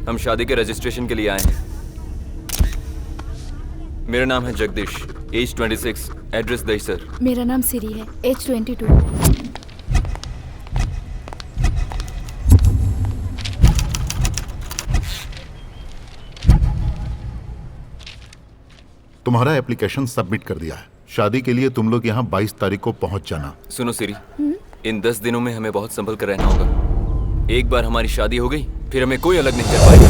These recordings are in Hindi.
हम शादी के रजिस्ट्रेशन के लिए आए हैं। मेरा नाम है जगदीश, एज 26, एड्रेस दहीसर। मेरा नाम सिरी है, एज 22। तुम्हारा एप्लीकेशन सबमिट कर दिया है। शादी के लिए तुम लोग यहाँ 22 तारीख को पहुँच जाना। सुनो सिरी, इन 10 दिनों में हमें बहुत संभल कर रहना होगा। एक बार हमारी शादी हो गई फिर हमें कोई अलग नहीं कर पाएगा।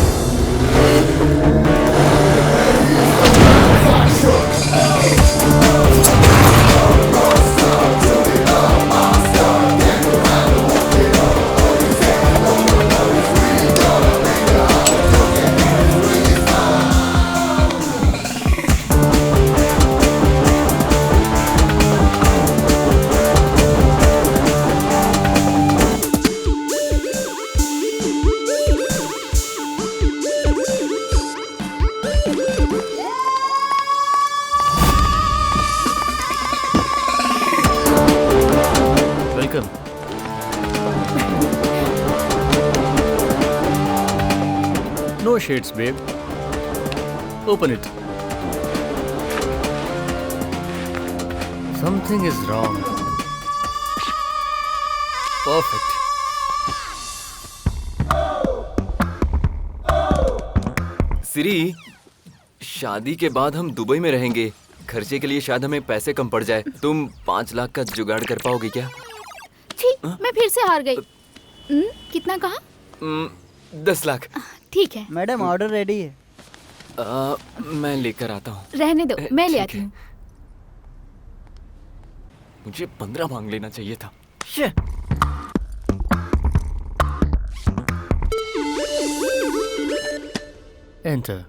No shades, babe. Open it. Something is wrong. Perfect. सिरी, शादी के बाद हम दुबई में रहेंगे। खर्चे के लिए शायद हमें पैसे कम पड़ जाए। तुम 5 लाख का जुगाड़ कर पाओगे क्या? ठीक, मैं फिर से हार गई। कितना कहा? 10 लाख। ठीक है मैडम, ऑर्डर रेडी है। मैं लेकर आता हूँ। रहने दो, मैं ले आती हूँ। मुझे 15 मांग लेना चाहिए था। Enter.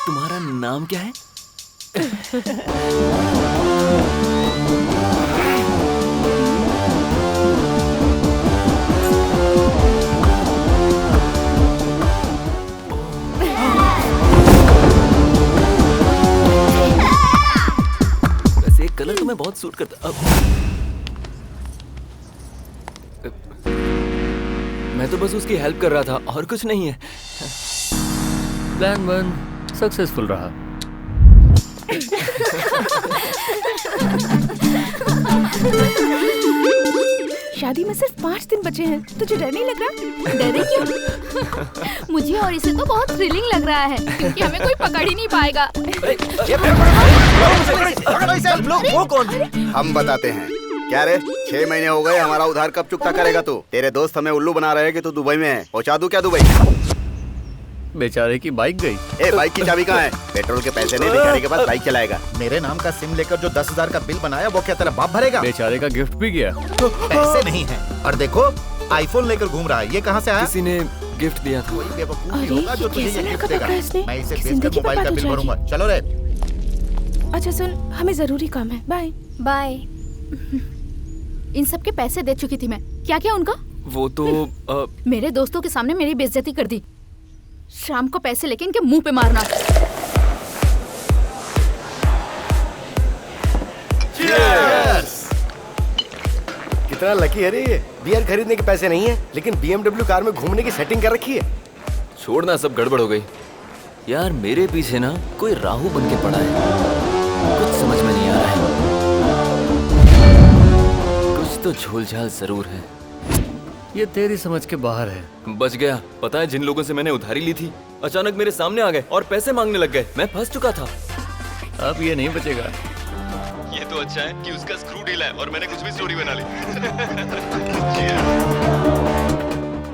तुम्हारा नाम क्या है? वैसे एक कलर तुम्हें बहुत सूट करता। अब मैं तो बस उसकी हेल्प कर रहा था और कुछ नहीं है। प्लान 1 सक्सेसफुल रहा। शादी में सिर्फ 5 दिन बचे हैं। तुझे डर नहीं लग रहा? डरे क्यों? मुझे और इसे तो बहुत थ्रिलिंग लग रहा है क्योंकि हमें कोई पकड़ ही नहीं पाएगा। वो कौन? हम बताते हैं। क्या रे, 6 महीने हो गए, हमारा उधार कब चुकता करेगा तू? तेरे दोस्त हमें उल्लू बना रहे हैं कि तू दुबई में है। पहुंचा दूं क्या दुबई? बेचारे की बाइक गई। ए, बाइक की चाबी कहाँ है? पेट्रोल के पैसे नहीं, बेचारे के पास बाइक चलाएगा। मेरे नाम का सिम लेकर जो 10,000 का बिल बनाया वो क्या तेरा बाप भरेगा? बेचारे का गिफ्ट भी गया। पैसे नहीं है। और देखो आईफोन लेकर घूम रहा है। ये कहाँ से आया? किसी ने गिफ्ट दिया था। कोई बेवकूफ ही अरे, होगा जो ये तुझे कैसा ये गिफ्ट लड़का देगा। पकड़ा इसने? मैं इसे बेचकर जिंदगी मोबाइल का बर्बाद बिल हो भरूंगा। चलो रे। अच्छा सुन, हमें जरूरी काम है। Bye bye. इन सब के पैसे दे चुकी थी मैं। क्या क्या उनका? वो तो मेरे दोस्तों के सामने मेरी बेइज्जती कर दी। शाम को पैसे लेके इनके मुंह पे मारना। कितना लकी है रे ये। बियर खरीदने के पैसे नहीं है लेकिन BMW कार में घूमने की सेटिंग कर रखी है। छोड़ना, सब गड़बड़ हो गई। यार मेरे पीछे ना कोई राहु बन के पड़ा है। कुछ समझ में नहीं आ रहा है। कुछ तो झोलझाल जरूर है। ये तेरी समझ के बाहर है। बच गया। पता है जिन लोगों से मैंने उधारी ली थी अचानक मेरे सामने आ गए और पैसे मांगने लग गए। मैं फंस चुका था। अब ये नहीं बचेगा। ये तो अच्छा है कि उसका स्क्रू ढीला है और मैंने कुछ भी स्टोरी बना ली।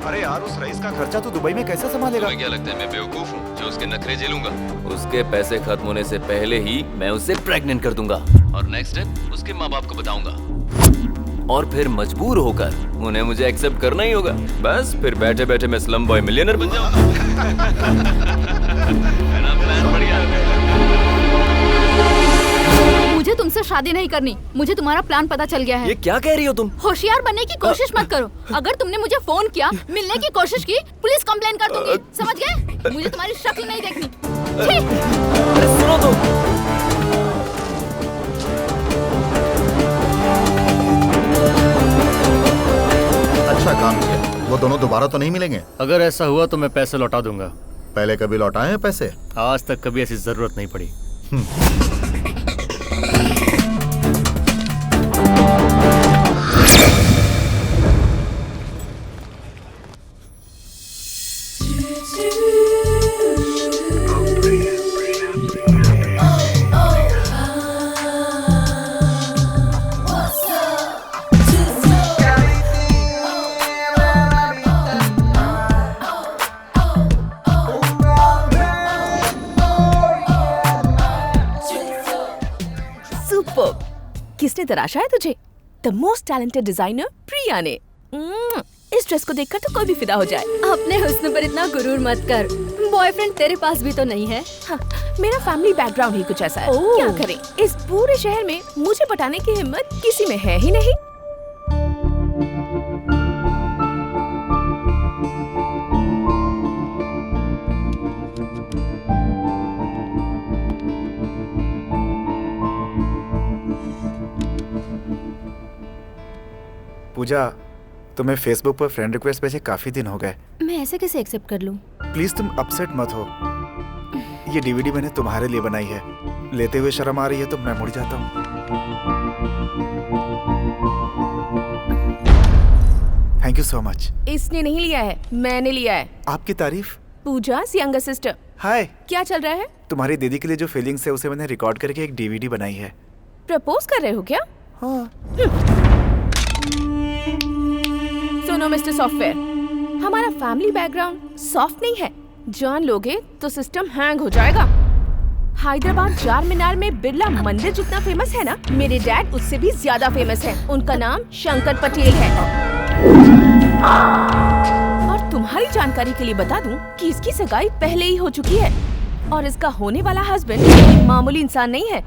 अरे यार, उस रईस का खर्चा तो दुबई में कैसे संभालेगा? तुम्हें क्या लगता है मैं बेवकूफ हूँ जो उसके नखरे झेलूंगा? उसके पैसे खत्म होने से पहले ही मैं उसे प्रेग्नेंट कर दूंगा और नेक्स्ट स्टेप उसके माँ बाप को बताऊंगा और फिर मजबूर होकर उन्हें मुझे एक्सेप्ट करना ही होगा। बस फिर बैठे बैठे मैं स्लम बॉय मिलियनर बन जाऊंगा। मुझे तुमसे तो शादी नहीं करनी। मुझे तुम्हारा प्लान पता चल गया है। ये क्या कह रही हो तुम? होशियार बनने की कोशिश मत करो। अगर तुमने मुझे फोन किया, मिलने की कोशिश की, पुलिस कंप्लेन कर दूंगी। समझ गए? मुझे तुम्हारी शक्ल नहीं देखनी। छी! अरे सुनो तो। अच्छा काम किया। वो दोनों दोबारा तो नहीं मिलेंगे? अगर ऐसा हुआ तो मैं पैसे लौटा दूंगा। पहले कभी लौटाए हैं पैसे? आज तक कभी ऐसी जरूरत नहीं पड़ी। सुपर्ब! किसने तराशा है तुझे? द मोस्ट टैलेंटेड डिजाइनर प्रिया ने। इस ड्रेस को देखकर तो कोई भी फिदा हो जाए। अपने हुस्न पर इतना गुरूर मत कर। बॉयफ्रेंड तेरे पास भी तो नहीं है। हाँ, मेरा फैमिली बैकग्राउंड ही कुछ ऐसा है। क्या करें, इस पूरे शहर में मुझे पटाने की हिम्मत किसी में है ही नहीं। पूजा, तुम्हें फेसबुक पर फ्रेंड रिक्वेस्ट भेजे काफी दिन हो गए। मैं ऐसे कैसे एक्सेप्ट कर लूं? प्लीज तुम अपसेट मत हो। ये डीवीडी मैंने तुम्हारे लिए बनाई है। लेते हुए शर्म आ रही है तो मैं मुड़ जाता हूँ। Thank you so much. इसने नहीं लिया है, मैंने लिया है। आपकी तारीफ। पूजा यंगर सिस्टर। हाय। क्या चल रहा है? तुम्हारी दीदी के लिए जो फीलिंग्स है उसे मैंने रिकॉर्ड करके एक डीवीडी बनाई है। प्रपोज कर रहे हो क्या? हाँ। सुनो मिस्टर सॉफ्टवेयर, हमारा फैमिली बैकग्राउंड सॉफ्ट नहीं है। जान लोगे तो सिस्टम हैंग हो जाएगा। हैदराबाद चार मीनार में बिरला मंदिर जितना फेमस है ना, मेरे डैड उससे भी ज्यादा फेमस है। उनका नाम शंकर पटेल है। और तुम्हारी जानकारी के लिए बता दूं कि इसकी सगाई पहले ही हो चुकी है और इसका होने वाला हस्बैंड मामूली इंसान नहीं है।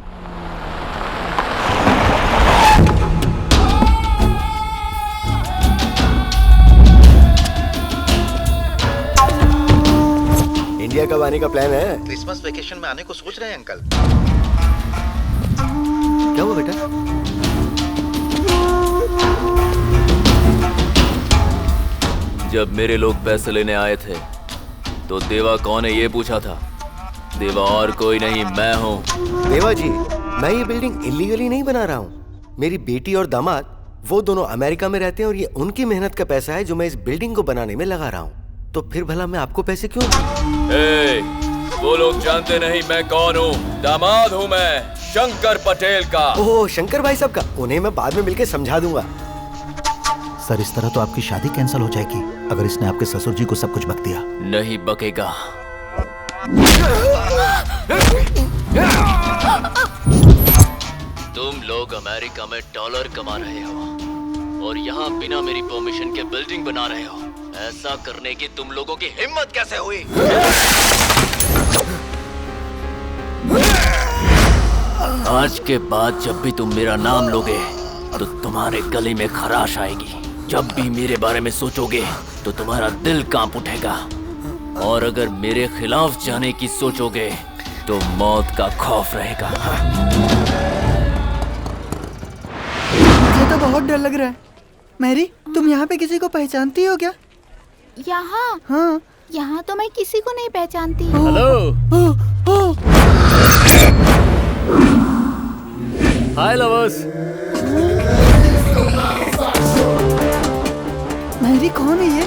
इंडिया कब आने का प्लान है? क्रिसमस वेकेशन में आने को सोच रहे हैं अंकल। क्या हुआ बेटा? जब मेरे लोग पैसे लेने आए थे तो देवा कौन है ये पूछा था। देवा और कोई नहीं, मैं हूँ। देवा जी, मैं ये बिल्डिंग इलीगली नहीं बना रहा हूँ। मेरी बेटी और दामाद वो दोनों अमेरिका में रहते हैं और ये उनकी मेहनत का पैसा है जो मैं इस बिल्डिंग को बनाने में लगा रहा हूँ। तो फिर भला मैं आपको पैसे क्यों? वो लोग जानते नहीं मैं कौन हूँ। दामाद हूँ मैं, शंकर पटेल का। ओह, शंकर भाई साहब का। उन्हें मैं बाद में मिलकर समझा दूंगा। सर, इस तरह तो आपकी शादी कैंसिल हो जाएगी अगर इसने आपके ससुर जी को सब कुछ बक दिया। नहीं बकेगा। तुम लोग अमेरिका में डॉलर कमा रहे हो और यहाँ बिना मेरी परमिशन के बिल्डिंग बना रहे हो। ऐसा करने की तुम लोगों की हिम्मत कैसे हुई? आज के बाद जब भी तुम मेरा नाम लोगे तो तुम्हारे गले में खराश आएगी। जब भी मेरे बारे में सोचोगे तो तुम्हारा दिल कांप उठेगा और अगर मेरे खिलाफ जाने की सोचोगे तो मौत का खौफ रहेगा। मुझे तो बहुत डर लग रहा है। मैरी, तुम यहाँ पे किसी को पहचानती हो क्या? यहाँ? हाँ। यहाँ तो मैं किसी को नहीं पहचानती। हेलो। हाय लवर्स। मैरी कौन है ये?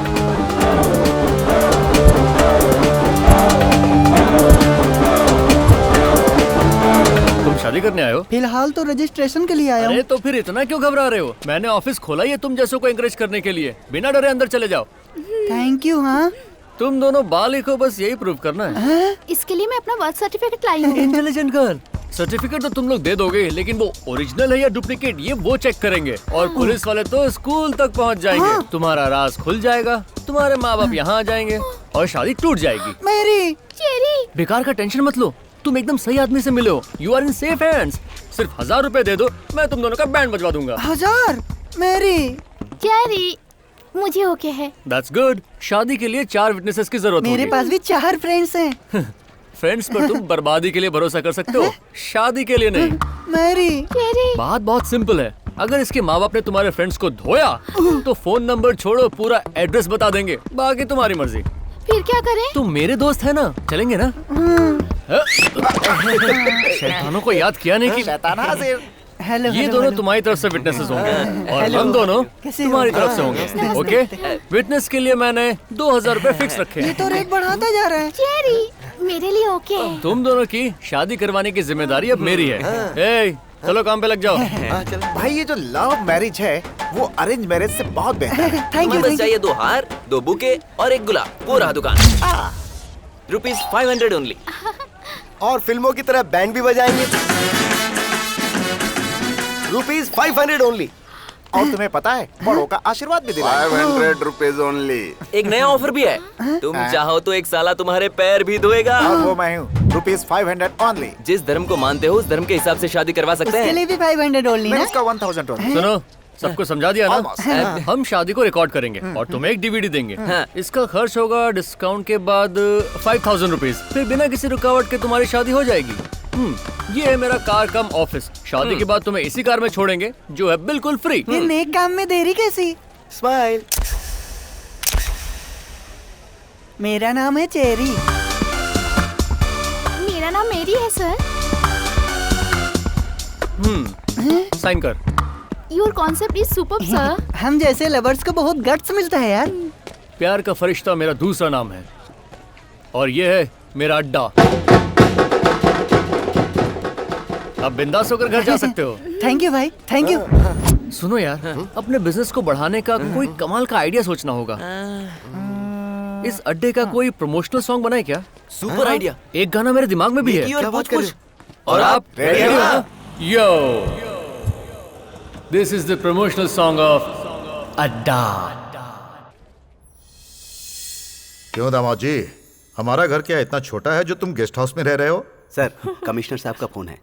तुम शादी करने आए हो? फिलहाल तो रजिस्ट्रेशन के लिए आया हूँ। अरे तो फिर इतना क्यों घबरा रहे हो? मैंने ऑफिस खोला ही है तुम जैसों को एनकरेज करने के लिए। बिना डरे अंदर चले जाओ। Thank you. हाँ, तुम दोनों बालिक हो, बस यही प्रूव करना है। इसके लिए मैं अपना बर्थ सर्टिफिकेट लाई हूँ। Intelligent girl. सर्टिफिकेट तो तुम लोग दे दोगे, लेकिन वो ओरिजिनल है या डुप्लीकेट ये वो चेक करेंगे। और पुलिस वाले तो स्कूल तक पहुंच जाएंगे। तुम्हारा राज खुल जाएगा, तुम्हारे माँ बाप यहाँ आ जाएंगे और शादी टूट जाएगी। Mary, Cherry. बेकार का टेंशन मत लो, तुम एकदम सही आदमी से मिले हो। You are in safe hands. सिर्फ 1000 रुपए दे दो, मैं तुम दोनों का बैंड बजवा दूंगा। 1000? मैरी कैरी, मुझे ओके है। That's good. शादी के लिए 4 विटनेसेस की जरूरत मेरे होगी। पास भी 4 फ्रेंड्स हैं। फ्रेंड्स पर तुम बर्बादी के लिए भरोसा कर सकते हो, शादी के लिए नहीं। मैरी कैरी, बात बहुत सिंपल है। अगर इसके माँ बाप ने तुम्हारे फ्रेंड्स को धोया तो फोन नंबर छोड़ो, पूरा एड्रेस बता देंगे, बाकी तुम्हारी मर्जी। फिर क्या करें? तुम मेरे दोस्त है ना, चलेंगे ना? शैतानों को याद किया नहीं कि शैतान हाजिर। हेलो ये दोनों तुम्हारी तरफ से विटनेसेस होंगे और हम दोनों तुम्हारी तरफ से होंगे। ओके, विटनेस के लिए मैंने 2000 रुपए फिक्स रखे ये हैं। तो रेट बढ़ाता जा रहा है। कैरी, मेरे लिए ओके है। तुम दोनों की शादी करवाने की जिम्मेदारी अब मेरी है। ए, चलो काम पे लग जाओ। भाई ये जो लव मैरिज है वो अरेंज मैरिज से बहुत बेहतर है। Thank you. बस चाहिए 2 हार, 2 बुके और 1 गुलाब। वो रहा दुकान। ₹500 ओनली। और फिल्मों की तरह बैंड भी बजाएंगे। ₹500 ओनली। और तुम्हें पता है बड़ों का आशीर्वाद भी दिलाएंगे। 500 रुपीज ओनली। एक नया ऑफर भी है, तुम चाहो तो एक साला तुम्हारे पैर भी धोएगा। और वो मैं हूँ। ₹500 ओनली। जिस धर्म को मानते हो उस धर्म के हिसाब से शादी करवा सकते उसके हैं। लिए भी 500 ओनली मैं ना? उसका 1000 ओनली। सुनो, सबको समझा दिया ना? Almost। हम शादी को रिकॉर्ड करेंगे और तुम्हें एक डीवीडी देंगे। हाँ। इसका खर्च होगा डिस्काउंट के बाद 5000 रुपीज। फिर बिना किसी रुकावट के तुम्हारी शादी हो जाएगी। ये है मेरा कार कम ऑफिस। शादी के बाद तुम्हें इसी कार में छोड़ेंगे जो है बिल्कुल फ्री। ये नेक काम में देरी कैसी? स्माइल। मेरा नाम है चेरी। मेरा नाम मेरी है सर। साइन कर। Your concept is superb sir. हम जैसे लवर्स को बहुत गट्स मिलता है यार। प्यार का फरिश्ता मेरा दूसरा नाम है और ये है मेरा अड्डा। अब बिंदास होकर घर जा सकते हो। थैंक यू भाई, थैंक यू। सुनो यार, अपने बिजनेस को बढ़ाने का कोई कमाल का आइडिया सोचना होगा। इस अड्डे का कोई प्रमोशनल सॉन्ग बनाए क्या? Super idea. एक गाना मेरे दिमाग में भी है। और कुछ और आप रेडी हो ना? Yo, this is the promotional song of Adda. क्यों दामाद जी, हमारा घर क्या इतना छोटा है जो तुम गेस्ट हाउस में रह रहे हो? सर, कमिश्नर साहब का फोन है।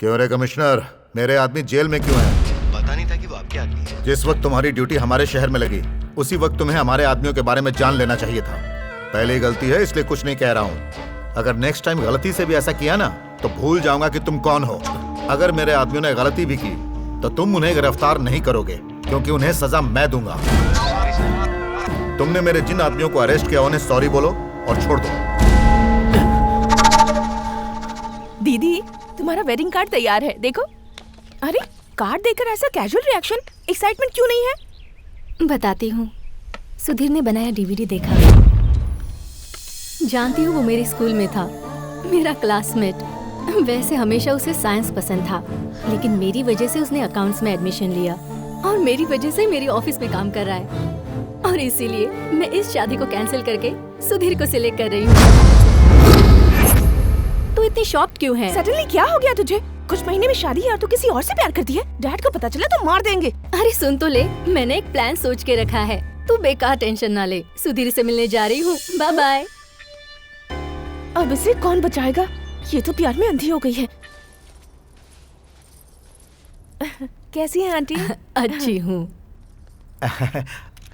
क्यों रे कमिश्नर, मेरे आदमी जेल में क्यों है? पता नहीं था कि वो आपके आदमी है। जिस वक्त तुम्हारी ड्यूटी हमारे शहर में लगी उसी वक्त तुम्हें हमारे आदमियों के बारे में जान लेना चाहिए था। पहली गलती है इसलिए कुछ नहीं कह रहा हूँ। अगर नेक्स्ट टाइम गलती से भी ऐसा किया ना तो भूल जाऊंगा कि तुम कौन हो। अगर मेरे आदमियों ने गलती भी की तो तुम उन्हें गिरफ्तार नहीं करोगे क्योंकि उन्हें सजा मैं दूंगा। तुमने मेरे जिन आदमियों को अरेस्ट किया उन्हें सॉरी बोलो और छोड़ दो। दीदी, तुम्हारा वेडिंग कार्ड तैयार है, देखो। अरे, कार्ड देखकर ऐसा कैजुअल रिएक्शन, एक्साइटमेंट क्यों नहीं है? बताती हूँ। सुधीर ने बनाया डीवीडी देखा। जानती हूँ वो मेरे स्कूल में था, मेरा क्लासमेट। वैसे हमेशा उसे साइंस पसंद था, लेकिन मेरी वजह से उसने अकाउंट्स में एडमिशन लिया और मेरी वजह से मेरी ऑफिस में काम कर रहा है। और इसीलिए मैं इस शादी को कैंसिल करके सुधीर को सिलेक्ट कर रही हूँ। तू इतनी शॉक्ड क्यों है? सडनली क्या हो गया तुझे? कुछ महीने में शादी है और तू किसी और से प्यार करती है? डैड को पता चला तो मार देंगे। अरे सुन तो ले, मैंने एक प्लान सोच के रखा है। तू बेकार टेंशन ना ले। सुधीर से मिलने जा रही हूँ। Bye bye. अब इसे कौन बचाएगा? ये तो प्यार में अंधी हो गई है। कैसी है आंटी? अच्छी हूँ।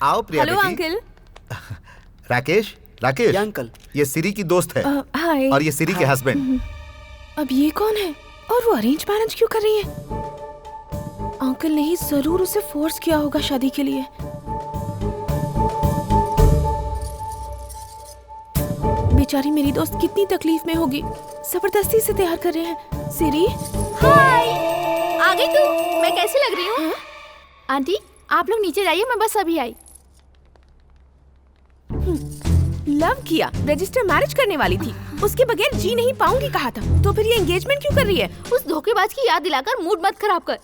आओ प्रिया हेलो बेटी। अंकल। राकेश, राकेश। अंकल, ये सिरी की दोस्त है हाय। और ये सिरी के हस्बैंड। अब ये कौन है? और वो अरेंज मैरिज क्यों कर रही है? अंकल ने ही जरूर उसे फोर्स किया होगा शादी के लिए। बेचारी मेरी दोस्त कितनी तकलीफ में होगी। जबरदस्ती से तैयार कर रहे हैं। सिरी, हाय, आ गई तू? मैं कैसी लग रही हूँ? आंटी, आप लोग नीचे जाइए, मैं बस अभी आई। लव किया, रजिस्टर मैरिज करने वाली थी। उसके बगैर जी नहीं पाऊंगी कहा था, तो फिर ये एंगेजमेंट क्यों कर रही है? उस धोखेबाज की याद दिलाकर मूड मत खराब कर।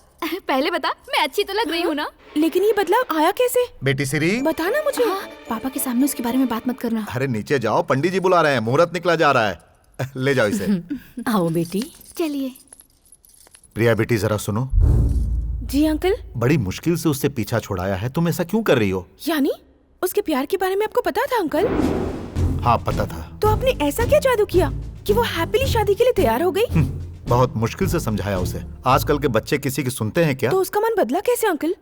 पहले बता, मैं अच्छी तो लग रही हूँ ना? लेकिन ये बदलाव आया कैसे? बेटी सिरी, बताना मुझे। पापा के सामने उसके बारे में बात मत करना। अरे नीचे जाओ, पंडित जी बुला रहे हैं, मुहूर्त निकला जा रहा है। ले जाओ इसे। आओ बेटी। चलिए। प्रिया बेटी जरा सुनो। जी अंकल। बड़ी मुश्किल से उससे पीछा छुड़ाया है, तुम ऐसा क्यों कर रही हो? यानी उसके प्यार के बारे में आपको पता था अंकल? हाँ पता था। तो आपने ऐसा क्या जादू किया कि वो हैप्पीली शादी के लिए तैयार हो गई। बहुत मुश्किल से समझाया उसे। आजकल के बच्चे किसी की सुनते हैं क्या? तो उसका मन बदला कैसे अंकल?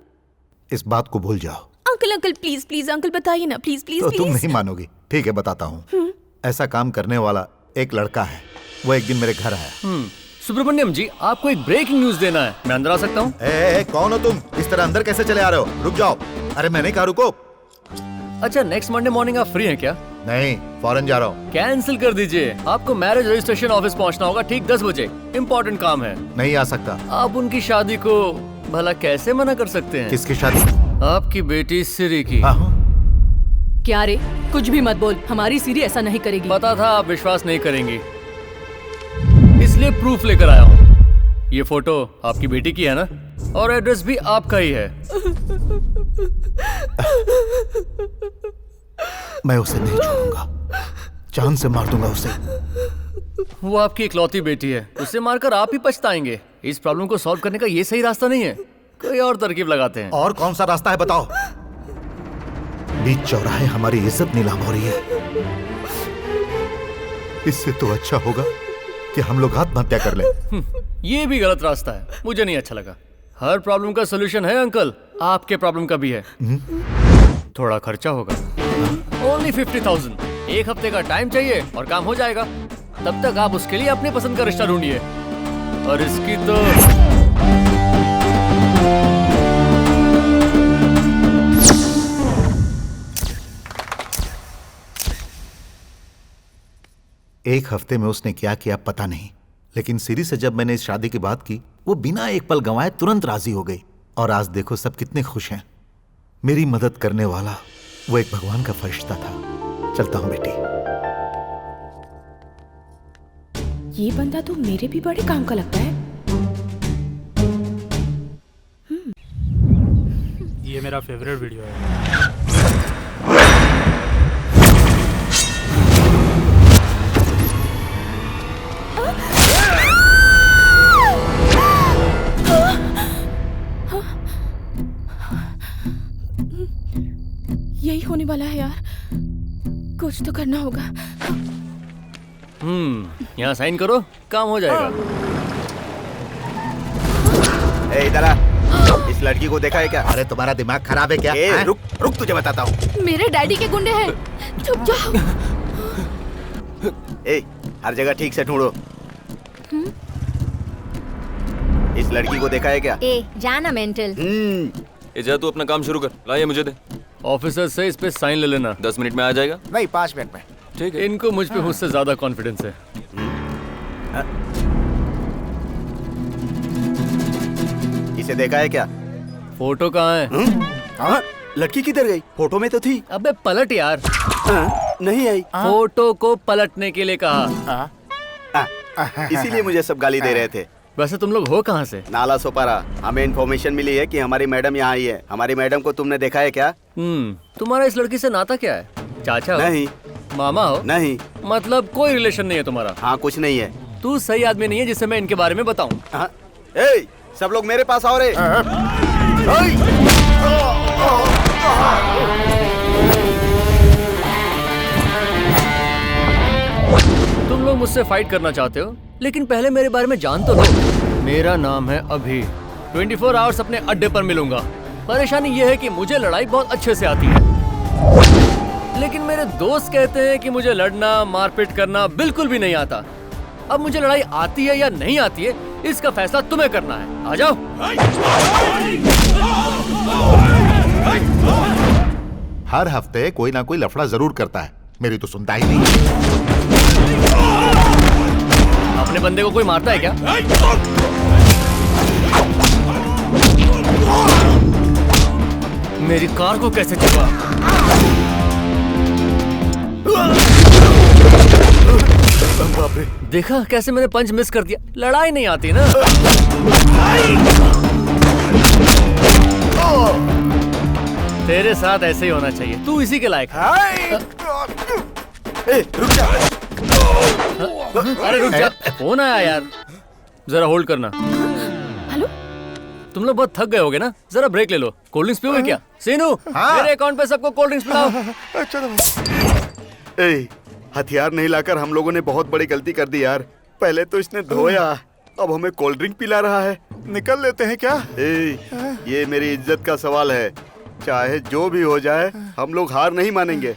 इस बात को भूल जाओ। Uncle uncle please please uncle बताइए ना, प्लीज प्लीज तो प्लीज। तुम नहीं मानोगी। ठीक है, बताता हूँ। ऐसा काम करने वाला एक लड़का है। वो एक दिन मेरे घर आया। सुब्रमण्यम जी, आपको एक ब्रेकिंग न्यूज देना है। मैं अंदर आ सकता हूँ? कौन हो तुम? इस तरह अंदर कैसे चले आ रहे हो? रुक जाओ। अरे मैंने कहा रुको। अच्छा, नेक्स्ट मंडे मॉर्निंग आप फ्री हैं क्या? नहीं, फॉरेन जा रहा हूँ। कैंसिल कर दीजिए। आपको मैरिज रजिस्ट्रेशन ऑफिस पहुँचना होगा ठीक 10 बजे। इम्पोर्टेंट काम है। नहीं आ सकता। आप उनकी शादी को भला कैसे मना कर सकते हैं? किसकी शादी? आपकी बेटी सिरी की। क्या रे, कुछ भी मत बोल। हमारी सीरी ऐसा नहीं करेगी। पता था आप विश्वास नहीं करेंगी, इसलिए प्रूफ लेकर आया हूँ। ये फोटो आपकी बेटी की है ना? और एड्रेस भी आपका ही है। मैं उसे नहीं छोड़ूंगा। जान से मार दूंगा उसे। वो आपकी इकलौती बेटी है, उसे मारकर आप ही पछताएंगे। इस प्रॉब्लम को सॉल्व करने का ये सही रास्ता नहीं है। कोई और तरकीब लगाते हैं। और कौन सा रास्ता है बताओ? बीच चौराहे हमारी इज्जत नीलाम हो रही है। इससे तो अच्छा होगा कि हम लोग आत्महत्या कर लें। ये भी गलत रास्ता है, मुझे नहीं अच्छा लगा। हर प्रॉब्लम का सोल्यूशन है अंकल, आपके प्रॉब्लम का भी है। थोड़ा खर्चा होगा, ओनली 50,000। एक हफ्ते का टाइम चाहिए और काम हो जाएगा। तब तक आप उसके लिए अपनी पसंद का रिश्ता ढूंढिए। और इसकी तो एक हफ्ते में उसने क्या किया पता नहीं, लेकिन सिरी से जब मैंने इस शादी की बात की, वो बिना एक पल गंवाए तुरंत राजी हो गई। और आज देखो सब कितने खुश हैं। मेरी मदद करने वाला वो एक भगवान का फरिश्ता था। चलता हूं बेटी। ये बंदा तो मेरे भी बड़े काम का लगता है। ये मेरा फेवरेट वीडियो है। यही होने वाला है यार, कुछ तो करना होगा। यहाँ साइन करो, काम हो जाएगा। इधर आ। इस लड़की को देखा है क्या? अरे तुम्हारा दिमाग खराब है क्या? रुक रुक, तुझे बताता हूँ। मेरे डैडी के गुंडे हैं, चुप जाओ। हर जगह ठीक से ढूंढो। इस लड़की को देखा है क्या? जाना मेंटल। जा तू अपना काम शुरू कर। ला ये मुझे दे। ऑफिसर से इस पे साइन ले लेना। 10 मिनट में आ जाएगा? नहीं, 5 मिनट में। ठीक है। इनको मुझ पे मुझसे ज्यादा कॉन्फिडेंस है। इसे देखा है क्या? फोटो कहाँ है? हाँ, लड़की किधर गई? फोटो में तो थी। अबे पलट यार। नहीं आई। फोटो को पलटने के लिए कहा। इसीलिए मुझे सब गाली दे रहे थे। वैसे तुम लोग हो कहाँ से? नाला सोपारा। हमें इन्फॉर्मेशन मिली है कि हमारी मैडम यहाँ आई है। हमारी मैडम को तुमने देखा है क्या? तुम्हारा इस लड़की से नाता क्या है? चाचा हो? नहीं। मामा हो? नहीं। मतलब कोई रिलेशन नहीं है तुम्हारा? हाँ, कुछ नहीं है। तू सही आदमी नहीं है जिससे मैं इनके बारे में बताऊं। सब लोग मेरे पास आओ रे। तुम लोग मुझसे फाइट करना चाहते हो, लेकिन पहले मेरे बारे में जान तो लो। मेरा नाम है अभी। 24 आवर्स अपने अड्डे पर मिलूंगा। परेशानी ये है कि मुझे लड़ाई बहुत अच्छे से आती है, लेकिन मेरे दोस्त कहते हैं कि मुझे लड़ना मारपीट करना बिल्कुल भी नहीं आता। अब मुझे लड़ाई आती है या नहीं आती है, इसका फैसला तुम्हें करना है। आ जाओ। हर हफ्ते कोई ना कोई लफड़ा जरूर करता है, मेरी तो सुनता ही नहीं। अपने बंदे को कोई मारता है क्या? मेरी कार को कैसे चुका? देखा कैसे मैंने पंच मिस कर दिया। लड़ाई नहीं आती ना। तेरे साथ ऐसे ही होना चाहिए, तू इसी के लायक है। रुक जा। अरे रुक जा, फोन आया यार, जरा होल्ड करना। हेलो, तुम लोग बहुत थक गए होगे ना, जरा ब्रेक ले लो। कोल्ड ड्रिंक्स पियोगे क्या? सीनू, मेरे अकाउंट पे सबको कोल्ड ड्रिंक्स पिलाओ। हथियार नहीं लाकर हम लोगों ने बहुत बड़ी गलती कर दी यार। पहले तो इसने धोया, अब हमें कोल्ड ड्रिंक पिला रहा है। निकल लेते हैं क्या? ये मेरी इज्जत का सवाल है, चाहे जो भी हो जाए हम लोग हार नहीं मानेंगे।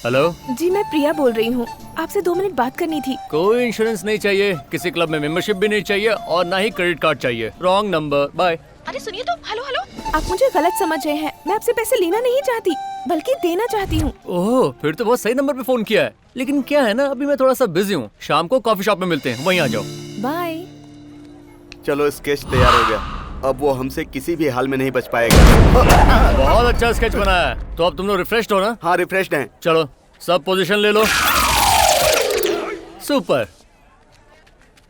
हेलो जी, मैं प्रिया बोल रही हूँ, आपसे 2 मिनट बात करनी थी। कोई इंश्योरेंस नहीं चाहिए, किसी क्लब में मेंबरशिप भी नहीं चाहिए और ना ही क्रेडिट कार्ड चाहिए। Wrong number, bye. अरे सुनिए तो, हेलो हेलो, आप मुझे गलत समझ रहे हैं। मैं आपसे पैसे लेना नहीं चाहती, बल्कि देना चाहती हूँ। ओह, फिर तो बहुत सही नंबर पे फोन किया है। लेकिन क्या है ना, अभी मैं थोड़ा सा बिजी हूँ, शाम को कॉफी शॉप में मिलते हैं, वहीं आ जाओ। बाय। चलो स्केच तैयार हो गया, अब वो हमसे किसी भी हाल में नहीं बच पाएगा। बहुत अच्छा स्केच बनाया है। तो अब तुम लोग रिफ्रेश्ड हो ना? हाँ रिफ्रेश्ड हैं। चलो सब पोजीशन ले लो। सुपर।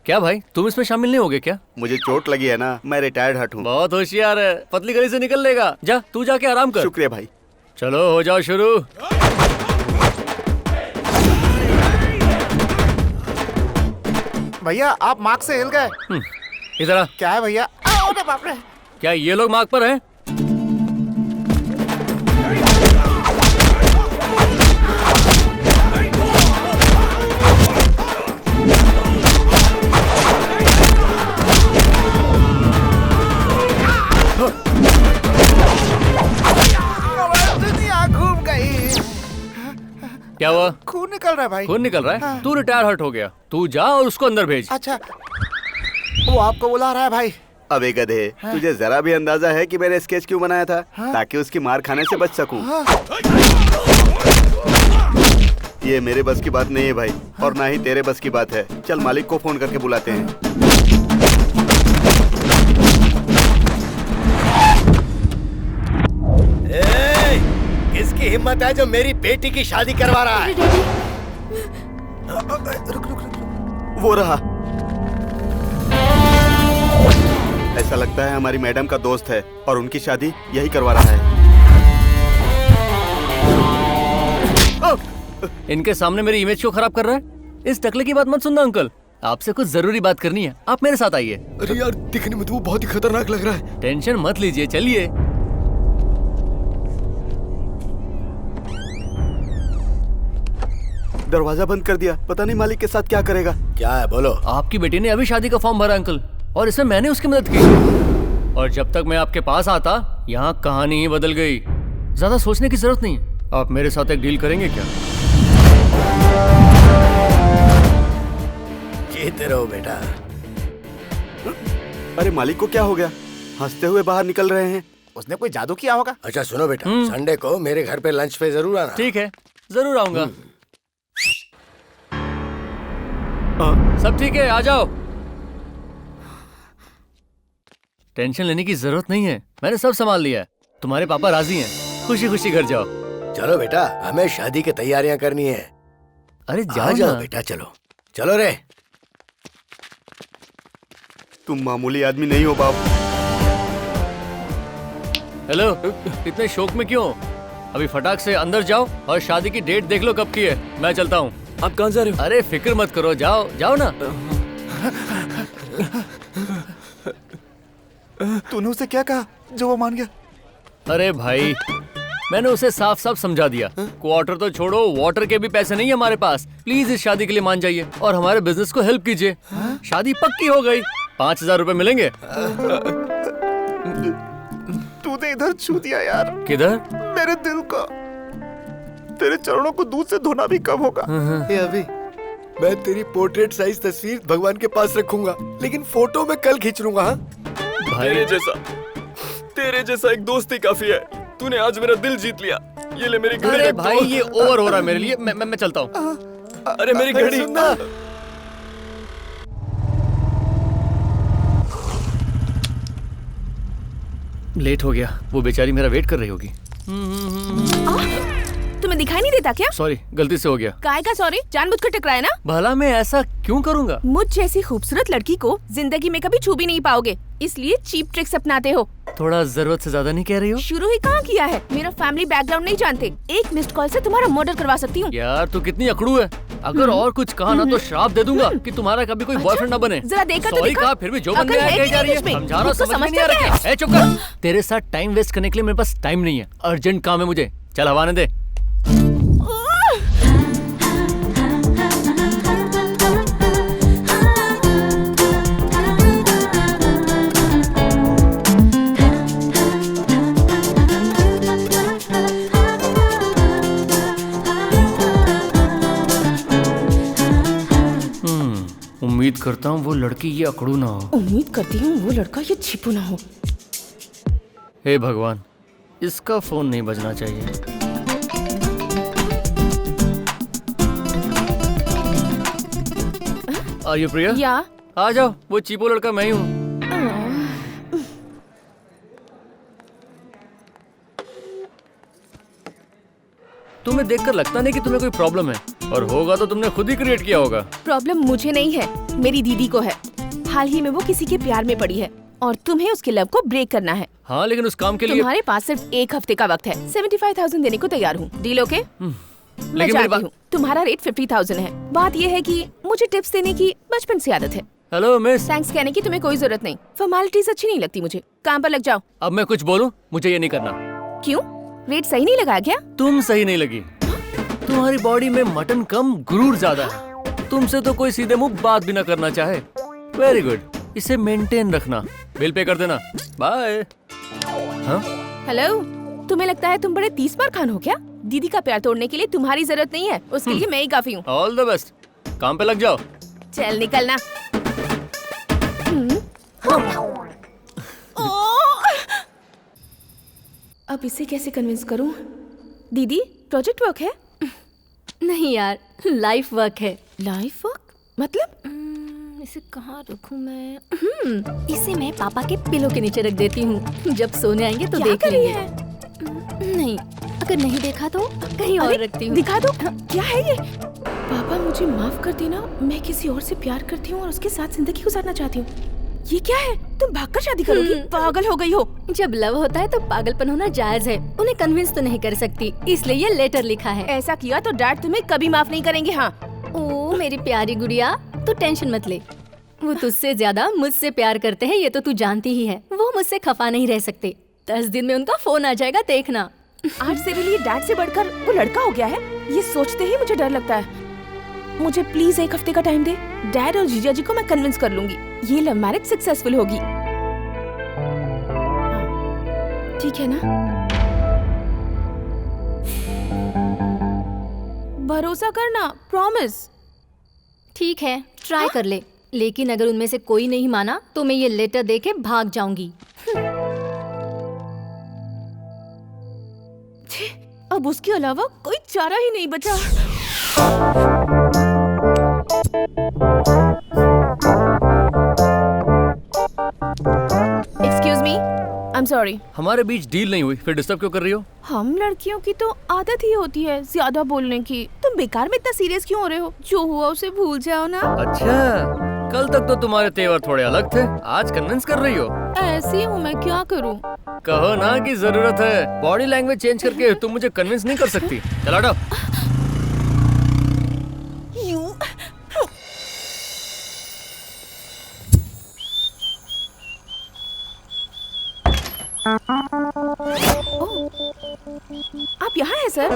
क्या भाई, तुम इसमें शामिल नहीं होगे क्या? मुझे चोट लगी है ना, मैं रिटायर्ड हट हूँ। बहुत होशियार है, पतली गली से निकल लेगा। जा तू जाके आराम कर। शुक्रिया भाई। चलो हो जाओ शुरू। भैया आप मार्क से हिल गए। इधर आ। क्या है भैया? अरे बाप रे। क्या ये लोग मार्क पर हैं? दुनिया घूम गई। क्या हुआ? खून निकल रहा है भाई। खून निकल रहा है? हाँ। तू रिटायर हर्ट हो गया, तू जा और उसको अंदर भेज। अच्छा, वो आपको बुला रहा है भाई। अबे गधे, तुझे जरा भी अंदाजा है कि मैंने स्केच क्यों बनाया था? ताकि उसकी मार खाने से बच सकूं। ये मेरे बस की बात नहीं है भाई, और ना ही तेरे बस की बात है। चल मालिक को फोन करके बुलाते हैं। किसकी हिम्मत है जो मेरी बेटी की शादी करवा रहा है? वो रहा। ऐसा लगता है हमारी मैडम का दोस्त है और उनकी शादी यही करवा रहा है। इनके सामने मेरी इमेज क्यों खराब कर रहा है? इस टकले की बात मत सुनना अंकल, आपसे कुछ जरूरी बात करनी है, आप मेरे साथ आइए। अरे यार, दिखने में तो वो बहुत ही खतरनाक लग रहा है। टेंशन मत लीजिए, चलिए। दरवाजा बंद कर दिया, पता नहीं मालिक के साथ क्या करेगा। क्या है बोलो? आपकी बेटी ने अभी शादी का फॉर्म भरा अंकल, और इसमें मैंने उसकी मदद की। और जब तक मैं आपके पास आता, यहाँ कहानी ही बदल गई। ज्यादा सोचने की जरूरत नहीं, आप मेरे साथ एक डील करेंगे क्या? जीते रहो बेटा। अरे मालिक को क्या हो गया? हंसते हुए बाहर निकल रहे हैं। उसने कोई जादू किया होगा। अच्छा सुनो बेटा, संडे को मेरे घर पे लंच पे जरूर आना। ठीक है, जरूर आऊंगा। सब ठीक है, आ जाओ। टेंशन लेने की जरूरत नहीं है, मैंने सब संभाल लिया है। तुम्हारे पापा राजी हैं, खुशी खुशी घर जाओ। चलो बेटा, हमें शादी की तैयारियां करनी है। अरे जाओ जाओ बेटा, चलो चलो रे। तुम मामूली आदमी नहीं हो बाप। हेलो, इतने शौक में क्यों? अभी फटाक से अंदर जाओ और शादी की डेट देख लो कब की है। मैं चलता हूँ। आप कहाँ जा रहे हो? अरे फिक्र मत करो, जाओ जाओ ना। तूने उसे क्या कहा जो वो मान गया? अरे भाई, मैंने उसे साफ साफ समझा दिया, क्वार्टर तो छोड़ो, वाटर के भी पैसे नहीं है हमारे पास। प्लीज इस शादी के लिए मान जाइए और हमारे बिजनेस को हेल्प कीजिए। शादी पक्की हो गई, 5,000 रुपए मिलेंगे। तूने इधर छू दिया यार। किधर? मेरे दिल को। तेरे चरणों को दूध से धोना भी कम होगा। ये अभी मैं तेरी पोर्ट्रेट साइज तस्वीर भगवान के पास रखूंगा, लेकिन फोटो में कल खींच लूंगा। भाई तेरे जैसा एक दोस्त ही काफी है। तूने आज मेरा दिल जीत लिया। ये ले मेरी घड़ी। अरे भाई, ये ओवर हो रहा है मेरे लिए। मैं चलता हूँ। अरे मेरी घड़ी। लेट हो गया, वो बेचारी मेरा वेट कर रही होगी। तुम्हें दिखाई नहीं देता क्या? सॉरी, गलती से हो गया। काय का सॉरी? जानबूझकर टकराया ना? भला मैं ऐसा क्यों करूंगा? मुझ जैसी खूबसूरत लड़की को जिंदगी में कभी छू भी नहीं पाओगे, इसलिए चीप ट्रिक्स अपनाते हो। थोड़ा जरूरत से ज्यादा नहीं कह रही हो? शुरू ही कहाँ किया है? मेरा फैमिली बैकग्राउंड नहीं जानते, एक मिस्ड कॉल से तुम्हारा मर्डर करवा सकती हूँ। यार तू कितनी अकड़ू है। अगर और कुछ कहा ना तो श्राप दे दूंगा कि तुम्हारा कभी कोई बॉयफ्रेंड ना बने। जरा देखा तो सॉरी देखा। कहा, फिर भी जो बनने अकल है आया कि जा रही नहीं है। तुझमें? समझा रहा हूं, खुद को समझ में नहीं आ समझता रहा। क्या ए चुप कर। तेरे साथ टाइम वेस्ट करने के लिए मेरे पास टाइम नहीं है, अर्जेंट काम है मुझे। चल हवाने दे। करता हूँ वो लड़की ये अकड़ू ना हो। उम्मीद करती हूँ वो लड़का ये छिपू ना हो। हे भगवान, इसका फोन नहीं बजना चाहिए। आर यू प्रिया? या आ जाओ, वो चीपो लड़का मैं ही हूँ। तुम्हें देखकर लगता नहीं कि तुम्हें कोई प्रॉब्लम है, और होगा तो तुमने खुद ही क्रिएट किया होगा। प्रॉब्लम मुझे नहीं है, मेरी दीदी को है। हाल ही में वो किसी के प्यार में पड़ी है और तुम्हें उसके लव को ब्रेक करना है। हाँ, लेकिन उस काम के लिए तुम्हारे पास सिर्फ 1 हफ्ते का वक्त है। 75,000 देने को तैयार हूँ। Deal okay? मैं जानती हूँ तुम्हारा रेट 50,000 है। बात ये है कि मुझे टिप्स देने की बचपन से आदत है। Hello miss. थैंक्स कहने की तुम्हें कोई जरूरत नहीं। फॉर्मेलिटीज अच्छी नहीं लगती मुझे। काम पर लग जाओ। अब मैं कुछ बोलूं? मुझे ये नहीं करना। क्यों? रेट सही नहीं लगा क्या? तुम सही नहीं लगी। तुम्हारी बॉडी में मटन कम, गुरूर ज्यादा है। तुमसे तो कोई सीधे मुंह बात भी ना करना चाहे। वेरी गुड, इसे मेंटेन रखना। बिल पे कर देना। बाय। हाँ? हेलो, तुम्हें लगता है तुम बड़े 30 बार खान हो क्या? दीदी का प्यार तोड़ने के लिए तुम्हारी जरूरत नहीं है, उसके लिए मैं ही काफी हूँ। All the best. काम पे लग जाओ। चल निकलना। अब इसे कैसे कन्विंस करूं? दीदी, प्रोजेक्ट वर्क है? नहीं यार, लाइफ वर्क है। लाइफ वर्क मतलब? इसे कहाँ रखूं मैं? इसे मैं पापा के पिलो के नीचे रख देती हूँ। जब सोने आएंगे तो देख लेंगे। नहीं, अगर नहीं देखा तो कहीं और रखती हूँ। दिखा दो। क्या है ये? पापा मुझे माफ कर देना, मैं किसी और से प्यार करती हूँ और उसके साथ जिंदगी गुजारना चाहती हूँ। ये क्या है? तुम भागकर शादी करोगी? पागल हो गई हो। जब लव होता है तो पागलपन होना जायज है। उन्हें कन्विंस तो नहीं कर सकती, इसलिए ये लेटर लिखा है। ऐसा किया तो डैड तुम्हें कभी माफ नहीं करेंगे। हाँ। ओ मेरी प्यारी गुड़िया, तू टेंशन मत ले। वो तुझसे ज्यादा मुझसे प्यार करते हैं, ये तो तू जानती ही है। वो मुझसे खफा नहीं रह सकते। 10 दिन में उनका फोन आ जाएगा, देखना। आज तेरे लिए डैड से बढ़कर वो लड़का हो गया है, ये सोचते ही मुझे डर लगता है। मुझे प्लीज 1 हफ्ते का टाइम दे। डैड और जीजा जी को मैं कन्विंस कर लूंगी। ये लव मैरिज सक्सेसफुल होगी। ठीक है ना? भरोसा करना, प्रॉमिस। ठीक है, ट्राई कर ले। लेकिन अगर उनमें से कोई नहीं माना तो मैं ये लेटर देके भाग जाऊंगी। अब उसके अलावा कोई चारा ही नहीं बचा। Excuse me, I am sorry. हमारे बीच डील नहीं हुई, फिर डिस्टर्ब क्यों कर रही हो? हम लड़कियों की तो आदत ही होती है ज्यादा बोलने की। तुम बेकार में इतना सीरियस क्यों हो रहे हो? जो हुआ उसे भूल जाओ ना। अच्छा, कल तक तो तुम्हारे तेवर थोड़े अलग थे, आज कन्विंस कर रही हो। ऐसी हूँ मैं, क्या करूँ? कहो ना कि जरूरत है। बॉडी लैंग्वेज चेंज करके तुम मुझे कन्विंस नहीं कर सकती। चलो हटो। आप यहाँ हैं सर?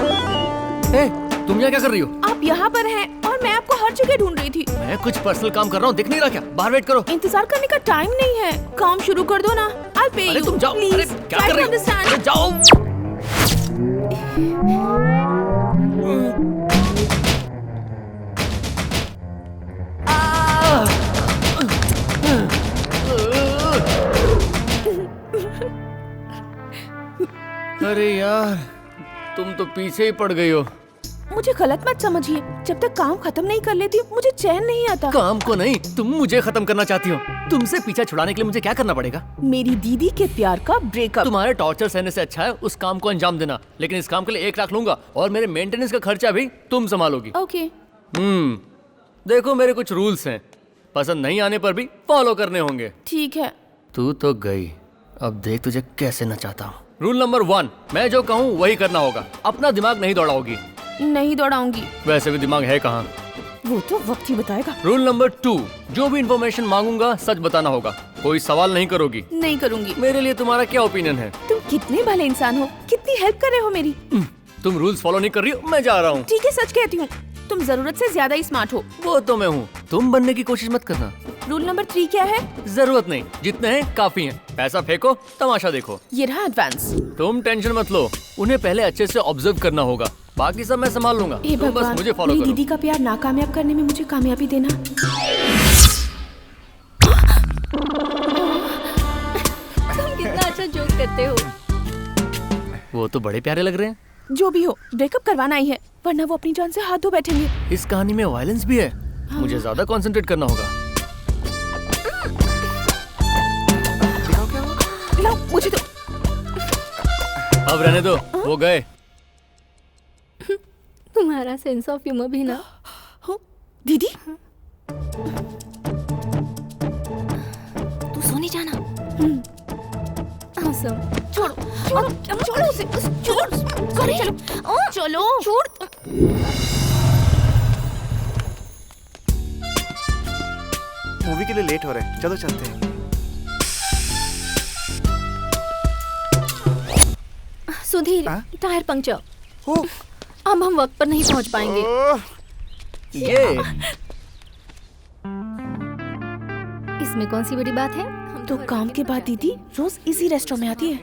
तुम यहाँ क्या कर रही हो? आप यहाँ पर हैं और मैं आपको हर जगह ढूंढ रही थी। मैं कुछ पर्सनल काम कर रहा हूँ, दिख नहीं रहा क्या? बाहर वेट करो। इंतजार करने का टाइम नहीं है, काम शुरू कर दो ना। I'll pay you. तुम जाओ। Please, अरे क्या कर रही हो? अरे जाओ। अरे यार, तुम तो पीछे ही पड़ गई हो। मुझे गलत मत समझिए, जब तक काम खत्म नहीं कर लेती मुझे चैन नहीं आता। काम को नहीं, तुम मुझे खत्म करना चाहती हो। तुमसे पीछा छुड़ाने के लिए मुझे क्या करना पड़ेगा? मेरी दीदी के प्यार का ब्रेकअप। तुम्हारे टॉर्चर सहने से अच्छा है उस काम को अंजाम देना। लेकिन इस काम के लिए 1 लाख लूंगा और मेरे मेंटेनेंस का खर्चा भी तुम संभालोगी। ओके। देखो मेरे कुछ रूल्स हैं, पसंद नहीं आने पर भी फॉलो करने होंगे। ठीक है। तू तो गई, अब देख तुझे कैसे नचाता हूँ। रूल नंबर 1, मैं जो कहूँ वही करना होगा। अपना दिमाग नहीं दौड़ाओगी। नहीं दौड़ाऊंगी। वैसे भी दिमाग है कहाँ? वो तो वक्त ही बताएगा। रूल नंबर 2, जो भी इंफॉर्मेशन मांगूंगा सच बताना होगा। कोई सवाल नहीं करोगी। नहीं करूंगी। मेरे लिए तुम्हारा क्या ओपिनियन है? तुम कितने भले इंसान हो, कितनी हेल्प कर रहे हो मेरी। तुम रूल्स फॉलो नहीं कर रही हो, मैं जा रहा हूँ। ठीक है, सच कहती हूँ, तुम जरूरत से ज्यादा ही स्मार्ट हो। वो तो मैं हूँ, तुम बनने की कोशिश मत करना। रूल नंबर 3 क्या है? जरूरत नहीं, जितने हैं काफी हैं। पैसा फेंको, तमाशा देखो। ये रहा एडवांस। तुम टेंशन मत लो, उन्हें पहले अच्छे से ऑब्जर्व करना होगा, बाकी सब मैं संभाल लूंगा। तुम बस मुझे फॉलो करो। दीदी का प्यार नाकामयाब करने में मुझे कामयाबी देना। तुम कितना अच्छा जोक करते हो। वो तो बड़े प्यारे लग रहे हैं। जो भी हो, ब्रेकअप करवाना ही है, वरना वो अपनी जान से हाथ धो बैठेंगे। इस कहानी में वायलेंस भी है। मुझे ज्यादा कंसंट्रेट करना होगा। लाओ मुझे तो। अब रहने दो, वो गए। तुम्हारा सेंस ऑफ ह्यूमर भी ना। दीदी तू सोने जाना। awesome। छोड़ो छोड़ो छोड़ो उसे, छोड़ सॉरी, चलो चलो छोड़। मूवी के लिए लेट हो रहे हैं, चलो चलते हैं। Sudhir, tyre puncture. अब हम वक्त पर नहीं पहुंच पाएंगे। ये इसमें कौन सी बड़ी बात है? तो काम के बाद दीदी रोज इसी रेस्टोरेंट में आती है।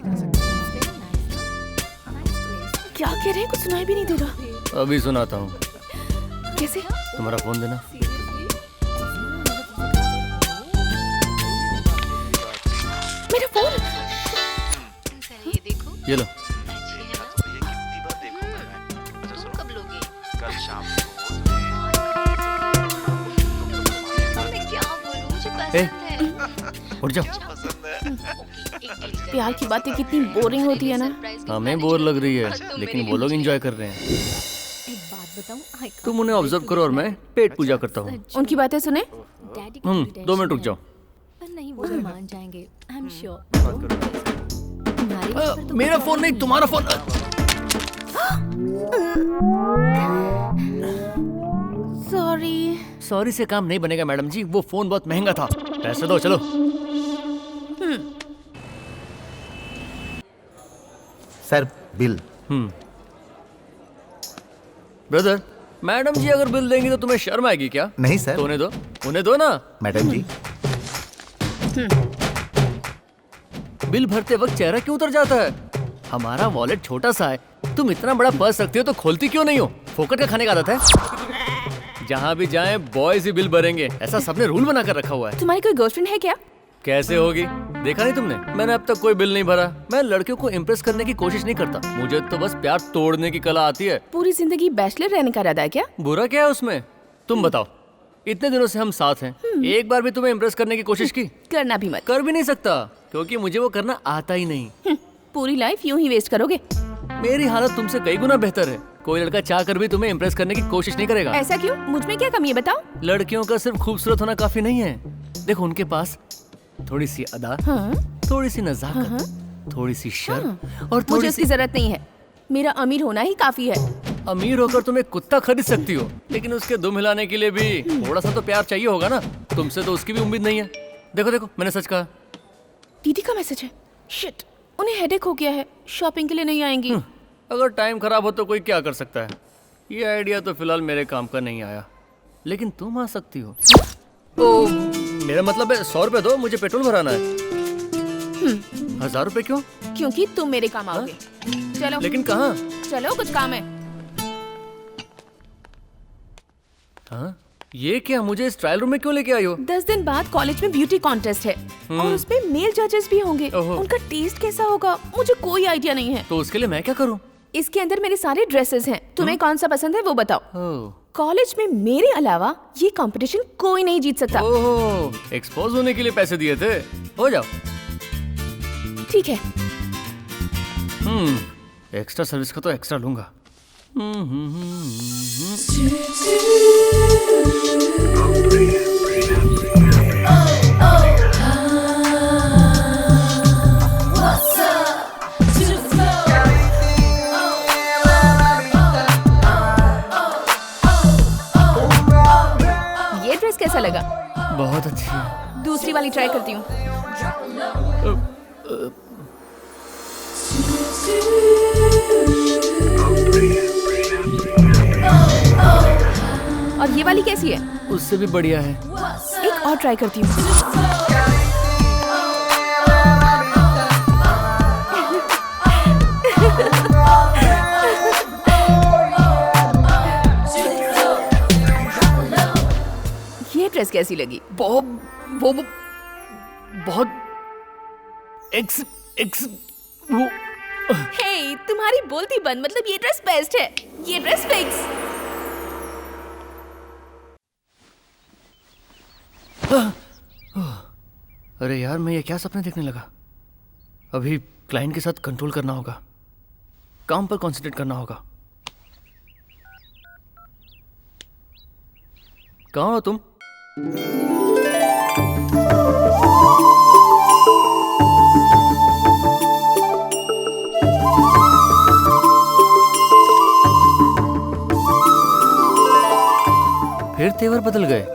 क्या कह रहे हैं, कुछ सुनाई भी नहीं दे रहा। अभी सुनाता हूँ। कैसे? तुम्हारा फोन देना। मेरा फोन। ये लो। ए, उठ जाओ। प्यार की बातें कितनी बोरिंग होती है ना। हमें बोर लग रही है, लेकिन वो लोग एंजॉय कर रहे हैं। एक बात बताऊं, तुम उन्हें ऑब्जर्व करो और मैं पेट पूजा करता हूँ। उनकी बातें सुने। 2 मिनट रुक जाओ। पर नहीं, वो मान जाएंगे, आई एम श्योर। मेरा फोन नहीं, तुम्हारा फोन। सॉरी से काम नहीं बनेगा मैडम जी, वो फोन बहुत महंगा था। पैसे दो, चलो। Sir bill. ब्रदर, मैडम जी अगर बिल देंगी तो तुम्हें शर्म आएगी क्या? नहीं सर। तो उन्हें दो ना। मैडम जी। बिल भरते वक्त चेहरा क्यों उतर जाता है? हमारा वॉलेट छोटा सा है, तुम इतना बड़ा पर्स रखती हो तो खोलती क्यों नहीं हो? फोकट का खाने का आदत है। जहाँ भी जाएं बॉयज ही बिल भरेंगे, ऐसा सबने रूल बना कर रखा हुआ है। तुम्हारी कोई गर्लफ्रेंड है क्या? कैसे होगी? देखा नहीं तुमने? मैंने अब तक कोई बिल नहीं भरा। मैं लड़कियों को इम्प्रेस करने की कोशिश नहीं करता, मुझे तो बस प्यार तोड़ने की कला आती है। पूरी जिंदगी बैचलर रहने का इरादा है क्या? बुरा क्या है उसमें? तुम बताओ, इतने दिनों से हम साथ हैं, एक बार भी तुम्हें इम्प्रेस करने की कोशिश की? करना भी मत। कर भी नहीं सकता, क्योंकि मुझे वो करना आता ही नहीं। पूरी लाइफ यूं ही वेस्ट करोगे। मेरी हालत तुमसे कई गुना बेहतर है। कोई लड़का चाह कर भी तुम्हें इम्प्रेस करने की कोशिश नहीं करेगा। ऐसा क्यों? मुझ में क्या कमी है बताओ? लड़कियों का सिर्फ खूबसूरत होना काफी नहीं है। देखो, उनके पास थोड़ी सी अदा, थोड़ी सी नजाकत, थोड़ी सी शर्म और मुझे उसकी जरूरत नहीं है। मेरा अमीर होना ही काफी है। अमीर होकर तुम एक कुत्ता खरीद सकती हो, लेकिन उसके दुम हिलाने के लिए भी थोड़ा सा तो प्यार चाहिए होगा ना। तुमसे तो उसकी भी उम्मीद नहीं है। देखो देखो, मैंने सच कहा। दीदी का मैसेज है। शिट, उन्हें हेडेक हो गया है, शॉपिंग के लिए नहीं आएंगी। अगर टाइम खराब हो तो कोई क्या कर सकता है। ये आइडिया तो फिलहाल मेरे काम का नहीं आया, लेकिन तुम आ सकती हो। तो मेरा मतलब है 100 रुपए दो, मुझे पेट्रोल भराना है। 1000 रुपए क्यों? क्योंकि तुम मेरे काम आओगे। चलो। लेकिन कहाँ? चलो, कुछ काम है। हाँ? ये क्या, मुझे इस ट्रायल रूम में क्यों लेके आई हो? 10 दिन बाद कॉलेज में ब्यूटी कॉन्टेस्ट है और उसमें मेल जजेस भी होंगे। उनका टेस्ट कैसा होगा मुझे कोई आइडिया नहीं है। तो उसके लिए मैं क्या करूं? इसके अंदर मेरे सारे ड्रेसेस हैं, तुम्हें कौन सा पसंद है वो बताओ। कॉलेज में मेरे अलावा ये कंपटीशन कोई नहीं जीत सकता। ओह, एक्सपोज होने के लिए पैसे दिए थे, हो जाओ। ठीक है। एक्स्ट्रा सर्विस का तो एक्स्ट्रा लूंगा। ये ड्रेस कैसा लगा? बहुत अच्छी है। दूसरी वाली ट्राई करती हूँ। और ये वाली कैसी है? उससे भी बढ़िया है। एक और ट्राई करती हूँ। ये ड्रेस कैसी लगी? बहुत एक्स एक्स वो हे, तुम्हारी बोलती बंद, मतलब ये ड्रेस बेस्ट है, ये ड्रेस फिक्स। अरे यार, मैं ये क्या सपने देखने लगा। अभी क्लाइंट के साथ कंट्रोल करना होगा, काम पर कंसंट्रेट करना होगा। कहाँ हो तुम? फिर तेवर बदल गए।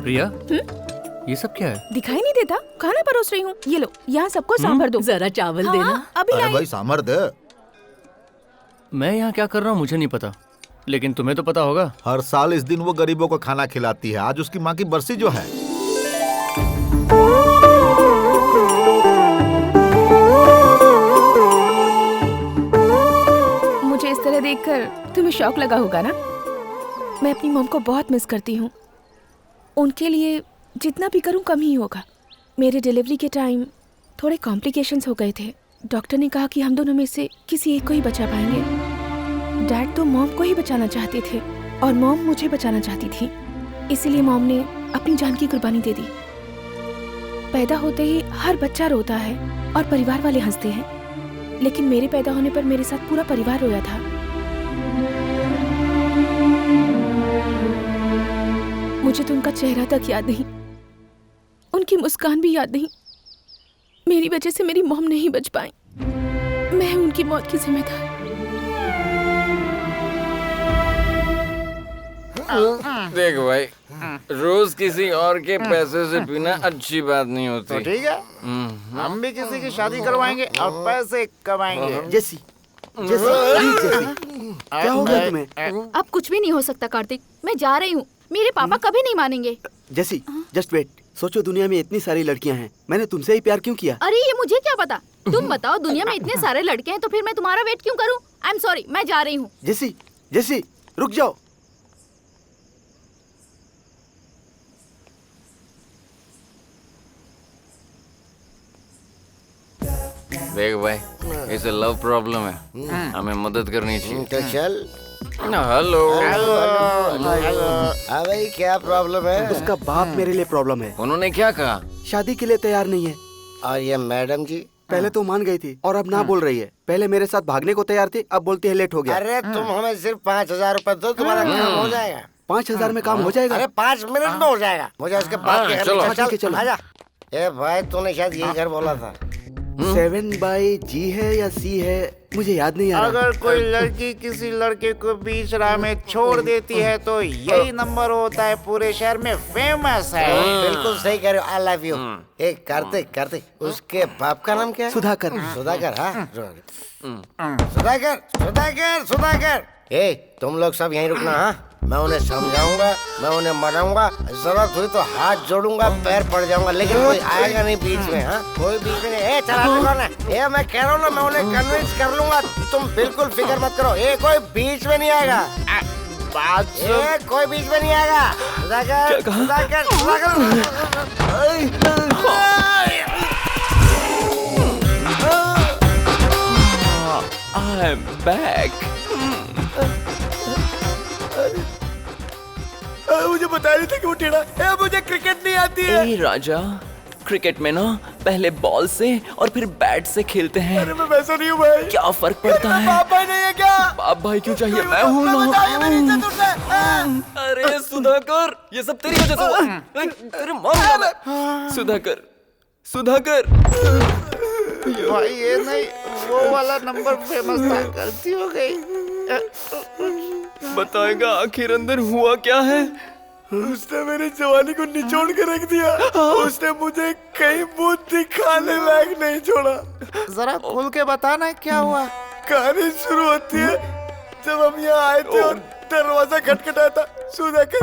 प्रिया, ये सब क्या है? दिखाई नहीं देता? खाना परोस रही हूँ। ये लो, यहाँ सबको सांभर दो। जरा चावल देना। अभी अरे लाई। भाई सांभर दे। मैं यहाँ क्या कर रहा हूँ मुझे नहीं पता, लेकिन तुम्हें तो पता होगा। हर साल इस दिन वो गरीबों को खाना खिलाती है। आज उसकी माँ की बरसी जो है। मुझे इस तरह देखकर तुम्हें शौक लगा होगा ना? मैं अपनी मॉम को बहुत मिस करती हूँ। उनके लिए जितना भी करूँ कम ही होगा। मेरे डिलीवरी के टाइम थोड़े कॉम्प्लिकेशंस हो गए थे। डॉक्टर ने कहा कि हम दोनों में से किसी एक को ही बचा पाएंगे। डैड तो मॉम को ही बचाना चाहते थे और मॉम मुझे बचाना चाहती थी। इसीलिए मॉम ने अपनी जान की कुर्बानी दे दी। पैदा होते ही हर बच्चा रोता है और परिवार वाले हंसते हैं, लेकिन मेरे पैदा होने पर मेरे साथ पूरा परिवार रोया था। मुझे तो उनका चेहरा तक याद नहीं, उनकी मुस्कान भी याद नहीं। मेरी वजह से मेरी मॉम नहीं बच पाई। मैं उनकी मौत की जिम्मेदार। देख भाई, रोज किसी और के पैसे से पीना अच्छी बात नहीं होती। तो ठीक है, हम भी किसी की शादी करवाएंगे और पैसे कमाएंगे। जेसी, क्या हो गया तुम्हें? अब कुछ भी नहीं हो सकता कार्तिक, मैं जा रही हूँ। मेरे पापा कभी नहीं मानेंगे। जेसी, जस्ट वेट। सोचो दुनिया में इतनी सारी लड़कियां हैं, मैंने तुमसे ही प्यार क्यों किया? अरे ये मुझे क्या पता। तुम बताओ, दुनिया में इतने सारे लड़के हैं तो फिर मैं तुम्हारा वेट क्यों करूँ? आई एम सॉरी, मैं जा रही हूँ। जेसी, जेसी, रुक जाओ। देख भाई, इसे लव प्रॉब्लम है, हमें मदद करनी चाहिए। तो चल। हेलो। हाँ भाई, क्या प्रॉब्लम है? उसका बाप मेरे लिए प्रॉब्लम है। उन्होंने क्या कहा? शादी के लिए तैयार नहीं है। और ये मैडम जी पहले तो मान गई थी और अब ना बोल रही है। पहले मेरे साथ भागने को तैयार थी, अब बोलती है लेट हो गया। अरे तुम हमें सिर्फ 5,000 रुपए दो, तुम्हारा काम हो जाएगा। 5,000 में काम हो जाएगा? अरे 5 मिनट में हो जाएगा। मुझे उसके बाद के घर में चलो। आजा। ए भाई, तूने शायद यही घर बोला था। 7/G है या C है, मुझे याद नहीं आ रहा। अगर कोई लड़की किसी लड़के को बीच राह में छोड़ देती है तो यही नंबर होता है, पूरे शहर में फेमस है। बिल्कुल सही कह रहे हो। I love you. एक कार्तिक, उसके बाप का नाम क्या है? सुधाकर। हाँ, सुधाकर। ए, तुम लोग सब यहीं रुकना। हाँ, मैं उन्हें समझाऊंगा, मैं उन्हें मनाऊंगा। जरूरत हुई तो हाथ जोड़ूंगा, पैर पड़ जाऊंगा, लेकिन कोई आएगा नहीं बीच में। हाँ, कोई बीच में नहीं। चला कौन है? मैं कह रहा हूँ ना, मैं उन्हें कन्विंस कर लूंगा। तुम बिल्कुल फिक्र मत करो। कोई बीच में नहीं आएगा। कोई बीच में नहीं आएगा। सुधाकर। I'm back. मुझे बता रही थी कि वो टेढ़ा। मुझे क्रिकेट नहीं आती है। ए राजा, क्रिकेट में ना पहले बॉल से और फिर बैट से खेलते हैं। अरे मैं वैसा नहीं हूँ भाई। क्या फर्क पड़ता है? बाप भाई नहीं है क्या? बाप भाई क्यों चाहिए? मैं हूँ ना। अरे सुधाकर, ये सब तेरी वजह से हुआ। अरे मारूंगा मैं। सुधाकर। भाई ये नहीं, वो वाला नंबर फेमस था, गलती हो गई। बताएगा आखिर अंदर हुआ क्या है? उसने मेरी जवानी को निचोड़ के रख दिया। उसने मुझे कहीं मुंह दिखाने लायक नहीं छोड़ा। जरा खुल के बताना क्या हुआ। कहानी शुरू होती है जब हम यहाँ आए थे और दरवाजा खटखटाया था। सुधाकर।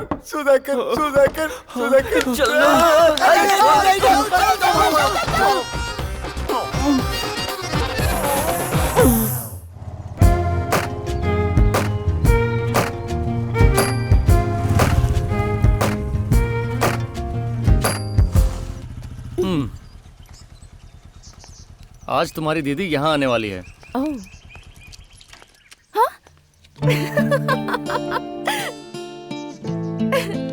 आज तुम्हारी दीदी यहाँ आने वाली है। ओह। हाँ?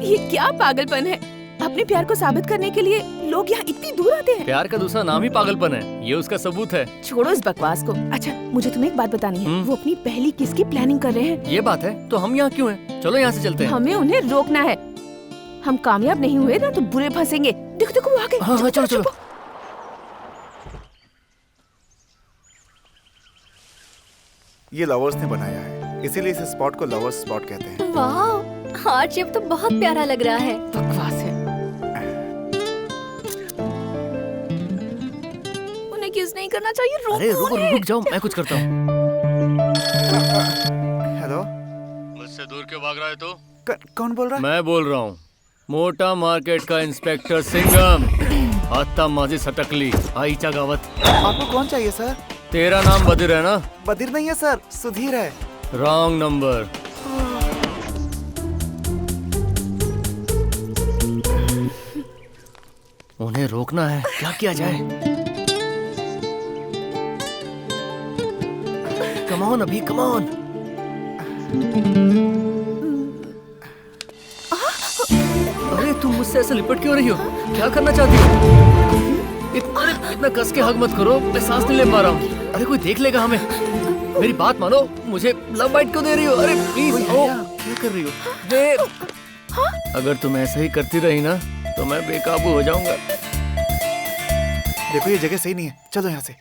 ये क्या पागलपन है? अपने प्यार को साबित करने के लिए लोग यहाँ इतनी दूर आते हैं। प्यार का दूसरा नाम ही पागलपन है, ये उसका सबूत है। छोड़ो इस बकवास को। अच्छा मुझे तुम्हें एक बात बतानी है। वो अपनी पहली किस की प्लानिंग कर रहे हैं। ये बात है तो हम यहाँ क्यों हैं? चलो यहाँ से चलते हैं। हमें उन्हें रोकना है। हम कामयाब नहीं हुए ना तो बुरे फंसेंगे। देखो देखो वो आ गए। हाँ, चलो चलो। ये लवर्स ने बनाया है, इसीलिए इस स्पॉट को लवर्स स्पॉट कहते हैं। वाह, हार्ट शेप तो बहुत प्यारा लग रहा है। बकवास है। उन्हें किस नहीं करना चाहिए। रोको। अरे रुक जाओ, मैं कुछ करता हूँ। हेलो, मुझसे दूर क्यों भाग रहा है तू? कौन बोल रहा है? मैं बोल रहा हूँ, मोटा मार्केट का इंस्पेक्टर सिंघम। आता माजी सटकली आईचा गावत। आपको कौन चाहिए सर? तेरा नाम बदिर है ना? बदिर नहीं है सर, सुधीर है। Wrong number. उन्हें रोकना है, क्या किया जाए? कम ऑन अभी, कम ऑन। अरे तुम मुझसे ऐसे लिपट क्यों रही हो? क्या करना चाहती हो? इतना कस के हग मत करो, मैं सांस नहीं ले पा रहा हूँ। अरे कोई देख लेगा हमें। मेरी बात मानो, मुझे लव बाइट क्यों दे रही हो? अरे प्लीज, क्या कर रही हो? अगर तुम ऐसा ही करती रही ना तो मैं बेकाबू हो जाऊंगा। देखो ये जगह सही नहीं है, चलो यहाँ से।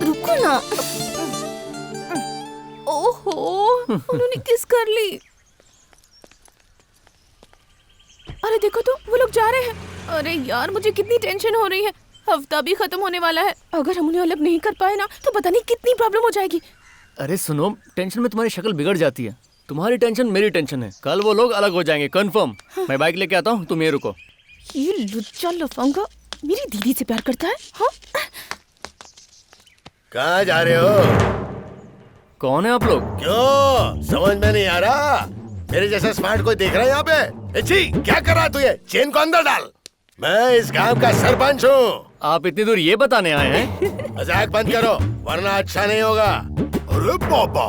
रुको ना। ओहो, उन्होंने किस कर ली। अरे देखो तो वो लोग जा रहे हैं। अरे यार मुझे कितनी टेंशन हो रही है। हफ्ता भी खत्म होने वाला है। अगर हम उन्हें अलग नहीं कर पाए ना तो पता नहीं कितनी प्रॉब्लम हो जाएगी। अरे सुनो, टेंशन में तुम्हारी शक्ल बिगड़ जाती है। तुम्हारी टेंशन मेरी टेंशन है। कल वो लोग अलग हो जाएंगे कंफर्म। मैं बाइक लेके आता हूँ, तुम ये रुको। ये लुच्चा लफंगा मेरी दीदी से प्यार करता है। हाँ? कहाँ जा रहे हो? कौन है आप लोग? क्यों समझ में नहीं आ रहा? मेरे जैसा स्मार्ट कोई देख रहा है यहाँ पे? जी क्या कर रहा है तू? ये चेन को अंदर डाल। मैं इस गांव का सरपंच हूँ। आप इतनी दूर ये बताने आए हैं? मजाक बंद करो वरना अच्छा नहीं होगा। अरे बाबा,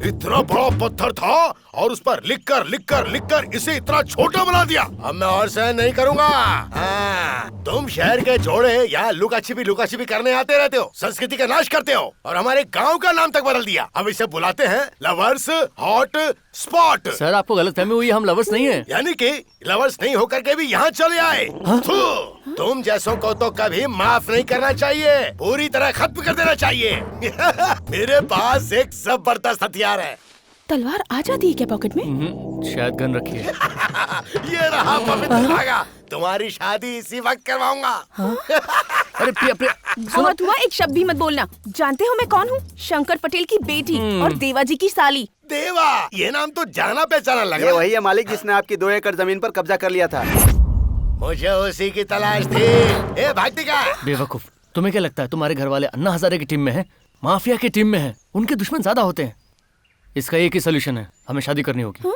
इतना बड़ा पत्थर था और उस पर लिख कर इसे इतना छोटा बना दिया। अब मैं और सहन नहीं करूँगा। तुम शहर के जोड़े यहाँ लुका छिपी करने आते रहते हो, संस्कृति का नाश करते हो और हमारे गांव का नाम तक बदल दिया। अब इसे बुलाते हैं लवर्स हॉट स्पॉट। सर आपको गलतफहमी हुई, हम लवर्स नहीं हैं। यानी कि लवर्स नहीं होकर के भी यहाँ चले आए। तुम जैसों को तो कभी माफ नहीं करना चाहिए, पूरी तरह खत्म कर देना चाहिए। मेरे पास एक जबरदस्त हथियार है। तलवार आ जाती है क्या पॉकेट में? शायद गन रखी है। ये रहा पवित्र धागा। तुम्हारी शादी इसी वक्त करवाऊंगा। अरे प्रिया, बहुत हुआ, एक शब्द भी मत बोलना। जानते हो मैं कौन हूँ? शंकर पटेल की बेटी और देवा जी की साली। देवा, ये नाम तो जाना पहचाना लग रहा है। ये वही है मालिक जिसने आपकी 2 एकड़ जमीन पर कब्जा कर लिया था। मुझे उसी की तलाश थी। ए भागती का बेवकूफ, तुम्हें क्या लगता है तुम्हारे घर वाले अन्ना हजारे की टीम में हैं, माफिया की टीम में हैं? उनके दुश्मन ज्यादा होते हैं। इसका एक ही सोल्यूशन है, हमें शादी करनी होगी।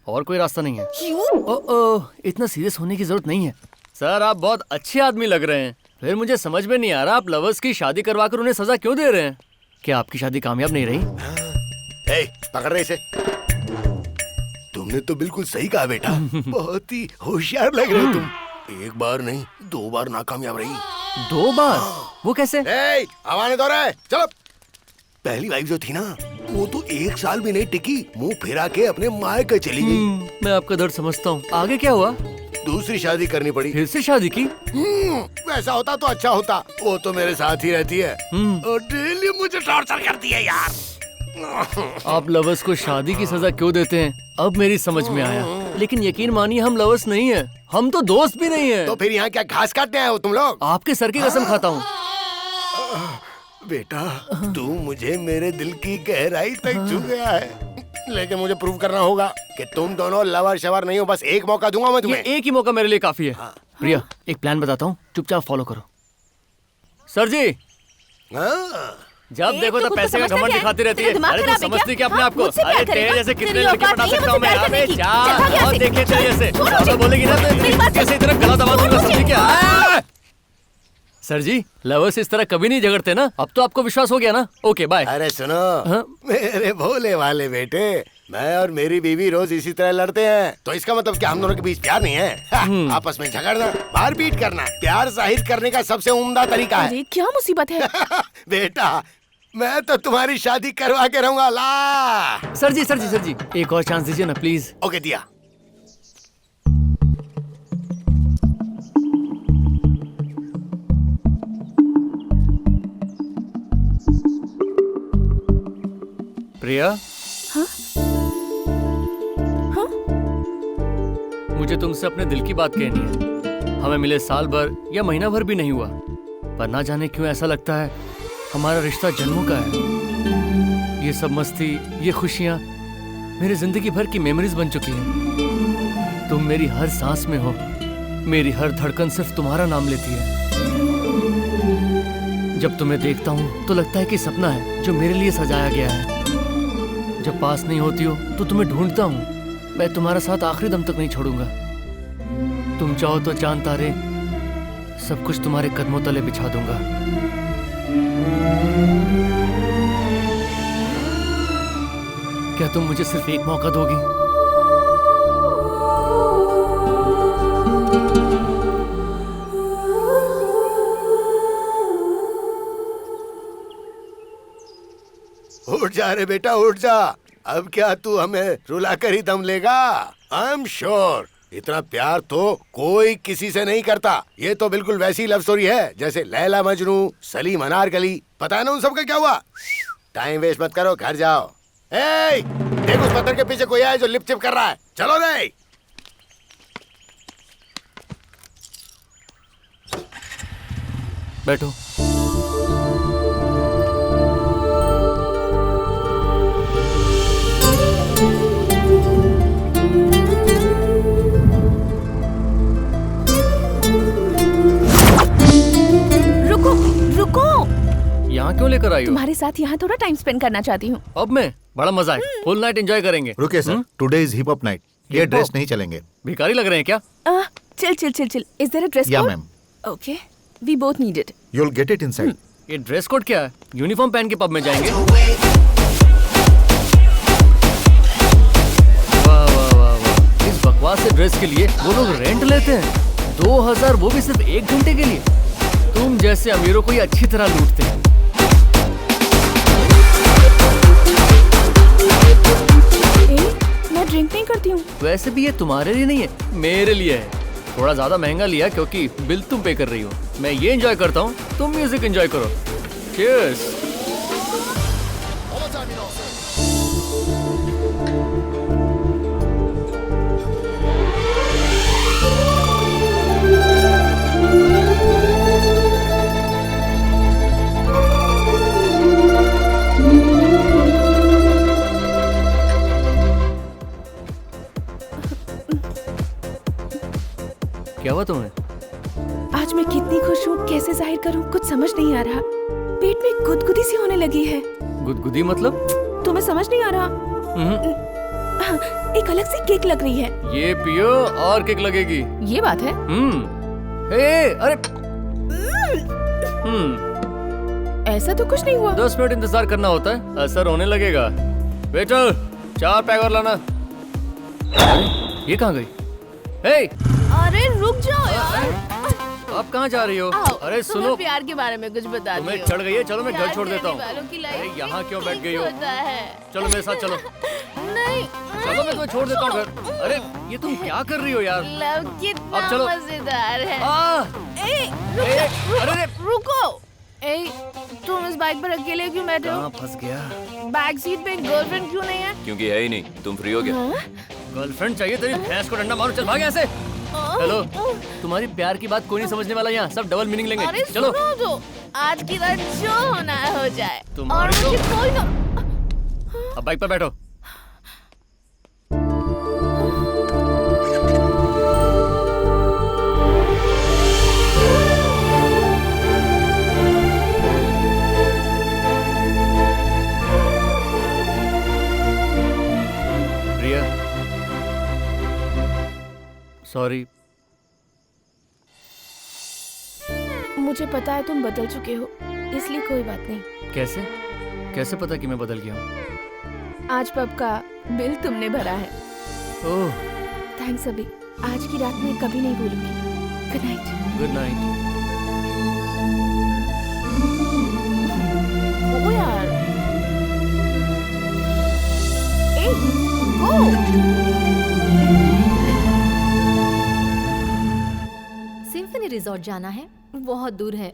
और कोई रास्ता नहीं है। ओह, इतना सीरियस होने की जरूरत नहीं है। सर आप बहुत अच्छे आदमी लग रहे हैं, फिर मुझे समझ में नहीं आ रहा आप लवर्स की शादी करवाकर उन्हें सजा क्यों दे रहे हैं? क्या आपकी शादी कामयाब नहीं रही? पकड़ रहे इसे। तुमने तो बिल्कुल सही कहा बेटा। बहुत ही होशियार लग रहे हो तुम। एक बार नहीं 2 बार नाकामयाब रही। 2 बार? वो कैसे? आवाज़ दो रहे। चलो, पहली वाइफ जो थी ना वो तो 1 साल भी नहीं टिकी, मुंह फिरा के अपने मायके चली गई। मैं आपका दर्द समझता हूँ। आगे क्या हुआ? दूसरी शादी करनी पड़ी। फिर से शादी की? वैसा होता तो अच्छा होता। वो तो मेरे साथ ही रहती है और डेली मुझे टॉर्चर करती है यार। आप लवर्स को शादी की सजा क्यों देते हैं अब मेरी समझ में आया। लेकिन यकीन मानिए हम लवर्स नहीं हैं, हम तो दोस्त भी नहीं हैं। तो फिर यहाँ क्या घास काटने आए हो तुम लोग? आपके सर की कसम खाता हूँ। बेटा तू मुझे मेरे दिल की गहराई तक छू गया है, लेकिन मुझे प्रूव करना होगा कि तुम दोनों लवर शवर नहीं हो। बस एक मौका दूंगा मैं तुम्हें। ये एक ही मौका मेरे लिए काफी है। प्रिया एक प्लान बताता हूँ, चुपचाप फॉलो करो। सर जी जब देखो तो पैसे का घमंड दिखाती रहती है। अरे तू समझती क्या अपने आप को? अरे तेरे जैसे कितने लड़के पटा सकता हूँ मैं। अबे जा और देखिए तेरे जैसे बोलेगी ना तो कैसे इतना गला दबा दूंगा, समझी क्या? सर जी, लवर्स इस तरह कभी नहीं झगड़ते ना। अब तो आपको विश्वास हो गया ना। Okay bye. अरे सुनो, मेरे भोले वाले बेटे, मैं और मेरी बीवी रोज इसी तरह लड़ते हैं, तो इसका मतलब क्या हम दोनों के बीच प्यार नहीं है? आपस में झगड़ना, मारपीट करना, प्यार जाहिर करने का सबसे उम्दा तरीका है। अरे क्या मुसीबत है? बेटा, मैं तो तुम्हारी शादी करवा के रहूंगा। ला सर जी, एक और चांस दीजिए ना प्लीज। ओके दिया। प्रिया, हाँ? हाँ? मुझे तुमसे अपने दिल की बात कहनी है। हमें मिले साल भर या महीना भर भी नहीं हुआ, पर ना जाने क्यों ऐसा लगता है हमारा रिश्ता जन्मों का है। ये सब मस्ती, ये खुशियाँ मेरी जिंदगी भर की मेमोरीज बन चुकी हैं। तुम मेरी हर सांस में हो, मेरी हर धड़कन सिर्फ तुम्हारा नाम लेती है। जब तुम्हें देखता हूँ तो लगता है कि सपना है जो मेरे लिए सजाया गया है। जब पास नहीं होती हो तो तुम्हें ढूंढता हूँ। मैं तुम्हारा साथ आखिरी दम तक नहीं छोड़ूंगा। तुम चाहो तो चांद तारे सब कुछ तुम्हारे कदमों तले बिछा दूंगा। क्या तुम मुझे सिर्फ एक मौका दोगी? उठ जा रे बेटा, उठ जा। अब क्या तू हमें रुला कर ही दम लेगा? आई एम श्योर इतना प्यार तो कोई किसी से नहीं करता। ये तो बिल्कुल वैसी लव स्टोरी है जैसे लैला मजनू, सलीम अनारकली। पता है ना उन सबका क्या हुआ? टाइम वेस्ट मत करो, घर जाओ। ए, देख उस पत्थर के पीछे कोई है जो लिप चिप कर रहा है। चलो रे। बैठो। यहाँ क्यों लेकर आई हो? तुम्हारे साथ यहाँ थोड़ा टाइम स्पेंड करना चाहती हूँ। अब मैं बड़ा मजा है, फुल नाइट एंजॉय करेंगे। रुके sir, today is hip hop night. ये ड्रेस नहीं चलेंगे। भिखारी लग रहे हैं क्या? Chill. Is there a dress code? Yeah ma'am. Okay, we both need it. You will get it inside. ये ड्रेस कोड क्या है? यूनिफॉर्म पहन के पब में जाएंगे? वाह वाह वाह वाह, इस बकवास से ड्रेस के लिए वो लोग रेंट लेते हैं 2000, वो भी सिर्फ 1 घंटे के लिए। तुम जैसे अमीरों को ये अच्छी तरह लूटते हैं। मैं ड्रिंक नहीं करती हूँ। वैसे भी ये तुम्हारे लिए नहीं है, मेरे लिए है। थोड़ा ज्यादा महंगा लिया क्योंकि बिल तुम पे कर रही हो। मैं ये एंजॉय करता हूँ, तुम म्यूजिक एंजॉय करो। चीयर्स। क्या हुआ तुम्हें? आज मैं कितनी खुश हूँ, कैसे जाहिर करूँ, कुछ समझ नहीं आ रहा। पेट में गुदगुदी सी होने लगी है। गुदगुदी मतलब? तुम्हें समझ नहीं आ रहा? एक अलग सी किक लग रही है। ये पियो और किक लगेगी। ये बात है। अरे ऐसा तो कुछ नहीं हुआ। 10 मिनट इंतजार करना होता है, असर होने लगेगा। वेटर, 4 पैक और लाना। ये कहाँ गई? अरे रुक जाओ यार। आप कहाँ जा रही हो? अरे सुनो, प्यार के बारे में कुछ बता दो। तुम्हें चढ़ गई है? चलो मैं घर छोड़ देता हूँ। अरे यहाँ क्यों बैठ गई हो? चलो मेरे साथ चलो। नहीं, चलो मैं तुम्हें छोड़ देता हूँ घर। अरे ये तुम क्या कर रही हो यार? लव कितना अब चलो। मजेदार है। अरे रुको। तुम इस बाइक पर अकेले क्यों बैठे हो? कहाँ फंस गया? बैक सीट पे गर्लफ्रेंड क्यों नहीं है? क्योंकि है ही नहीं। तुम फ्री हो गया? गर्लफ्रेंड चाहिए तेरी भैंस को डंडा मारो। चल भाग यहाँ से। हेलो, तुम्हारी प्यार की बात कोई नहीं समझने वाला यहाँ, सब डबल मीनिंग लेंगे। अरे चलो सुनो तो, आज की रात जो होना है हो जाए। तुम्हारी और मुझे कोई ना। अब बाइक पर बैठो। प्रिया, सॉरी। मुझे पता है तुम बदल चुके हो, इसलिए कोई बात नहीं। कैसे कैसे पता कि मैं बदल गया हूँ? आज पब का बिल तुमने भरा है। ओह थैंक्स अभी, आज की रात में कभी नहीं भूलूंगी। Good night. Good night. ओ यार, ए, गो। सिम्फनी रिजॉर्ट जाना है, बहुत दूर है।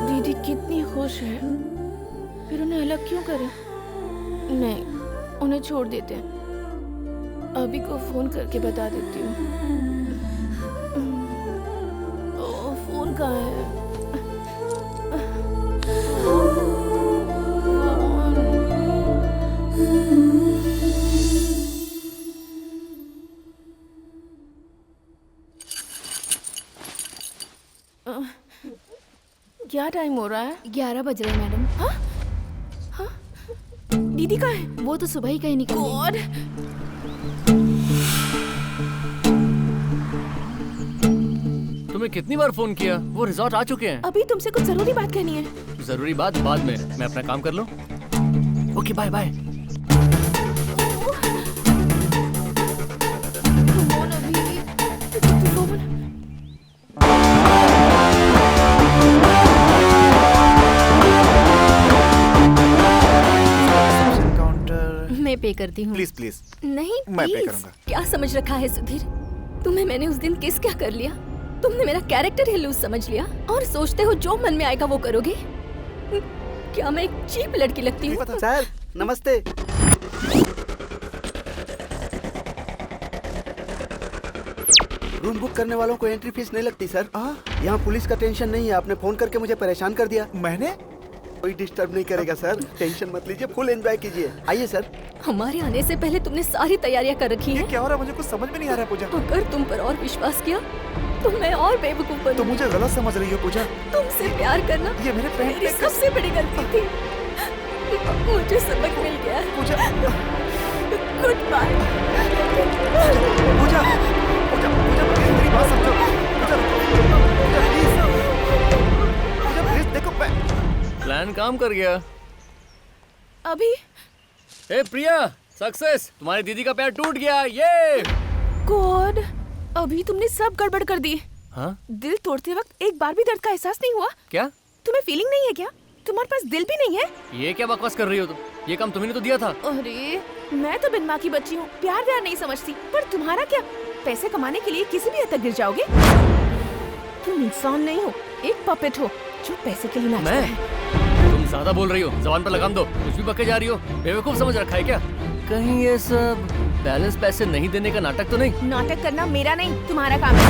दीदी कितनी खुश है, फिर उन्हें अलग क्यों करें? नहीं, उन्हें छोड़ देते हैं। अभी को फोन करके बता देती हूँ। ओ, फोन कहाँ है? क्या टाइम हो रहा है? 11 बज रहे हैं मैडम। हाँ? हाँ? दीदी कहाँ है? वो तो सुबह ही कहीं निकली। गॉड! तुम्हें कितनी बार फोन किया? वो रिजॉर्ट आ चुके हैं। अभी तुमसे कुछ जरूरी बात कहनी है। जरूरी बात बाद में, मैं अपना काम कर लूं। Okay bye bye. मैं पे करती हूँ। Please please. नहीं मैं पे प्लीज। करूंगा। क्या समझ रखा है सुधीर? तुम्हें मैंने उस दिन किस क्या कर लिया? तुमने मेरा कैरेक्टर ही लूज समझ लिया और सोचते हो जो मन में आएगा वो करोगे। क्या मैं एक चीप लड़की लगती हूँ? सर नमस्ते। रूम बुक करने वालों को एंट्री फीस नहीं लगती सर। यहाँ पुलिस का टेंशन नहीं है। आपने फोन करके मुझे परेशान कर दिया। मैंने? कोई डिस्टर्ब नहीं करेगा सर, टेंशन मत लीजिए, फुल एंजॉय कीजिए। आइए सर। हमारे आने से पहले तुमने सारी तैयारियां कर रखी हैं। क्या हो रहा है? मुझे कुछ समझ में नहीं आ रहा है पूजा। अगर तुम पर और विश्वास किया तो मैं और बेवकूफ बनूंगी। तुम मुझे गलत समझ रही हो पूजा। तुमसे प्यार करना ये मेरे फ्रेंड मेरी सबसे बड़ी गलती थी। मुझे सबक मिल गया है। Puja good bye. Puja Puja Puja please मेरी बात समझो। पूजा प्लीज, पूजा प्लीज देखो। प्लान काम कर गया। अभी ए प्रिया, सक्सेस, तुम्हारी दीदी का पैर टूट गया। ये गॉड, अभी तुमने सब गड़बड़ कर दी। हाँ? दिल तोड़ते वक्त एक बार भी दर्द का एहसास नहीं हुआ? क्या तुम्हें फीलिंग नहीं है क्या? तुम्हारे पास दिल भी नहीं है? ये क्या बकवास कर रही हो तुम? ये काम तुम्ही ने तो दिया था। अरे मैं तो बिन माँ की बच्ची हूँ, प्यार व्यार नहीं समझती। पर तुम्हारा क्या? पैसे कमाने के लिए किसी भी हद तक गिर जाओगे। तुम इंसान नहीं हो, एक पपेट हो जो पैसे के लिए नाचता है। तुम ज्यादा बोल रही हो, जबान पर लगाम दो। कुछ भी बके जा रही हो। बेवकूफ समझ रखा है क्या? कहीं ये सब बैलेंस पैसे नहीं देने का नाटक तो नहीं? नाटक करना मेरा नहीं, तुम्हारा काम है।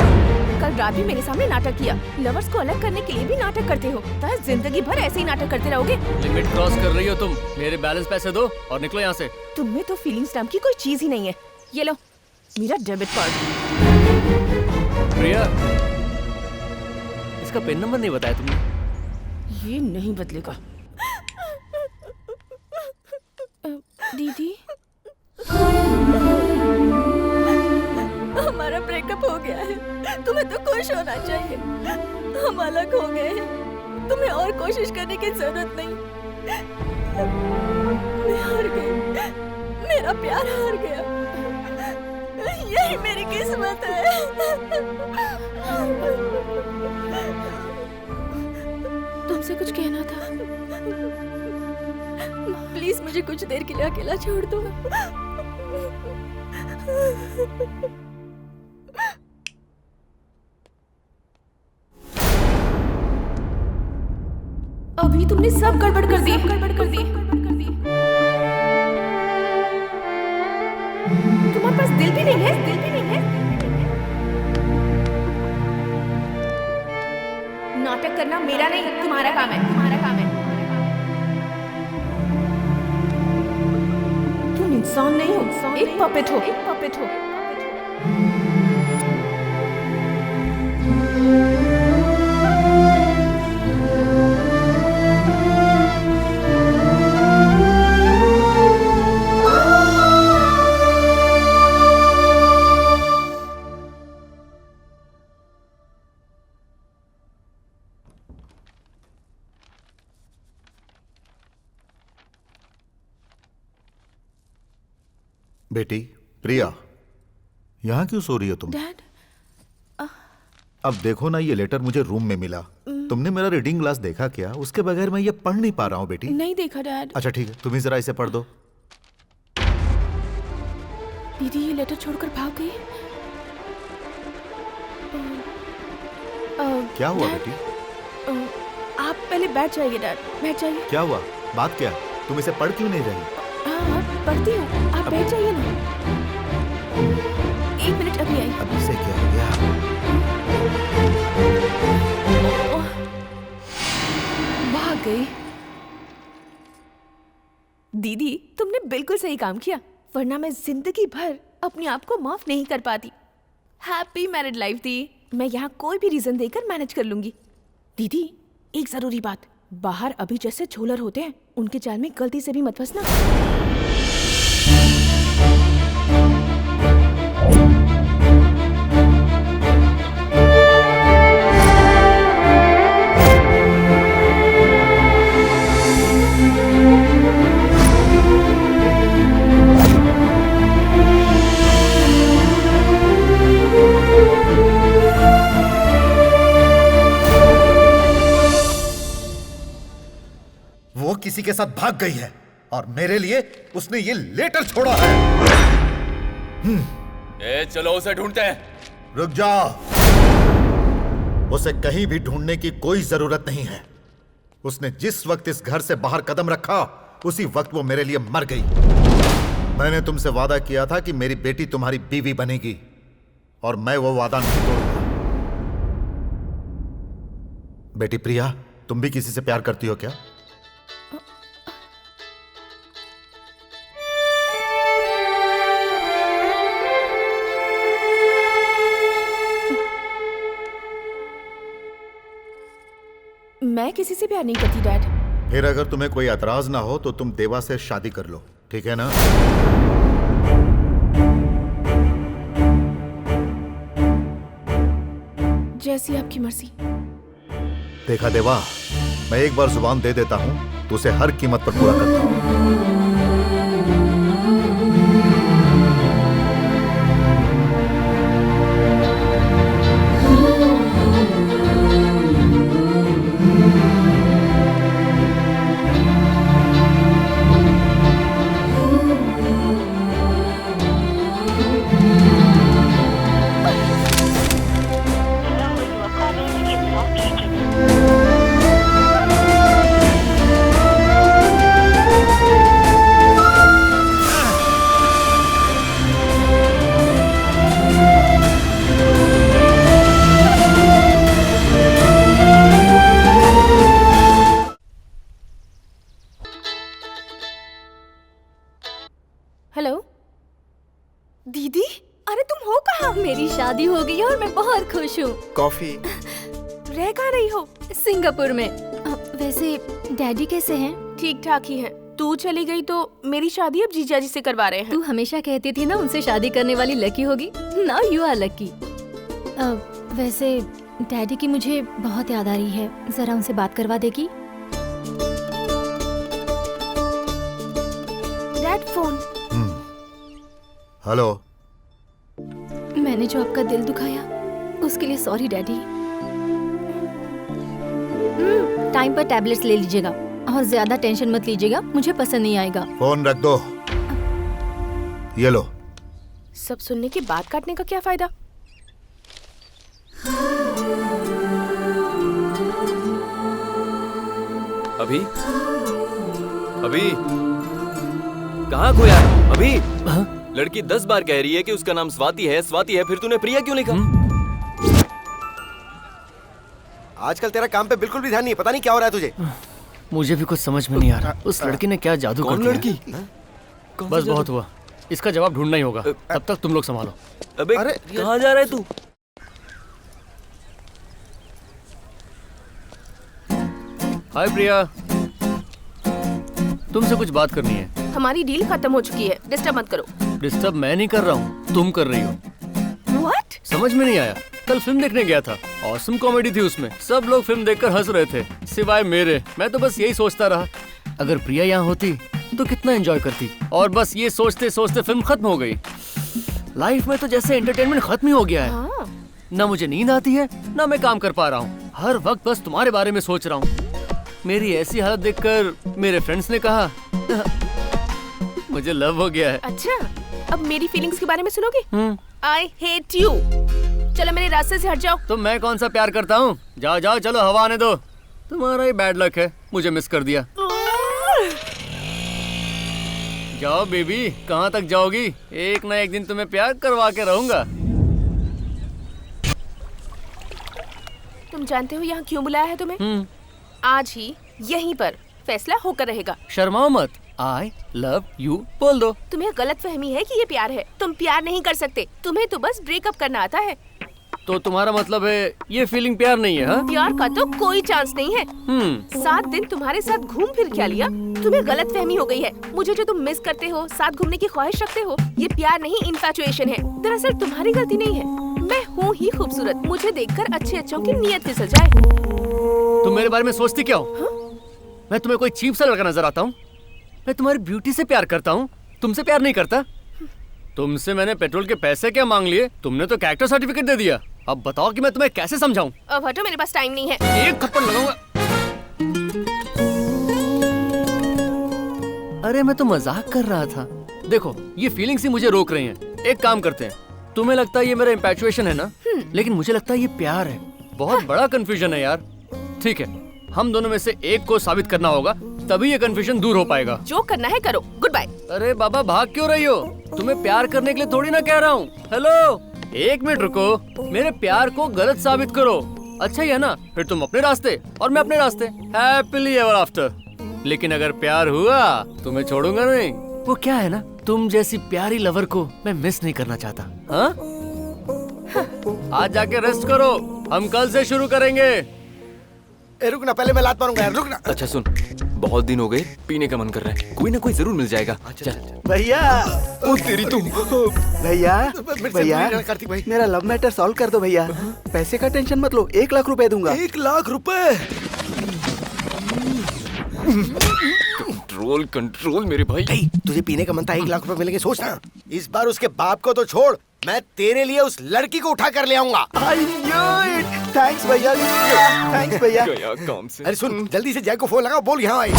कल रात भी मेरे सामने नाटक किया। लवर्स को अलग करने के लिए भी नाटक करते हो, तो जिंदगी भर ऐसे ही नाटक करते रहोगे। लिमिट क्रॉस कर रही हो तुम। मेरे बैलेंस पैसे दो और निकलो यहाँ से। तुम्हें तो फीलिंग्स नाम की कोई चीज ही नहीं है। ये लो मेरा डेबिट कार्ड। प्रिया, इसका पिन नंबर नहीं बताया तुमने? ये नहीं बदलेगा। दीदी, हमारा ब्रेकअप हो गया है। तुम्हें तो खुश होना चाहिए। हम अलग हो गए हैं। तुम्हें और कोशिश करने की जरूरत नहीं। मैं हार गई। मेरा प्यार हार गया। यही मेरी किस्मत है। तुमसे कुछ कहना था। प्लीज मुझे कुछ देर के लिए अकेला छोड़ दो। अभी तुमने सब गड़बड़ कर दी। तुम्हारे पास दिल भी नहीं है, दिल भी नहीं है। नाटक करना मेरा नहीं, तुम्हारा काम है, तुम्हारा काम है। तुम इंसान नहीं हो, एक पपेट हो, एक पपेट हो। बेटी प्रिया, यहाँ क्यों सो रही हो तुम? डैड, अब देखो ना, ये लेटर मुझे रूम में मिला। तुमने मेरा रीडिंग ग्लास देखा क्या? उसके बगैर मैं ये पढ़ नहीं पा रहा हूँ बेटी। नहीं देखा डैड। अच्छा ठीक है, तुम ही जरा इसे पढ़ दो। दीदी ये लेटर छोड़कर भाग गई। क्या हुआ डैड, बेटी? आप पहले बैठ जाइए डैड, बैठ जाइए। क्या हुआ? बात क्या? तुम इसे पढ़ क्यों नहीं रही? हाँ पढ़ती हूँ, आप बैठ जाइए ना। 1 मिनट अभी आई। अब इसे क्या हो गया? भाग गई। दीदी तुमने बिल्कुल सही काम किया, वरना मैं जिंदगी भर अपने आप को माफ नहीं कर पाती। हैप्पी मैरिड लाइफ दी। मैं यहाँ कोई भी रीजन देकर मैनेज कर लूंगी। दीदी एक जरूरी बात, बाहर अभी जैसे झोलर होते हैं, उनके जाल में गलती से भी मत फंसना। वो किसी के साथ भाग गई है और मेरे लिए उसने ये लेटर छोड़ा है। चलो उसे ढूंढते हैं। रुक जा, उसे कहीं भी ढूंढने की कोई जरूरत नहीं है। उसने जिस वक्त इस घर से बाहर कदम रखा, उसी वक्त वो मेरे लिए मर गई। मैंने तुमसे वादा किया था कि मेरी बेटी तुम्हारी बीवी बनेगी, और मैं वो वादा नहीं तोड़ूंगा। बेटी प्रिया, तुम भी किसी से प्यार करती हो क्या? मैं किसी से प्यार नहीं करती डैड। फिर अगर तुम्हें कोई एतराज ना हो तो तुम देवा से शादी कर लो, ठीक है ना? जैसी आपकी मर्जी। देखा देवा, मैं एक बार जुबान दे देता हूं तो उसे हर कीमत पर पूरा करता हूं। हेलो दीदी, अरे तुम हो कहाँ? मेरी शादी हो गई है और मैं बहुत खुश हूँ। कॉफी। रह कहाँ रही हो? सिंगापुर में। वैसे डैडी कैसे हैं? ठीक ठाक ही हैं। तू चली गई तो मेरी शादी अब जीजा जी से करवा रहे हैं। तू हमेशा कहती थी ना उनसे शादी करने वाली लकी होगी। Now you are lucky. वैसे डैडी की मुझे बहुत याद आ रही है, जरा उनसे बात करवा देगी? Dad phone. हेलो। मैंने जो आपका दिल दुखाया उसके लिए सॉरी डैडी। टाइम पर टैबलेट्स ले लीजिएगा और ज्यादा टेंशन मत लीजिएगा, मुझे पसंद नहीं आएगा। फोन रख दो। ये लो। सब सुनने के बाद काटने का क्या फायदा? अभी अभी कहाँ खोया? अभी लड़की 10 बार कह रही है कि उसका नाम स्वाति है, स्वाति है, फिर तूने प्रिया क्यों लिखा? आजकल तेरा काम पे बिल्कुल भी ध्यान नहीं है, पता नहीं क्या हो रहा है तुझे। मुझे भी कुछ समझ में नहीं आ रहा, उस लड़की ने क्या जादू कर दिया। लड़की? बस बहुत हुआ, इसका जवाब ढूंढना ही होगा। तब तक तुम लोग संभालो। अबे कहाँ जा रहा है तू? हाय प्रिया, तुमसे कुछ बात करनी है। हमारी डील खत्म हो चुकी है, डिस्टर्ब मत करो। डिस्टर्ब मैं नहीं कर रहा हूँ, तुम कर रही हो। What? समझ में नहीं आया? कल फिल्म देखने गया था, ऑसम कॉमेडी थी उसमें, सब लोग फिल्म देखकर हंस रहे थे सिवाय मेरे। मैं तो बस यही सोचता रहा, अगर प्रिया यहाँ होती तो कितना एंजॉय करती। और बस ये सोचते सोचते फिल्म खत्म हो गई। लाइफ में तो जैसे एंटरटेनमेंट खत्म ही हो गया है। ना मुझे नींद आती है, ना मैं काम कर पा रहा हूँ। हर वक्त बस तुम्हारे बारे में सोच रहा हूँ। मेरी ऐसी हालत देखकर मेरे फ्रेंड्स ने कहा मुझे लव हो गया है। अच्छा, अब मेरी फीलिंग्स के बारे में सुनोगे? I hate you। चलो मेरे रास्ते से हट जाओ। तो मैं कौन सा प्यार करता हूँ? जाओ जाओ, चलो हवा आने दो। तुम्हारा ही बैड लक है, मुझे मिस कर दिया। जाओ बेबी, कहाँ तक जाओगी? एक ना एक दिन तुम्हें प्यार करवा के रहूंगा। तुम जानते हो यहाँ क्यों बुलाया है तुम्हें? आज ही यहीं पर फैसला होकर रहेगा। शर्माओ मत। I love you बोल दो। तुम्हें गलत फहमी है कि ये प्यार है। तुम प्यार नहीं कर सकते, तुम्हें तो बस ब्रेकअप करना आता है। तो तुम्हारा मतलब है ये फीलिंग प्यार नहीं है? हाँ? प्यार का तो कोई चांस नहीं है। 7 दिन तुम्हारे साथ घूम फिर क्या लिया? तुम्हें गलत फहमी हो गई है। मुझे जो तुम मिस करते हो, साथ घूमने की ख्वाहिश रखते हो, ये प्यार नहीं इन्फैचुएशन है। दरअसल तुम्हारी गलती नहीं है, मैं हूँ ही खूबसूरत। मुझे देखकर अच्छे अच्छों की नीयत फिसल जाए। तुम मेरे बारे में सोचती क्या हो? मैं तुम्हें कोई चीप सा लड़का नजर आता हूँ? मैं तुम्हारी ब्यूटी से प्यार करता हूँ, तुमसे प्यार नहीं करता। तुमसे मैंने पेट्रोल के पैसे क्या मांग लिए? तुमने तो कैरेक्टर सर्टिफिकेट दे दिया। अब बताओ कि मैं तुम्हें कैसे समझाऊं? अब हटो, मेरे पास टाइम नहीं है। एक थप्पड़ लगाऊंगा। अरे मैं तो मजाक कर रहा था। देखो, ये फीलिंग्स ही मुझे रोक रही हैं। एक काम करते हैं, तुम्हें लगता है ये मेरा इंपैचुएशन है ना? लेकिन मुझे लगता है ये प्यार है। बहुत बड़ा कंफ्यूजन है यार। ठीक है, हम दोनों में से एक को साबित करना होगा, तभी ये कंफ्यूजन दूर हो पाएगा। जो करना है करो, गुड बाय। अरे बाबा, भाग क्यों रही हो? तुम्हें प्यार करने के लिए थोड़ी ना कह रहा हूँ। हेलो, एक मिनट रुको। मेरे प्यार को गलत साबित करो, अच्छा ही है ना? फिर तुम अपने रास्ते और मैं अपने रास्ते, हैप्पीली एवर आफ्टर। लेकिन अगर प्यार हुआ तो मैं छोड़ूंगा नहीं। वो क्या है ना, तुम जैसी प्यारी लवर को मैं मिस नहीं करना चाहता। हाँ? आज जाके रेस्ट करो, हम कल से शुरू करेंगे। रुकना, पहले मैं लात मारूंगा यार, रुकना। अच्छा सुन, बहुत दिन हो गए, पीने का मन कर रहा है, कोई ना कोई जरूर मिल जाएगा। चल। भैया, ओ तेरी तुम। भैया, मेरा लव मैटर सॉल्व कर दो भैया। पैसे का टेंशन मत लो, 1 लाख रुपए दूंगा। 1 लाख रुपए? कंट्रोल कंट्रोल मेरे भाई। तुझे पीने का मन था, 1 लाख रुपए मिलेंगे, सोचना। इस बार उसके बाप को तो छोड़, मैं तेरे लिए उस लड़की को उठा कर ले आऊंगा। थैंक्स भैया, थैंक्स भैया। काम से। अरे सुन, जल्दी से जय को फोन लगाओ, बोल यहाँ आए।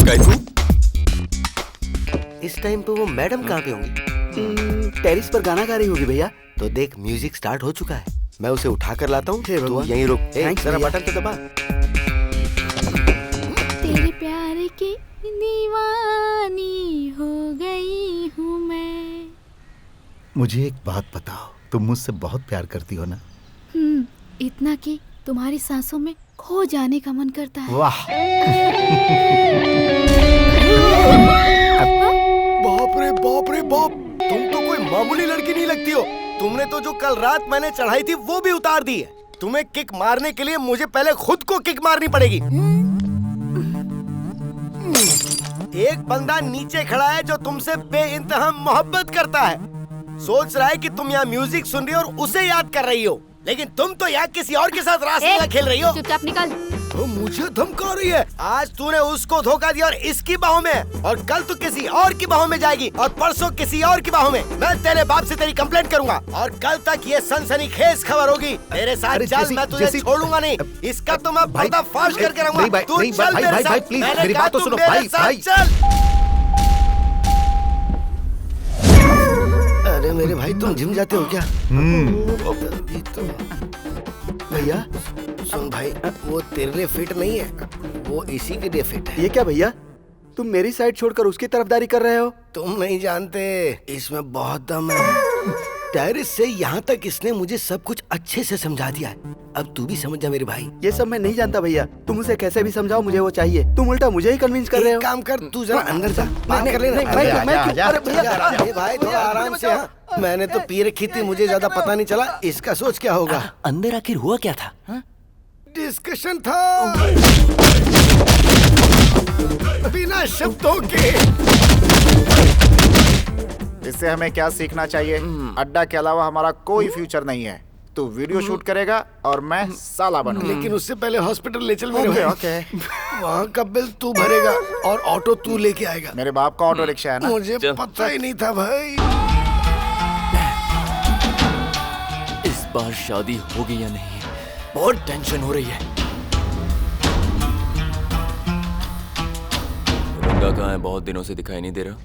इस टाइम पे वो मैडम कहाँ पे होंगी? टेरिस पर गाना गा रही होगी भैया। तो देख, म्यूजिक स्टार्ट हो चुका है, मैं उसे उठा कर लाता हूँ। तू भगवान। यहीं रुक। जरा भैया। बटन तो दबा। तेरे प्यार की दीवानी हो गई हूँ मैं। मुझे एक बात बताओ, तुम मुझसे बहुत प्यार करती हो ना? इतना कि तुम्हारी सांसों में खो जाने का मन करता है। वाह। बाप रे बाप रे बाप, तुम तो कोई मामूली लड़की नहीं लगती हो। तुमने तो जो कल रात मैंने चढ़ाई थी वो भी उतार दी है। तुम्हें किक मारने के लिए मुझे पहले खुद को किक मारनी पड़ेगी। एक बंदा नीचे खड़ा है जो तुमसे बेइंतहा मोहब्बत करता है। सोच रहा है कि तुम यहाँ म्यूजिक सुन रही हो और उसे याद कर रही हो, लेकिन तुम तो यहाँ किसी और के साथ रासलीला खेल रही हो। चुपचाप निकल। तो मुझे धमका रही है। आज तूने उसको धोखा दिया और इसकी बाहों में, और कल तू किसी और की बाहों में जाएगी, और परसों किसी और की बाहों में। मैं तेरे बाप से तेरी कंप्लेंट करूंगा, और कल तक ये सनसनीखेज खबर होगी। मेरे साथ चल, मैं तुझे छोड़ूंगा नहीं। इसका तो मैं पर्दाफाश करके रहूंगा। तू चल मेरे साथ। मेरी बात तो सुनो भाई, भाई। चल। अरे मेरे भाई, तुम जिम जाते हो क्या? भैया सुन भाई, वो तेरे लिए फिट नहीं है, वो इसी के लिए फिट है। ये क्या भैया, तुम मेरी साइड छोड़कर उसकी तरफदारी कर रहे हो? तुम नहीं जानते, इसमें बहुत दम है। टेरिस से यहाँ तक इसने मुझे सब कुछ अच्छे से समझा दिया है। अब तू भी समझ जा मेरे भाई। ये सब मैं नहीं जानता भैया, तुम उसे कैसे भी समझाओ, मुझे वो चाहिए। तुम उल्टा मुझे ही कन्विंस कर रहे हो। काम कर, तू जरा अंदर जा, बात कर लेना। अरे भाई थोड़ा आराम से। मैंने तो पी रखी थी, मुझे ज्यादा पता नहीं चला। इसका सोच क्या होगा? अंदर आखिर हुआ क्या था? डिस्कशन था बिना शब्दों के। इससे हमें क्या सीखना चाहिए? अड्डा के अलावा हमारा कोई फ्यूचर नहीं है। तू वीडियो शूट करेगा और मैं साला बनूंगा। लेकिन उससे पहले हॉस्पिटल ले चल मेरे ओके भाई। ओके। वहाँ का बिल तू भरेगा और ऑटो तू लेके आएगा। मेरे बाप का ऑटो रिक्शा है ना। मुझे पता ही नहीं था भाई। इस बार शादी होगी या नहीं, बहुत टेंशन हो रही है। रंगा कहाँ है? बहुत दिनों से दिखाई नहीं दे रहा।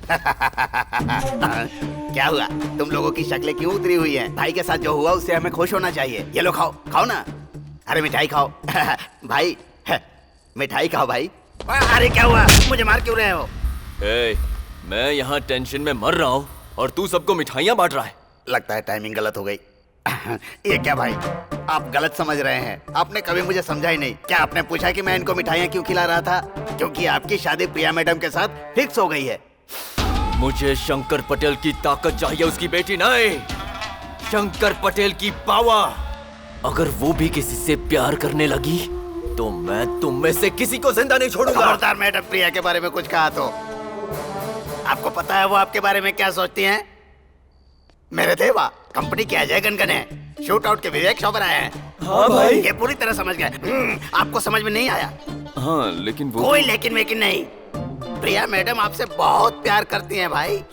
क्या हुआ? तुम लोगों की शक्लें क्यों उतरी हुई हैं? भाई के साथ जो हुआ उससे हमें खुश होना चाहिए। ये लो खाओ, खाओ ना। अरे मिठाई खाओ। भाई मिठाई खाओ भाई। अरे क्या हुआ? मुझे मार क्यों रहे हो? मैं यहाँ टेंशन में मर रहा हूँ और तू सबको मिठाइयाँ बांट रहा है। लगता है टाइमिंग गलत हो गई। ये क्या भाई, आप गलत समझ रहे हैं। आपने कभी मुझे समझा ही नहीं। क्या आपने पूछा कि मैं इनको मिठाइयाँ क्यों खिला रहा था? क्योंकि आपकी शादी प्रिया मैडम के साथ फिक्स हो गई है। मुझे शंकर पटेल की ताकत चाहिए, उसकी बेटी नहीं। शंकर पटेल की पावर। अगर वो भी किसी से प्यार करने लगी तो मैं तुम में से किसी को जिंदा नहीं छोड़ूंगा। खबरदार मैडम प्रिया के बारे में कुछ कहा तो। आपको पता है वो आपके बारे में क्या सोचती हैं? मेरे देवा, कंपनी के अजय गनगन है, शूट आउट के विवेक चोपड़ा हैं। हाँ भाई। ये पूरी तरह समझ गए। आपको समझ में नहीं आया? हाँ लेकिन वो कोई लेकिन नहीं। प्रिया मैडम आपसे बहुत प्यार करती हैं भाई।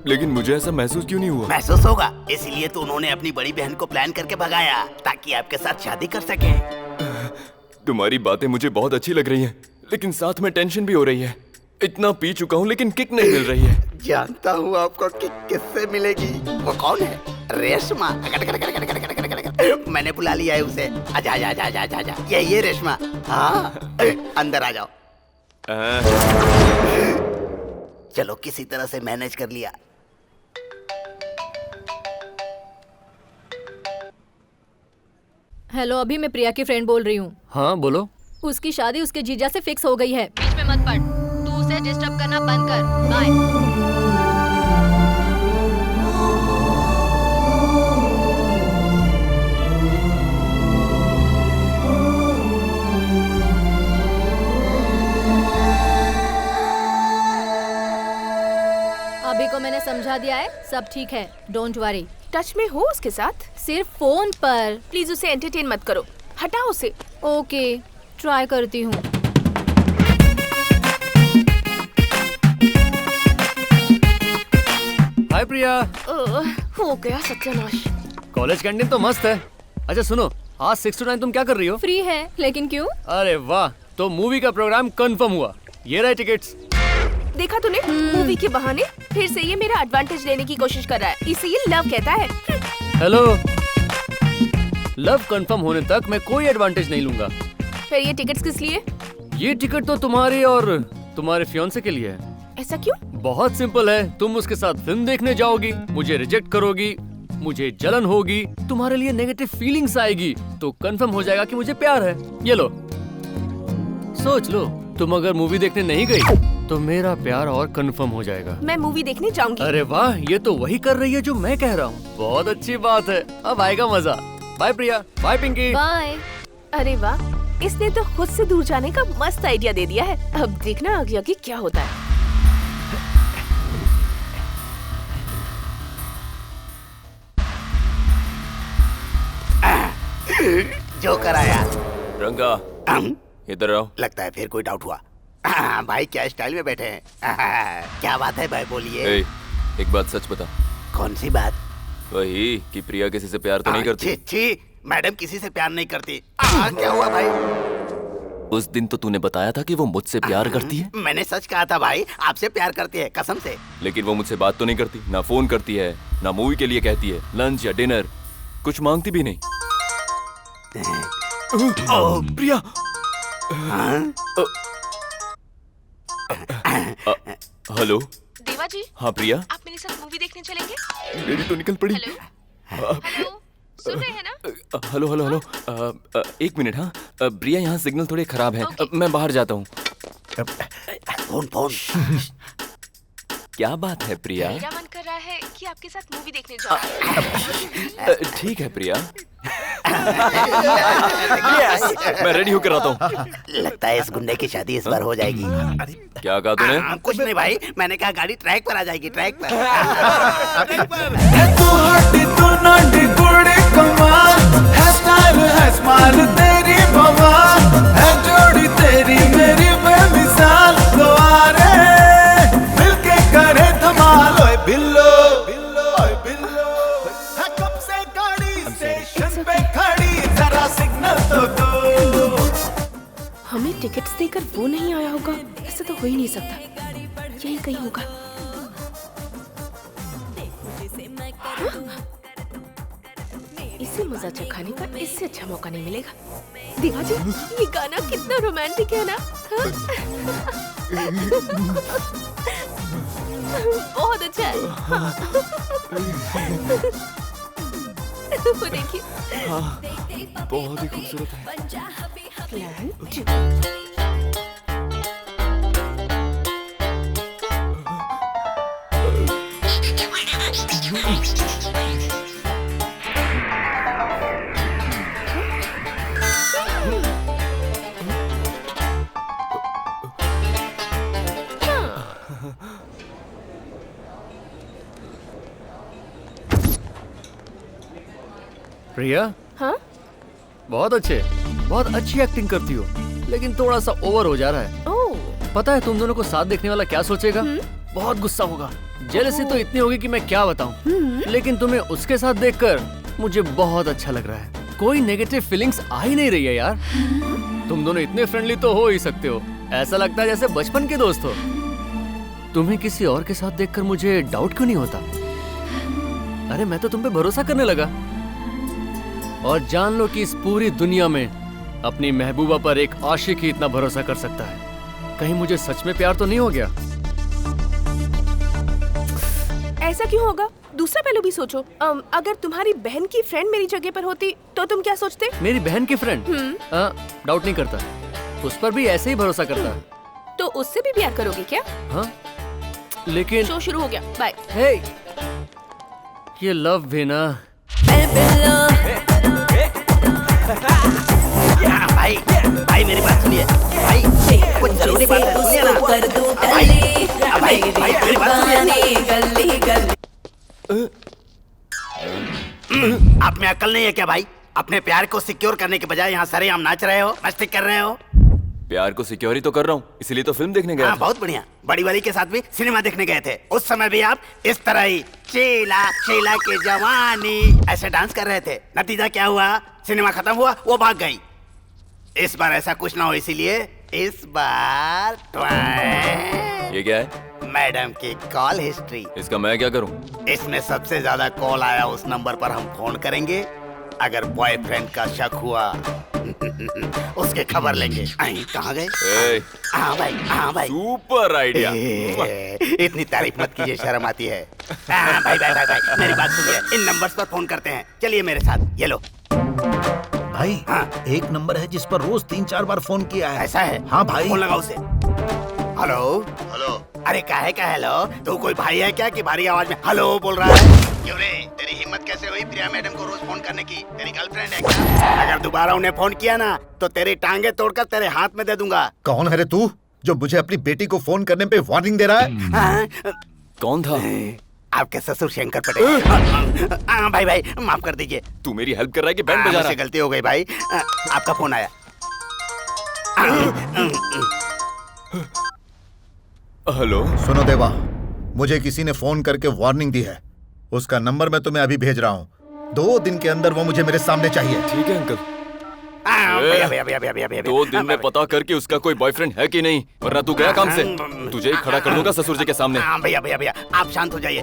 लेकिन मुझे ऐसा महसूस क्यों नहीं हुआ? महसूस होगा, इसीलिए तो उन्होंने अपनी बड़ी बहन को प्लान करके भगाया ताकि आपके साथ शादी कर सके। तुम्हारी बातें मुझे बहुत अच्छी लग रही हैं, लेकिन साथ में टेंशन भी हो रही है। इतना पी चुका हूँ लेकिन किक नहीं मिल रही है। जानता हूँ आपको किक किससे मिलेगी। वो कौन है? रेशमा। मैंने बुला लिया है उसे। आजा आजा आजा आजा आजा। ये रेशमा। हाँ अंदर आ जाओ। चलो किसी तरह से मैनेज कर लिया। हेलो, अभी मैं प्रिया की फ्रेंड बोल रही हूँ। हाँ बोलो। उसकी शादी उसके जीजा से फिक्स हो गई है। बीच में मत पड़, तू उसे डिस्टर्ब करना बंद कर। बाय। अभी को मैंने समझा दिया है, सब ठीक है, डोंट वरी। टच में हो उसके साथ? सिर्फ फोन पर। प्लीज उसे एंटरटेन मत करो, हटाओ उसे। ओके, ट्राई करती हूँ। हाय प्रिया। हो गया सत्यानाश। कॉलेज कैंटीन तो मस्त है। अच्छा सुनो, आज 6 to 9 तुम क्या कर रही हो? फ्री है, लेकिन क्यों? अरे वाह, तो मूवी का प्रोग्राम कंफर्म हुआ। ये रहे टिकट्स। देखा तूने? मूवी के बहाने फिर से ये मेरा एडवांटेज लेने की कोशिश कर रहा है। इसे ये लव कहता है। हेलो, लव कंफर्म होने तक मैं कोई एडवांटेज नहीं लूंगा। फिर ये टिकट्स किस लिए? ये टिकट तो तुम्हारी और तुम्हारे फियांसे के लिए है। ऐसा क्यों? बहुत सिंपल है। तुम उसके साथ फिल्म देखने जाओगी, मुझे रिजेक्ट करोगी, मुझे जलन होगी, तुम्हारे लिए नेगेटिव फीलिंग्स आएगी, तो कंफर्म हो जाएगा कि मुझे प्यार है। ये लो, सोच लो, तुम अगर मूवी देखने नहीं गई तो मेरा प्यार और कंफर्म हो जाएगा। मैं मूवी देखने जाऊंगी। अरे वाह, ये तो वही कर रही है जो मैं कह रहा हूँ। बहुत अच्छी बात है, अब आएगा मजा। बाय प्रिया। बाय पिंकी। बाय। अरे वाह, इसने तो खुद से दूर जाने का मस्त आइडिया दे दिया है। अब देखना आगे आगे क्या होता है। जो कराया। रंगा, इधर आओ। लगता है फिर कोई डाउट हुआ। भाई क्या स्टाइल में बैठे हैं। क्या बात है भाई, बोलिए। एक बात सच बता। कौन सी बात? वही कि प्रिया किसी से प्यार तो नहीं करती। छी, मैडम किसी से प्यार नहीं करती। क्या हुआ भाई? उस दिन तो तूने बताया था कि वो मुझसे प्यार करती है। मैंने सच कहा था भाई, आपसे प्यार करती है, कसम से। लेकिन वो मुझसे बात तो नहीं करती, ना फोन करती है, ना मूवी के लिए कहती है, लंच या डिनर कुछ मांगती भी नहीं। प्रिया। हेलो देवा जी। हाँ प्रिया। आप मेरे साथ मूवी देखने चलेंगे? मेरी तो निकल पड़ी। हेलो, सुन रहे हैं ना? हेलो हेलो हेलो, एक मिनट। हाँ प्रिया, यहाँ सिग्नल थोड़े खराब है, मैं बाहर जाता हूँ। फोन। क्या बात है प्रिया? मेरा मन कर रहा है कि आपके साथ मूवी देखने जाऊं। ठीक है प्रिया। मैं रेडी होकर आता हूँ। लगता है इस गुंडे की शादी इस बार हो जाएगी। क्या कहा तूने? कुछ नहीं भाई, मैंने कहा गाड़ी ट्रैक पर आ जाएगी, ट्रैक पर। हमें टिकट्स देकर वो नहीं आया होगा, ऐसा तो हो ही नहीं सकता। यही कहीं होगा। हाँ? इसे मजा चखाने का इससे अच्छा मौका नहीं मिलेगा। देवा जी, ये गाना कितना रोमांटिक है ना? हाँ? बहुत अच्छा है। वो देखिए। हाँ, बहुत ही खूबसूरत है। प्लान 2। प्रिया, हाँ? बहुत अच्छी एक्टिंग करती हो, लेकिन थोड़ा सा ओवर हो जा रहा है। ओह। पता है तुम दोनों को साथ देखने वाला क्या सोचेगा? बहुत गुस्सा होगा। जेलसी तो इतनी होगी कि मैं क्या बताऊं। लेकिन तुम्हें उसके साथ देखकर मुझे बहुत अच्छा लग रहा है। कोई नेगेटिव फीलिंग्स आ ही नहीं रही है यार। तुम दोनों इतने फ्रेंडली तो हो ही सकते हो। ऐसा लगता है जैसे बचपन के दोस्त हो। तुम्हें किसी और के साथ देखकर मुझे डाउट क्यों नहीं होता? अरे मैं तो तुम पे भरोसा करने लगा। और जान लो कि इस पूरी दुनिया में अपनी महबूबा पर एक आशिक ही इतना भरोसा कर सकता है। कहीं मुझे सच में प्यार तो नहीं हो गया? ऐसा क्यों होगा? दूसरा पहलू भी सोचो। अगर तुम्हारी बहन की फ्रेंड मेरी जगह पर होती तो तुम क्या सोचते? मेरी बहन की फ्रेंड? डाउट नहीं करता, उस पर भी ऐसे ही भरोसा करता। तो उससे भी प्यार करोगे क्या? हाँ, लेकिन शो शुरू हो गया। बाय। हे, ये लव भी ना। भाई मेरी बात सुनिए भाई, कुछ जरूरी बात है, सुनिए ना भाई मेरी बात सुनिए। आप में अकल नहीं है क्या भाई? अपने प्यार को सिक्योर करने के बजाय यहाँ सरेआम नाच रहे हो, मस्ती कर रहे हो। प्यार को सिक्योर ही तो कर रहा हूँ, इसलिए तो फिल्म देखने गया। बहुत बढ़िया। बड़ी वाली के साथ भी सिनेमा देखने गए थे। उस समय भी आप इस तरह ही शीला शीला की जवानी ऐसे डांस कर रहे थे। नतीजा क्या हुआ? सिनेमा खत्म हुआ, वो भाग गई। इस बार ऐसा कुछ ना हो, इसीलिए इस बार ये क्या है? मैडम की कॉल हिस्ट्री। इसका मैं क्या करूं? इसमें सबसे ज्यादा कॉल आया उस नंबर पर हम फोन करेंगे। अगर बॉयफ्रेंड का शक हुआ उसके खबर लेंगे। कहाँ गए? हाँ भाई सुपर आइडिया। इतनी तारीफ मत कीजिए, शर्म आती है। भाई मेरी बात सुनिए, इन नंबर्स पर फोन करते हैं। चलिए मेरे साथ, ये लो। भाई एक नंबर है जिस पर रोज 3-4 बार फोन किया है। ऐसा है? हाँ भाई। फोन लगाओ उसे। हेलो। अरे काहे का हेलो? तू कोई भाई है क्या कि भारी आवाज में हेलो बोल रहा है? क्यों रे, तेरी हिम्मत कैसे हुई प्रिया मैडम को रोज फोन करने की? तेरी गर्लफ्रेंड है क्या? अगर दोबारा उन्हें फोन किया ना तो तेरी टांगे तोड़कर तेरे हाथ में दे दूंगा। कौन है रे तू जो मुझे अपनी बेटी को फोन करने पे वार्निंग दे रहा है? कौन था? आपके ससुर शंकर पटेल। भाई माफ कर दीजिए। तू मेरी हेल्प कर रहा है कि बैंड बजा रहा है? गलती हो गई भाई। आपका फोन आया। हेलो। सुनो देवा, मुझे किसी ने फोन करके वार्निंग दी है। उसका नंबर मैं तुम्हें अभी भेज रहा हूँ। 2 दिन के अंदर वो मुझे मेरे सामने चाहिए। ठीक है अंकल। 2 दिन में पता करके उसका कोई बॉयफ्रेंड है कि नहीं, वरना तू गया काम से। तुझे ही खड़ा कर दूंगा ससुर जी के सामने। भैया आप शांत हो जाइए,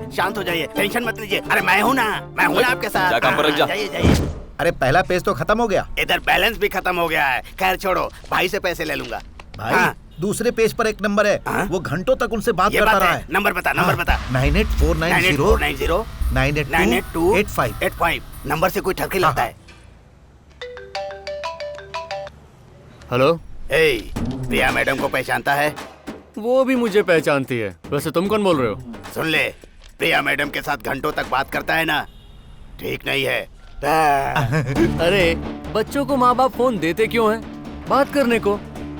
टेंशन मत लीजिए। अरे मैं हूँ ना आपके साथ। जा काम पर लग जा। जाइए। अरे पहला पेज तो खत्म हो गया। इधर बैलेंस भी खत्म हो गया है। खैर छोड़ो, भाई से पैसे ले लूंगा। भाई दूसरे पेज पर एक नंबर है। वो घंटों तक उनसे बात करता रहा है। नंबर बता। 9849098285 नंबर से कोई ठगी लगता है। हेलो। प्रिया मैडम को पहचानता है? वो भी मुझे पहचानती है। वैसे तुम कौन बोल रहे हो? सुन ले, प्रिया मैडम के साथ घंटों तक बात करता है ना, ठीक नहीं है। अरे बच्चों को माँ बाप फोन देते क्यों हैं? बात करने को।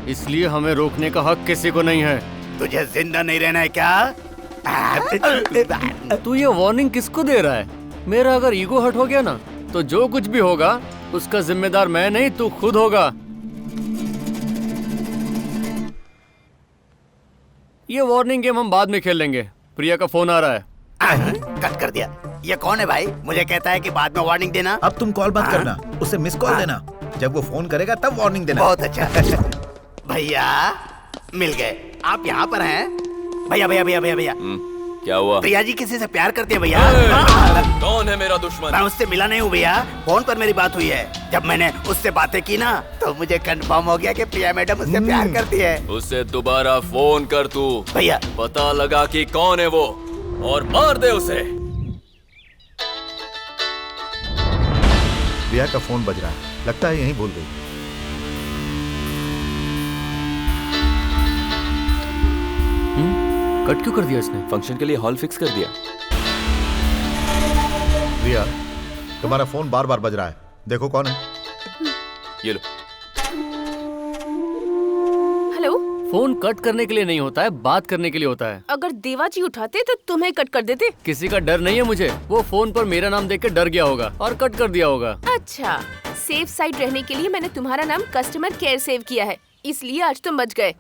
इसलिए हमें रोकने का हक किसी को नहीं है। तुझे जिंदा नहीं रहना है क्या? तू ये वार्निंग किसको दे रहा है? मेरा अगर ईगो हर्ट हो गया ना तो जो कुछ भी होगा उसका जिम्मेदार मैं नहीं, तू खुद होगा। ये वार्निंग गेम हम बाद में खेल लेंगे। प्रिया का फोन आ रहा है। कट कर दिया। ये कौन है भाई? मुझे कहता है कि बाद में वार्निंग देना। अब तुम कॉल बंद करना, उसे मिस कॉल देना। जब वो फोन करेगा तब वार्निंग देना। बहुत अच्छा। भैया मिल गए, आप यहाँ पर हैं? भैया भैया भैया भैया भैया क्या हुआ? प्रिया जी किसी से प्यार करती है भैया? कौन है मेरा दुश्मन? मैं उससे मिला नहीं हूँ भैया, फोन पर मेरी बात हुई है। जब मैंने उससे बातें की ना तो मुझे कंफर्म हो गया कि प्रिया मैडम उससे प्यार करती है। उससे दोबारा फोन कर तू भैया, पता लगा कि कौन है वो और मार दे उसे। प्रिया का फोन बज रहा है, लगता है यहीं भूल गई। कट क्यों कर दिया इसने? फंक्शन के लिए हॉल फिक्स कर दिया। प्रिया, तुम्हारा फोन बार बार बज रहा है, देखो कौन है। ये लो। हेलो। फोन कट करने के लिए नहीं होता है, बात करने के लिए होता है। अगर देवा जी उठाते तो तुम्हें कट कर देते। किसी का डर नहीं है मुझे, वो फोन पर मेरा नाम देख के डर गया होगा और कट कर दिया होगा। अच्छा, सेफ साइड रहने के लिए मैंने तुम्हारा नाम कस्टमर केयर सेव किया है, इसलिए आज तुम बच गए।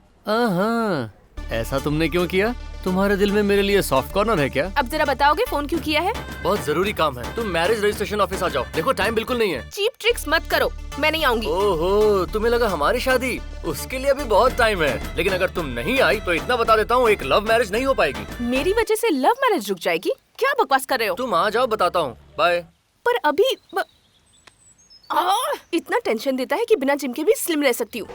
ऐसा तुमने क्यों किया? तुम्हारे दिल में मेरे लिए सॉफ्ट कॉर्नर है क्या? अब जरा बताओगे फोन क्यों किया है? बहुत जरूरी काम है, तुम मैरिज रजिस्ट्रेशन ऑफिस आ जाओ। देखो टाइम बिल्कुल नहीं है। चीप ट्रिक्स मत करो, मैं नहीं आऊंगी। ओहो, तुम्हें लगा हमारी शादी? उसके लिए अभी बहुत टाइम है। लेकिन अगर तुम नहीं आई तो इतना बता देता हूँ, एक लव मैरिज नहीं हो पाएगी। मेरी वजह से लव मैरिज रुक जाएगी? क्या बकवास कर रहे हो? तुम आ जाओ, बताता हूँ। बाय। पर अभी इतना टेंशन देता है कि बिना जिम के भी स्लिम रह सकती हूँ।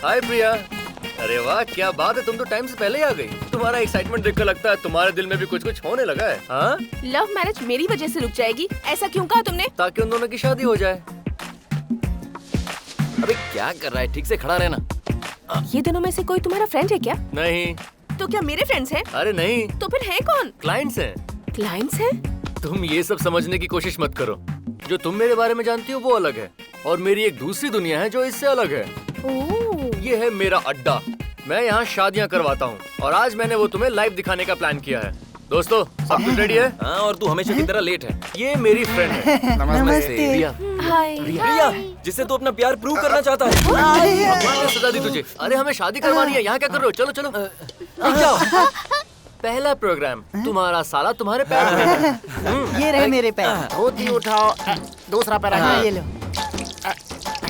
हाय प्रिया। अरे वाह, क्या बात है, तुम तो टाइम से पहले ही आ गई। तुम्हारा एक्साइटमेंट देखकर लगता है तुम्हारे दिल में भी कुछ कुछ होने लगा है। हाँ? लव मैरिज मेरी वजह से रुक जाएगी, ऐसा क्यों कहा तुमने? ताकि उन दोनों की शादी हो जाए। अबे क्या कर रहा है, ठीक से खड़ा रहना। ये दोनों में से कोई तुम्हारा फ्रेंड है क्या? नहीं। तो क्या मेरे फ्रेंड्स हैं? अरे नहीं। तो फिर है कौन? क्लाइंट्स हैं। क्लाइंट्स हैं? तुम ये सब समझने की कोशिश मत करो। जो तुम मेरे बारे में जानती हो वो अलग है, और मेरी एक दूसरी दुनिया है जो इससे अलग है। ये है मेरा अड्डा, मैं यहाँ शादियाँ करवाता हूँ, और आज मैंने वो तुम्हें लाइव दिखाने का प्लान किया है। दोस्तों, सब कुछ रेडी है? हाँ, और तू हमेशा की तरह लेट है। ये मेरी फ्रेंड है। नमस्ते। प्रिया। हाय। प्रिया, जिससे तू अपना प्यार प्रूव करना चाहता है। भगवान ने सजा दी तुझे। अरे हमें शादी करवानी है, यहाँ क्या कर रहे हो? चलो चलो रुक जाओ। पहला प्रोग्राम, तुम्हारा साला तुम्हारे पैर में। ये रहे मेरे पैर। धोती उठाओ, दूसरा पैर। ये लो।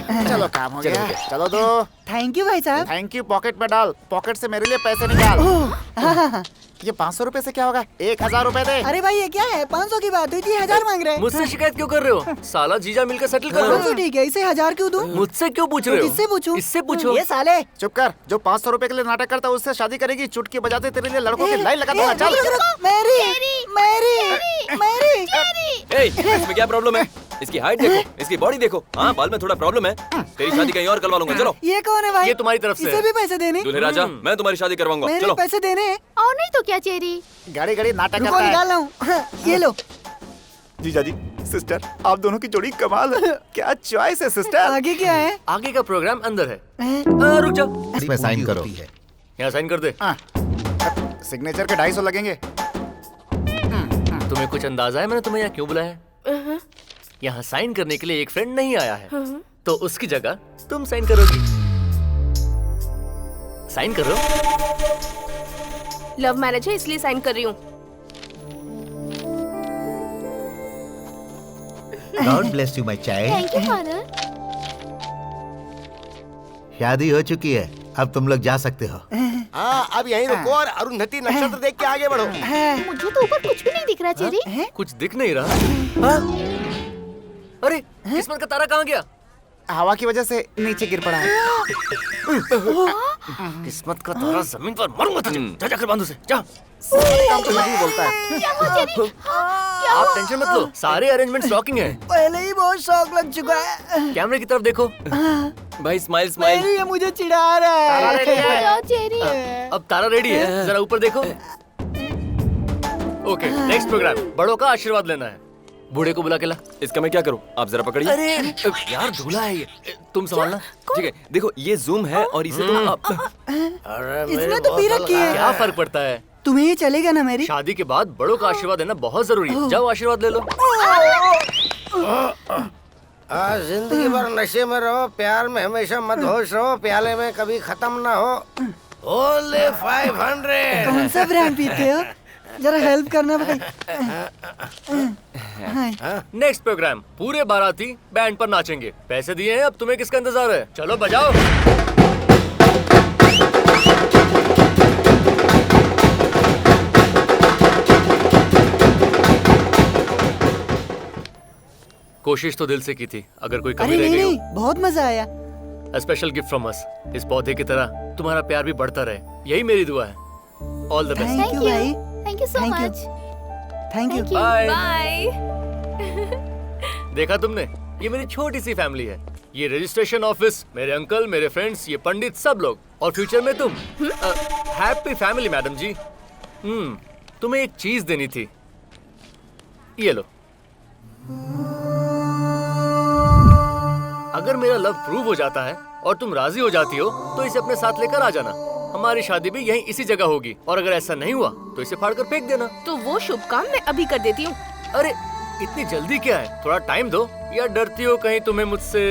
चलो काम हो गया। चलो दो। थैंक यू भाई साहब। थैंक यू पॉकेट में डाल, पॉकेट से मेरे लिए पैसे निकाल। ये 500 रुपए से क्या होगा? 1000 रुपए दे। अरे भाई ये क्या है, 500 की बात हुई थी, 1000 मांग रहे हैं। मुझसे शिकायत क्यों कर रहे हो? साला जीजा मिलकर सेटल कर लो। तो ठीक है, इसे 1000 क्यों दूं? मुझसे क्यों पूछ रहे हो? किससे पूछूं? इससे पूछो। ये साले। चुप कर, जो 500 रुपए के लिए नाटक करता है उससे शादी करेगी। चुटकी बजाते तेरे लिए लड़कों की लाइन लगा दूंगा। चल। मेरी इसमें क्या प्रॉब्लम है? इसकी हाइट देखो, इसकी बॉडी देखो। हाँ, बाल में थोड़ा प्रॉब्लम है। तेरी शादी कहीं और करवा लूंगा। चलो। ये कौन है भाई? ये तुम्हारी तरफ से। इसे भी पैसे देने? दूल्हे राजा, मैं तुम्हारी शादी करवाऊंगा। मेरे चलो। पैसे देने? और नहीं तो क्या चेरी? गाड़ी गाड़ी नाटक रुको, करता है। निकाल रहा हूँ। ये लो। जीजा जी, सिस्टर, आप दोनों की जोड़ी कमाल है। क्या चॉइस है सिस्टर। आगे क्या है? आगे का प्रोग्राम अंदर है। रुक जाओ। इसमें साइन करो। यहाँ साइन कर दे। सिग्नेचर के 250 लगेंगे। तुम्हें कुछ अंदाजा है मैंने तुम्हें यहाँ क्यों बुलाया है? यहाँ साइन करने के लिए एक फ्रेंड नहीं आया है, तो उसकी जगह तुम साइन करोगी। साइन करो। लव मैरिज है इसलिए साइन कर रही हूँ। God bless you my child. Thank you father. शादी हो चुकी है, अब तुम लोग जा सकते हो। हाँ, अब यहीं रुको और अरुंधति नक्षत्र देख के आगे बढ़ो। मुझे तो ऊपर कुछ भी नहीं दिख रहा चेरी। कुछ दिख नहीं रहा। अरे किस्मत का तारा कहाँ गया? हवा की वजह से नीचे गिर पड़ा है। किस्मत का तारा जमीन पर मरूंगा तुझे। जा जाकर बांध उसे, जा। काम तो नहीं बोलता है। आप टेंशन मत लो, सारे अरेंजमेंट्स रॉकिंग हैं। पहले ही बहुत शौक लग चुका है। कैमरे की तरफ देखो। भाई स्माइल स्माइल। मेरी ये मुझे चिढ़ा रहा है। चेरी। अब तारा रेडी है, जरा ऊपर देखो। ओके, नेक्स्ट प्रोग्राम, बड़ों का आशीर्वाद लेना है। बूढ़े को बुला के ला। इसका मैं क्या करूं? आप जरा पकड़िए। अरे यार, दूल्हा है ये, तुम संभालना। ठीक है, देखो ये जूम है और इसे तुम इसने तो पी रखी है। क्या फर्क पड़ता है? तुम्हें ये चलेगा ना मेरी? शादी के बाद बड़ों का आशीर्वाद लेना बहुत जरूरी है। जाओ आशीर्वाद ले लो। जिंदगी भर नशे में रहो, प्यार में हमेशा मदहोश रहो, प्याले में कभी खत्म ना हो। ओनली 500। कौन सा ब्रांड पीते हो? जरा हेल्प करना भाई। नेक्स्ट प्रोग्राम पूरे बाराती बैंड पर नाचेंगे। पैसे दिए हैं, अब तुम्हें किसका इंतजार है? चलो बजाओ। कोशिश तो दिल से की थी, अगर कोई कमी अरे रह नहीं गई नहीं, बहुत मजा आया। हो स्पेशल गिफ्ट फ्रॉम अस। इस पौधे की तरह तुम्हारा प्यार भी बढ़ता रहे, यही मेरी दुआ है। All the best. Thank you भाई। Thank you so Thank you. Much. Thank you. Bye. Bye. देखा तुमने, ये मेरी छोटी सी फैमिली है। ये रजिस्ट्रेशन ऑफिस, मेरे अंकल, मेरे फ्रेंड्स, ये पंडित, सब लोग, और फ्यूचर में तुम। Happy family madam ji. तुम्हें एक चीज देनी थी, ये लो। अगर मेरा लव प्रूव हो जाता है और तुम राजी हो जाती हो तो इसे अपने साथ लेकर आ जाना। हमारी शादी भी यहीं इसी जगह होगी, और अगर ऐसा नहीं हुआ तो इसे फाड़ कर फेंक देना। तो वो शुभ काम मैं अभी कर देती हूँ। अरे इतनी जल्दी क्या है, थोड़ा टाइम दो। या डरती हो कहीं तुम्हें मुझसे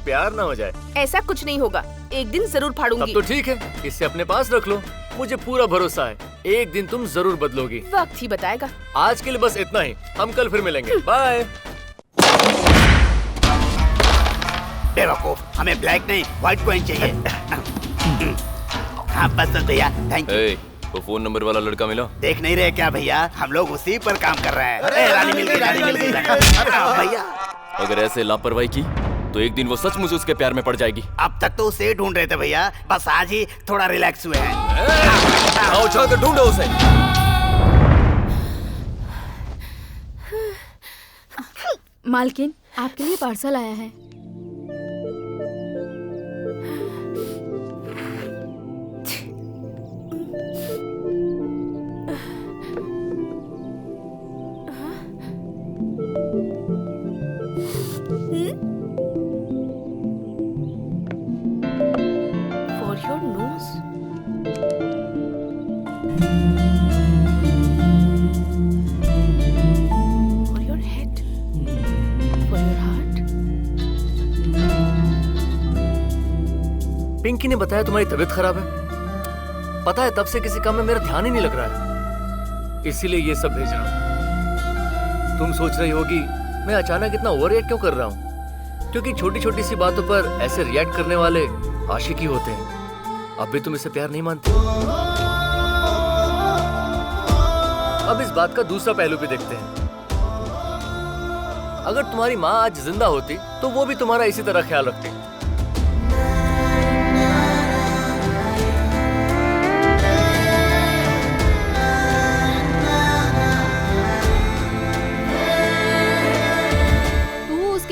प्यार ना हो जाए? ऐसा कुछ नहीं होगा, एक दिन जरूर फाड़ूंगी। तब तो ठीक है, इसे अपने पास रख लो। मुझे पूरा भरोसा है, एक दिन तुम जरूर बदलोगी। वक्त ही बताएगा। आज के लिए बस इतना ही, हम कल फिर मिलेंगे। बाय। बेवकूफ, हमें ब्लैक नहीं व्हाइट कॉइन चाहिए। हाँ बस भैया, थैंक यू। वो फोन नंबर वाला लड़का मिला? देख नहीं रहे क्या भैया, हम लोग उसी पर काम कर रहे हैं। रानी मिल गई, रानी मिल गई। भैया अगर ऐसे लापरवाही की तो एक दिन वो सचमुच उसके प्यार में पड़ जाएगी। अब तक तो उसे ढूंढ रहे थे भैया, बस आज ही थोड़ा रिलैक्स हुए हैं। आओ जाकर ढूंढो उसे। मालकिन, आपके लिए पार्सल आया है। For your nose. For your head. For your heart. Pinky ने बताया तुम्हारी तबीयत खराब है। पता है, तब से किसी काम में मेरा ध्यान ही नहीं लग रहा है, इसीलिए ये सब भेज रहा हूँ। तुम सोच रही होगी मैं अचानक इतना ओवर रिएक्ट क्यों कर रहा हूँ, क्योंकि छोटी छोटी सी बातों पर ऐसे रिएक्ट करने वाले आशिकी होते हैं। अब भी तुम इसे प्यार नहीं मानती। अब इस बात का दूसरा पहलू भी देखते हैं। अगर तुम्हारी माँ आज जिंदा होती तो वो भी तुम्हारा इसी तरह ख्याल रखती।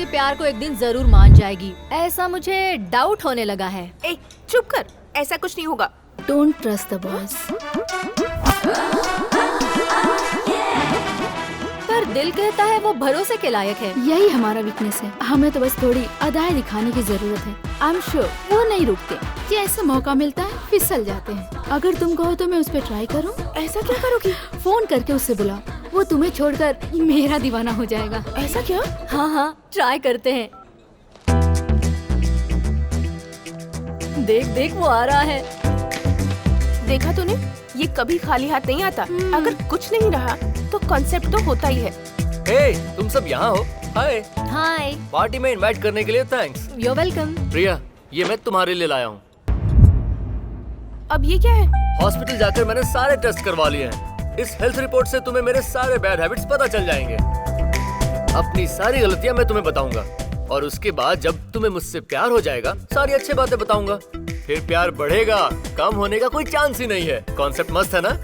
प्यार को एक दिन जरूर मान जाएगी, ऐसा मुझे डाउट होने लगा है। ए, चुप कर, ऐसा कुछ नहीं होगा। Don't trust the boys. पर दिल कहता है वो भरोसे के लायक है। यही हमारा वीकनेस है, हमें तो बस थोड़ी अदाएं दिखाने की जरूरत है। आई एम श्योर वो नहीं रुकते, जैसे मौका मिलता है फिसल जाते हैं। अगर तुम कहो तो मैं उस पर ट्राई करूं। ऐसा क्या करोगी? फोन करके उससे बुलाओ, वो तुम्हें छोड़कर मेरा दीवाना हो जाएगा। ऐसा क्या? हाँ हाँ, ट्राई करते हैं। देख देख वो आ रहा है। देखा तूने, ये कभी खाली हाथ नहीं आता। अगर कुछ नहीं रहा तो कॉन्सेप्ट तो होता ही है। हे, तुम सब यहाँ हो? हाय। हाय। पार्टी में इनवाइट करने के लिए thanks. You are welcome. Priya, ये मैं तुम्हारे लिए लाया हूँ। अब ये क्या है? हॉस्पिटल जाकर मैंने सारे टेस्ट करवा लिए हैं। इस हेल्थ रिपोर्ट से तुम्हें मेरे सारे बैड हैबिट्स पता चल जाएंगे। अपनी सारी गलतियां मैं तुम्हें बताऊंगा, और उसके बाद जब तुम्हें मुझसे प्यार हो जाएगा सारी अच्छी बातें बताऊंगा। फिर प्यार बढ़ेगा, कम होने का कोई चांस ही नहीं है। कॉन्सेप्ट मस्त है ना?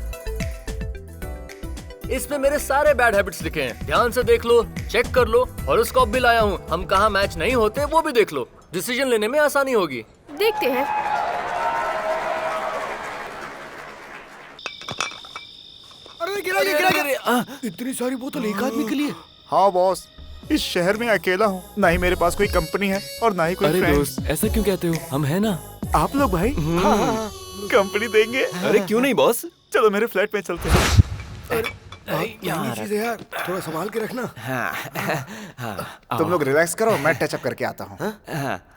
इसमें मेरे सारे बैड हैबिट्स लिखे हैं, ध्यान से देख लो, चेक कर लो। हॉरोस्कोप भी लाया हूँ, हम कहाँ मैच नहीं होते वो भी देख लो। डिसीजन लेने में आसानी होगी। देखते हैं। अरे गिरा। इतनी सारी बोतल एक आदमी के लिए? हाँ बॉस, इस शहर में अकेला हूँ, ना ही मेरे पास कोई कंपनी है और ना ही कोई फ्रेंड। दोस्त, ऐसा क्यों कहते हो? हम है ना। आप लोग भाई कंपनी देंगे? अरे क्यों नहीं बॉस, चलो मेरे फ्लैट में चलते हैं। यार थोड़ा संभाल के रखना। तुम लोग रिलैक्स करो, मैं टचअप करके आता हूँ।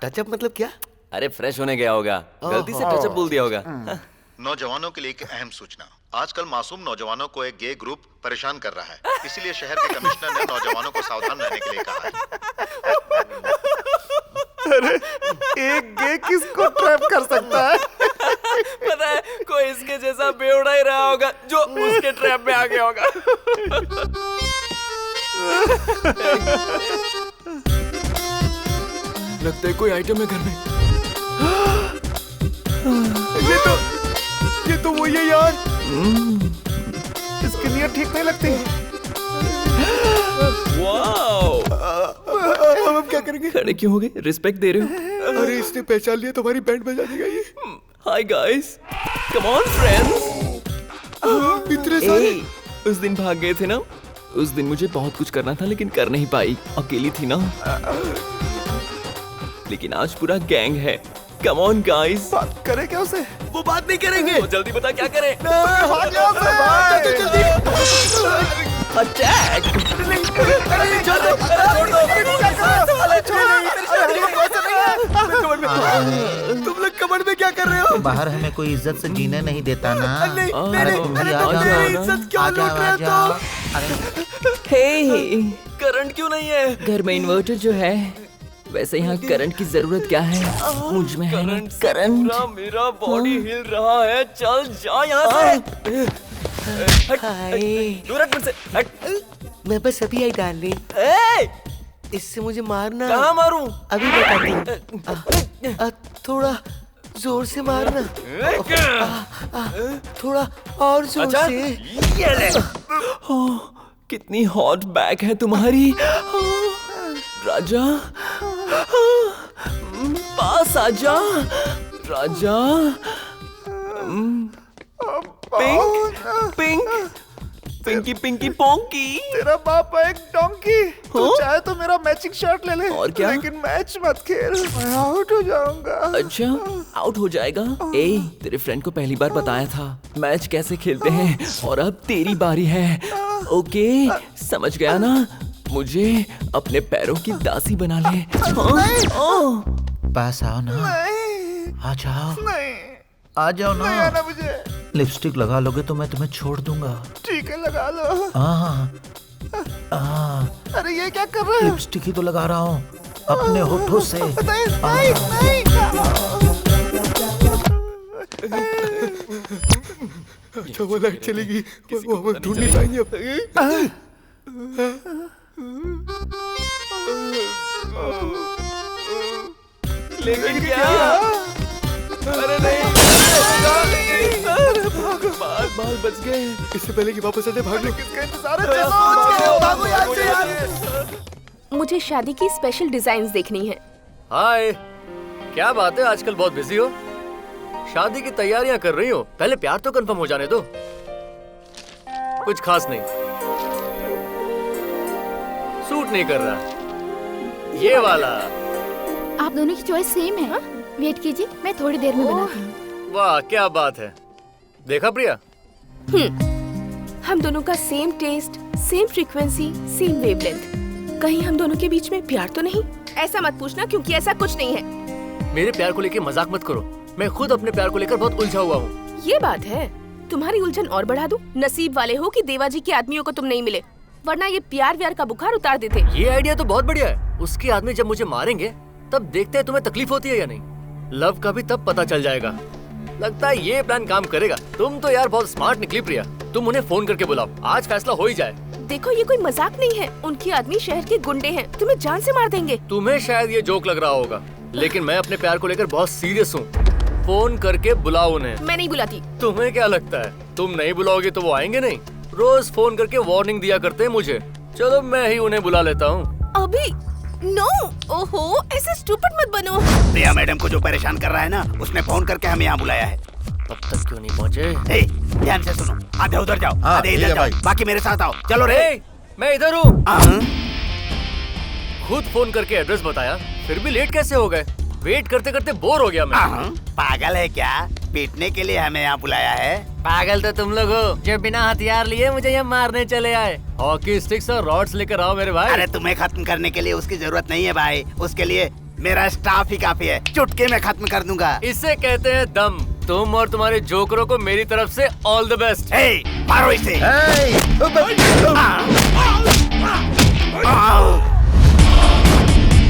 टचअप मतलब क्या? अरे फ्रेश होने गया होगा, गलती से टचअप बोल दिया होगा। नौजवानों के लिए एक अहम सूचना। आजकल मासूम नौजवानों को एक गे ग्रुप परेशान कर रहा है, इसीलिए शहर के कमिश्नर ने नौजवानों को सावधान रहने के लिए कहा है। अरे एक गे किसको ट्रैप कर सकता है? पता है, कोई इसके जैसा बेवड़ा ही रहा होगा जो उसके ट्रैप में आ गया होगा। लगता है कोई आइटम है घर में। ये तो वही है यार। इसकी नीयत ठीक नहीं लगती। वाओ! अब हम क्या करेंगे? खड़े क्यों हो गए? रिस्पेक्ट दे रहे हो? अरे इसने पहचान लिया, तुम्हारी बैंड बजा देगा ये। Hi guys, come on friends. इतने सारे। उस दिन भाग गए थे ना, उस दिन मुझे बहुत कुछ करना था लेकिन कर नहीं पाई, अकेली थी ना। लेकिन आज पूरा गैंग है। Come on guys. बात करें क्या उसे? वो बात नहीं करेंगे। तो जल्दी बता क्या करें? अटैक! तुम लोग कमर में क्या कर रहे हो? बाहर हमें कोई इज्जत से जीने नहीं देता ना। नहीं, अरे तुम भी आ जाओ ना। इज्जत क्यों लूट रहे हो तुम? हे, करंट क्यों नहीं है? घर में इन्वर्टर जो है, वैसे यहाँ करंट की जरूरत क्या है? मुझ में है ना करंट। मेरा बॉडी हिल रहा है, चल जा यहाँ से। दूर हट मुझसे, हट। मैं बस अभी आई डार्लिंग। इससे मुझे मारना। कहाँ मारूं? अभी बताती हूँ। थोड़ा जोर से मारना। थोड़ा और जोर अच्छा? से। ये ले। कितनी हॉट बैक है तुम्हारी राजा। पास आजा राजा। पिंक पिंक पिंकी पिंकी पोंकी। तेरा बाप है एक डोंकी। तू चाहे तो मेरा मैचिंग शर्ट ले ले। और क्या? लेकिन मैच मत खेल, मैं आउट हो जाऊंगा। अच्छा, आउट हो जाएगा? ए, तेरे फ्रेंड को पहली बार बताया था मैच कैसे खेलते हैं, और अब तेरी बारी है। ओके, समझ गया ना? मुझे अपने पैरों की दासी बना ले। पास आओ ना। आ जाओ। नहीं, आ जाओ ना। नहीं आना मुझे। लिपस्टिक लगा लोगे तो मैं तुम्हें छोड़ दूंगा। ठीक है, लगा लो। अरे ये क्या कर रहे हो? लिपस्टिक ही तो लगा रहा हूँ अपने होठों से। नहीं। अच्छा वो लाइट चलेगी, वो हम ढूंढ नहीं पाएंगे अब। लेकिन क्या? अरे नहीं, बाल बच गए। इससे पहले कि वापस आ जाए, भाग लो। किसका इंतजार है? भागो यहाँ से यार। मुझे शादी की स्पेशल डिजाइन्स देखनी है। हाय, क्या बात है, आजकल बहुत बिजी हो? शादी की तैयारियां कर रही हो? पहले प्यार तो कंफर्म हो जाने दो। कुछ खास नहीं, सूट नहीं कर रहा ये वाला। आप दोनों की चॉइस सेम है। वेट कीजिए, मैं थोड़ी देर में बनाती हूँ। वाह क्या बात है। देखा प्रिया, हम दोनों का same taste, same frequency, same wavelength. कहीं हम दोनों के बीच में प्यार तो नहीं? ऐसा मत पूछना, क्योंकि ऐसा कुछ नहीं है। मेरे प्यार को लेकर मजाक मत करो। मैं खुद अपने प्यार को लेकर बहुत उलझा हुआ हूँ। ये बात है, तुम्हारी उलझन और बढ़ा दूं? नसीब वाले हो कि देवाजी के आदमियों को तुम नहीं मिले, वरना ये प्यार व्यार का बुखार उतार देते। ये आइडिया तो बहुत बढ़िया है। उसके आदमी जब मुझे मारेंगे तब देखते हैं तुम्हें तकलीफ होती है या नहीं। लव का भी तब पता चल जाएगा। लगता है ये प्लान काम करेगा। तुम तो यार बहुत स्मार्ट निकली प्रिया। तुम उन्हें फोन करके बुलाओ, आज फैसला हो ही जाए। देखो ये कोई मजाक नहीं है, उनके आदमी शहर के गुंडे हैं, तुम्हें जान से मार देंगे। तुम्हें शायद ये जोक लग रहा होगा, लेकिन मैं अपने प्यार को लेकर बहुत सीरियस हूँ। फोन करके बुलाओ उन्हें। मैं नहीं बुलाती। तुम्हें क्या लगता है तुम नहीं बुलाओगे तो वो आएंगे नहीं? रोज फोन करके वार्निंग दिया करते हैं मुझे। चलो मैं ही उन्हें बुला लेता हूँ। अभी नो। ओहो, ऐसे स्टूपिड मत बनो। प्रिया मैडम को जो परेशान कर रहा है ना, उसने फोन करके हमें यहाँ बुलाया है। अब तक क्यों नहीं पहुँचे? ध्यान से सुनो, आधे उधर जाओ, आधे इधर जाओ, बाकी मेरे साथ आओ। चलो रे। मैं इधर हूँ। खुद फोन करके एड्रेस बताया, फिर भी लेट कैसे हो गए? वेट करते करते बोर हो गया मैं। पागल है क्या? पीटने के लिए हमें यहाँ बुलाया है? पागल तो तुम लोग हो जो बिना हथियार लिए मुझे यहाँ मारने चले आए। हॉकी स्टिक्स और रॉड्स लेकर आओ मेरे भाई। अरे तुम्हें खत्म करने के लिए उसकी जरूरत नहीं है भाई, उसके लिए मेरा स्टाफ ही काफी है। चुटके में खत्म कर दूंगा। इसे कहते हैं दम। तुम और तुम्हारे जोकरों को मेरी तरफ से ऑल द बेस्ट। मारो इसे।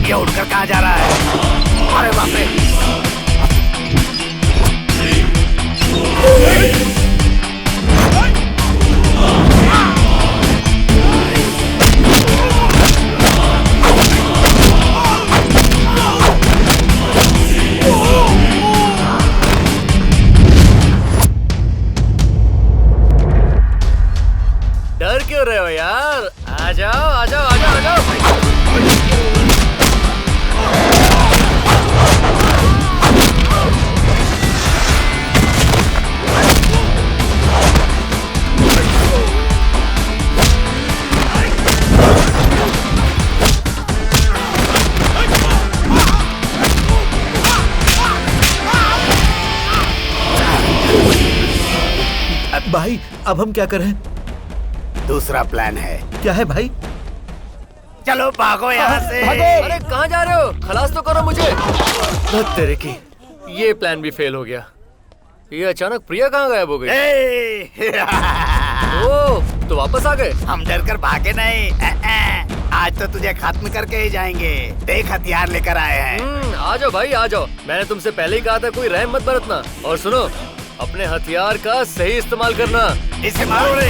ये उड़कर कहाँ जा रहा है? अरे बाप रे। डर क्यों रहे हो यार? आ जाओ आ जाओ आ जाओ आ जाओ। भाई अब हम क्या करें? दूसरा प्लान है। क्या है भाई? चलो भागो यहाँ से। अरे कहाँ जा रहे हो? खलास तो करो मुझे। तेरे की ये प्लान भी फेल हो गया। ये अचानक प्रिया कहाँ गायब हो गई? ओह, तो वापस आ गए? हम डर कर भागे नहीं। आज तो तुझे खत्म करके ही जाएंगे। देख हथियार लेकर आए हैं। आ जाओ भाई आ जाओ। मैंने तुमसे पहले ही कहा था कोई रहम मत बरतना। और सुनो, अपने हथियार का सही इस्तेमाल करना। इसे मारो रे।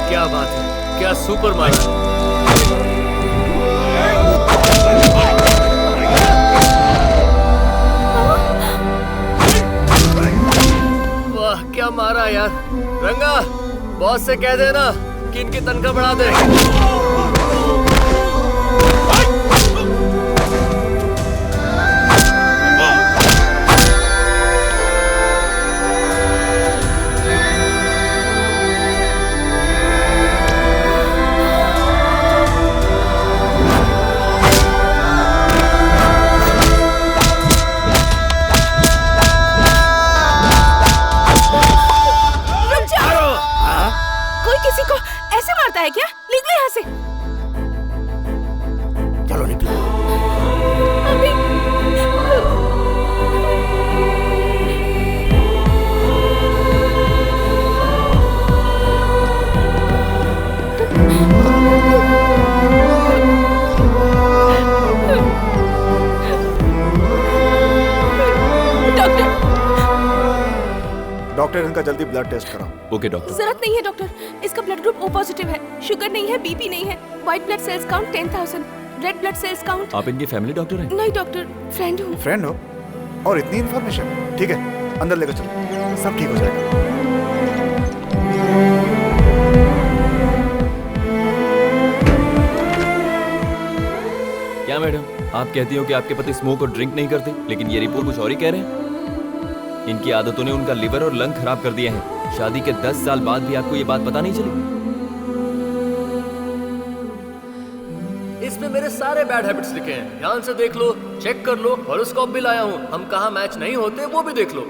क्या बात है, क्या सुपर माइंड। वाह क्या मारा यार। रंगा, बॉस से कह देना कि इनकी तनख्वाह बढ़ा दे। है क्या? निकलो यहाँ से। चलो निकलो। अभी डॉक्टर इनका जल्दी ब्लड टेस्ट कराओ। Okay doctor. जरूरत नहीं है डॉक्टर, इसका ब्लड ग्रुप O पॉजिटिव है, शुगर नहीं है, बीपी नहीं है, white blood cells count 10,000, red blood cells count. आप इनके फैमिली डॉक्टर हैं? नहीं डॉक्टर, फ्रेंड हूँ। फ्रेंड हो और इतनी इन्फॉर्मेशन? ठीक है, अंदर लेकर चलो, सब ठीक हो जाएगा। क्या मैडम, आप कहती हो कि आपके पति स्मोक और ड्रिंक नहीं करते, लेकिन ये रिपोर्ट कुछ और ही कह रहे हैं। इनकी आदतों ने उनका लिवर और लंग खराब कर दिए हैं। शादी के 10 साल बाद भी आपको ये बात पता नहीं चली? इसमें मेरे सारे बैड हैबिट्स लिखे हैं, ध्यान से देख लो, चेक कर लो, हॉरोस्कोप भी लाया हूँ, हम कहाँ मैच नहीं होते वो भी देख लो।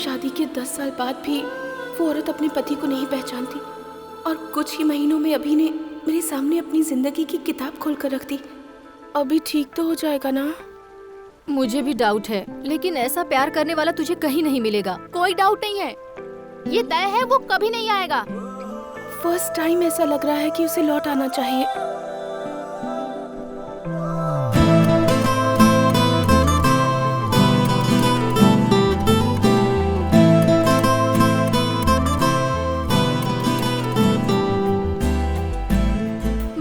शादी के 10 साल बाद भी वो औरत अपने पति को नहीं पहचानती और कुछ ही महीनों में अभी ने मेरे सामने अपनी जिंदगी की किताब खोल कर रख दी। अभी ठीक तो हो जाएगा ना? मुझे भी डाउट है, लेकिन ऐसा प्यार करने वाला तुझे कहीं नहीं मिलेगा। कोई डाउट नहीं है, ये तय है वो कभी नहीं आएगा। फर्स्ट टाइम ऐसा लग रहा है कि उसे लौट आना चाहिए।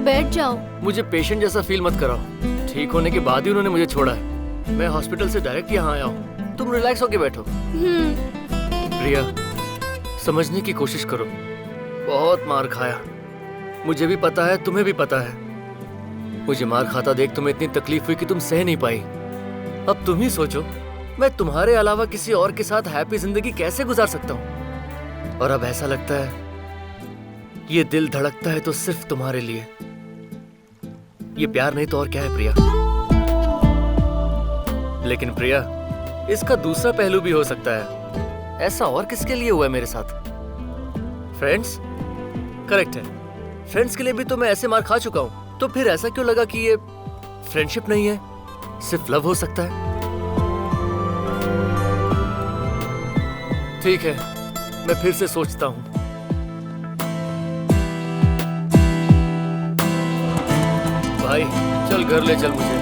बैठ जाओ। मुझे पेशेंट जैसा फील मत कराओ। ठीक होने के बाद ही उन्होंने मुझे छोड़ा है। मैं हॉस्पिटल से डायरेक्ट यहाँ आया हूँ। तुम रिलैक्स होके बैठो। प्रिया, समझने की कोशिश करो। बहुत मार खाया, मुझे भी पता है, तुम्हें भी पता है। मुझे मार खाता देख तुम्हें इतनी तकलीफ हुई कि तुम सह नहीं पाई। अब तुम ही सोचो, मैं तुम्हारे अलावा किसी और के साथ हैप्पी जिंदगी कैसे गुजार सकता हूँ। और अब ऐसा लगता है ये दिल धड़कता है तो सिर्फ तुम्हारे लिए। ये प्यार नहीं तो और क्या है प्रिया। लेकिन प्रिया, इसका दूसरा पहलू भी हो सकता है। ऐसा और किसके लिए हुआ है मेरे साथ? फ्रेंड्स? करेक्ट है, फ्रेंड्स के लिए भी तो मैं ऐसे मार खा चुका हूं। तो फिर ऐसा क्यों लगा कि ये फ्रेंडशिप नहीं है, सिर्फ लव हो सकता है? ठीक है, मैं फिर से सोचता हूँ। भाई चल घर ले चल मुझे।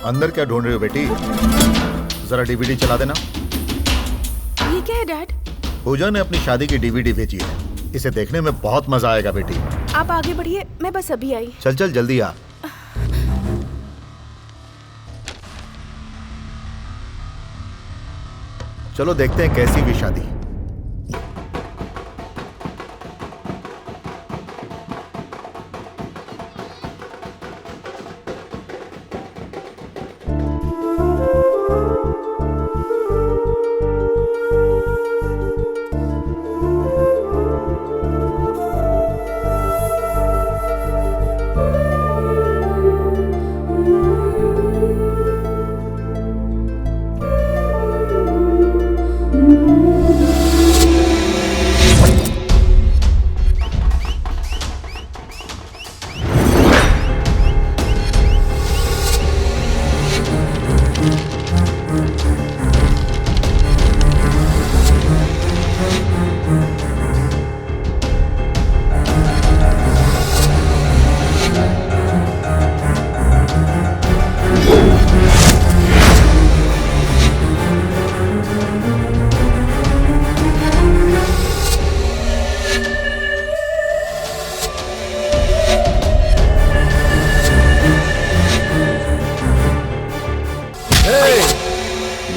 अंदर क्या ढूंढ रही हो बेटी? जरा डीवीडी चला देना। ये क्या है डैड? पूजा ने अपनी शादी की डीवीडी भेजी है, इसे देखने में बहुत मजा आएगा बेटी। आप आगे बढ़िए, मैं बस अभी आई। चल चल जल्दी आ। चलो देखते हैं कैसी भी शादी।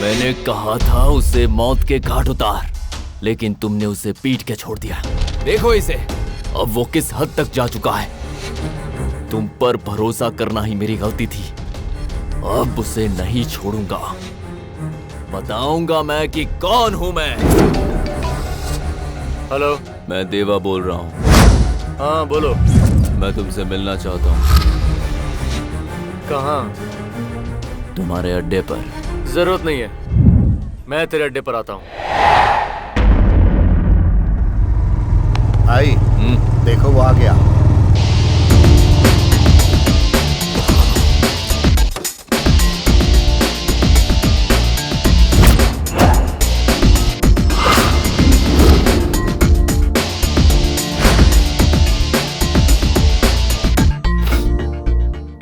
मैंने कहा था उसे मौत के घाट उतार, लेकिन तुमने उसे पीट के छोड़ दिया। देखो इसे, अब वो किस हद तक जा चुका है। तुम पर भरोसा करना ही मेरी गलती थी। अब उसे नहीं छोड़ूंगा। बताऊंगा मैं कि कौन हूं मैं। हेलो, मैं देवा बोल रहा हूँ। हाँ बोलो। मैं तुमसे मिलना चाहता हूँ। कहाँ? तुम्हारे अड्डे पर। जरूरत नहीं है, मैं तेरे अड्डे पर आता हूँ। आई, देखो वो आ गया।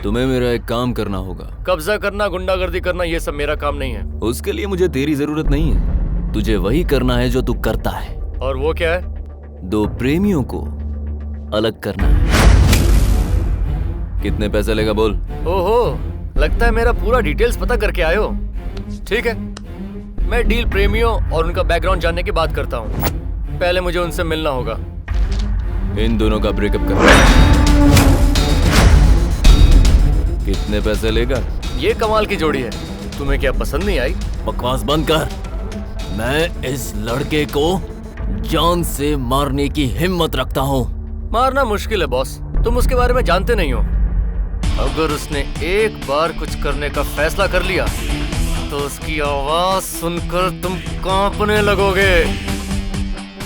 तुम्हें मेरा एक काम करना होगा। कब्जा करना, गुंडागर्दी करना, ये सब मेरा काम नहीं है। उसके लिए मुझे तेरी जरूरत नहीं है। तुझे वही करना है जो तू करता है। और वो क्या है? दो प्रेमियों को अलग करना है। कितने पैसे लेगा बोल? ओहो, लगता है मेरा पूरा डिटेल्स पता करके आए हो। ठीक है, मैं डील प्रेमियों और उनका बैकग्राउंड जानने की बात करता हूँ। पहले मुझे उनसे मिलना होगा। इन दोनों का ब्रेकअप करना। कितने पैसे लेगा? ये कमाल की जोड़ी है। तुम्हें क्या पसंद नहीं आई? बकवास बंद कर। मैं इस लड़के को जान से मारने की हिम्मत रखता हूँ। मारना मुश्किल है बॉस, तुम उसके बारे में जानते नहीं हो। अगर उसने एक बार कुछ करने का फैसला कर लिया तो उसकी आवाज सुनकर तुम कांपने लगोगे।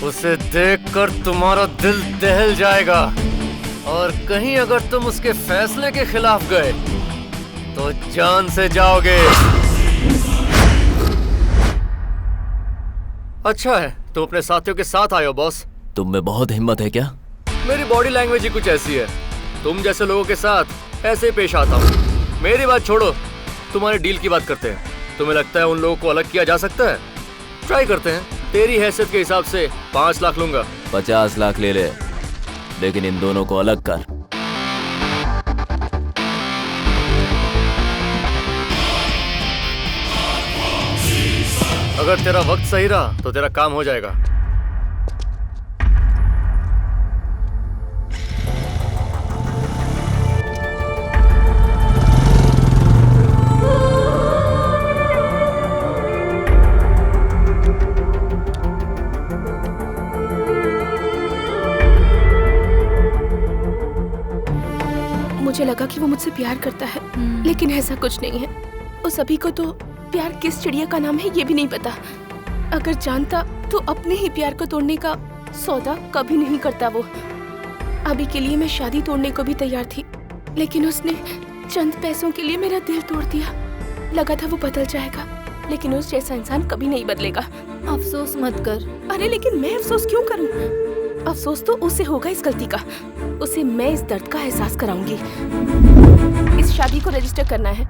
उसे देखकर तुम्हारा दिल दहल जाएगा। और कहीं अगर तुम उसके फैसले के खिलाफ गए तो जान से जाओगे। अच्छा है तुम अपने साथियों के साथ आए हो बॉस। तुम में बहुत हिम्मत है क्या? मेरी बॉडी लैंग्वेज ही कुछ ऐसी है। तुम जैसे लोगों के साथ ऐसे ही पेश आता हूँ। मेरी बात छोड़ो, तुम्हारे डील की बात करते हैं। तुम्हें लगता है उन लोगों को अलग किया जा सकता है? ट्राई करते हैं। तेरी हैसियत के हिसाब से 5 लाख लूंगा। 50 लाख ले ले, लेकिन इन दोनों को अलग कर। अगर तेरा वक्त सही रहा तो तेरा काम हो जाएगा। कि वो मुझसे प्यार करता है, लेकिन ऐसा कुछ नहीं है। उस अभी को तो प्यार किस चिड़िया का नाम है ये भी नहीं पता। अगर जानता तो अपने ही प्यार को तोड़ने का सौदा कभी नहीं करता वो। अभी के लिए मैं शादी तोड़ने को भी तैयार थी, लेकिन उसने चंद पैसों के लिए मेरा दिल तोड़ दिया। लगा था वो बदल जाएगा, लेकिन उस जैसा इंसान कभी नहीं बदलेगा। अफसोस मत कर। अरे लेकिन मैं अफसोस क्यों करूं? अफसोस तो उसे होगा इस गलती का। उसे मैं इस दर्द का एहसास कराऊंगी। इस शादी को रजिस्टर करना है।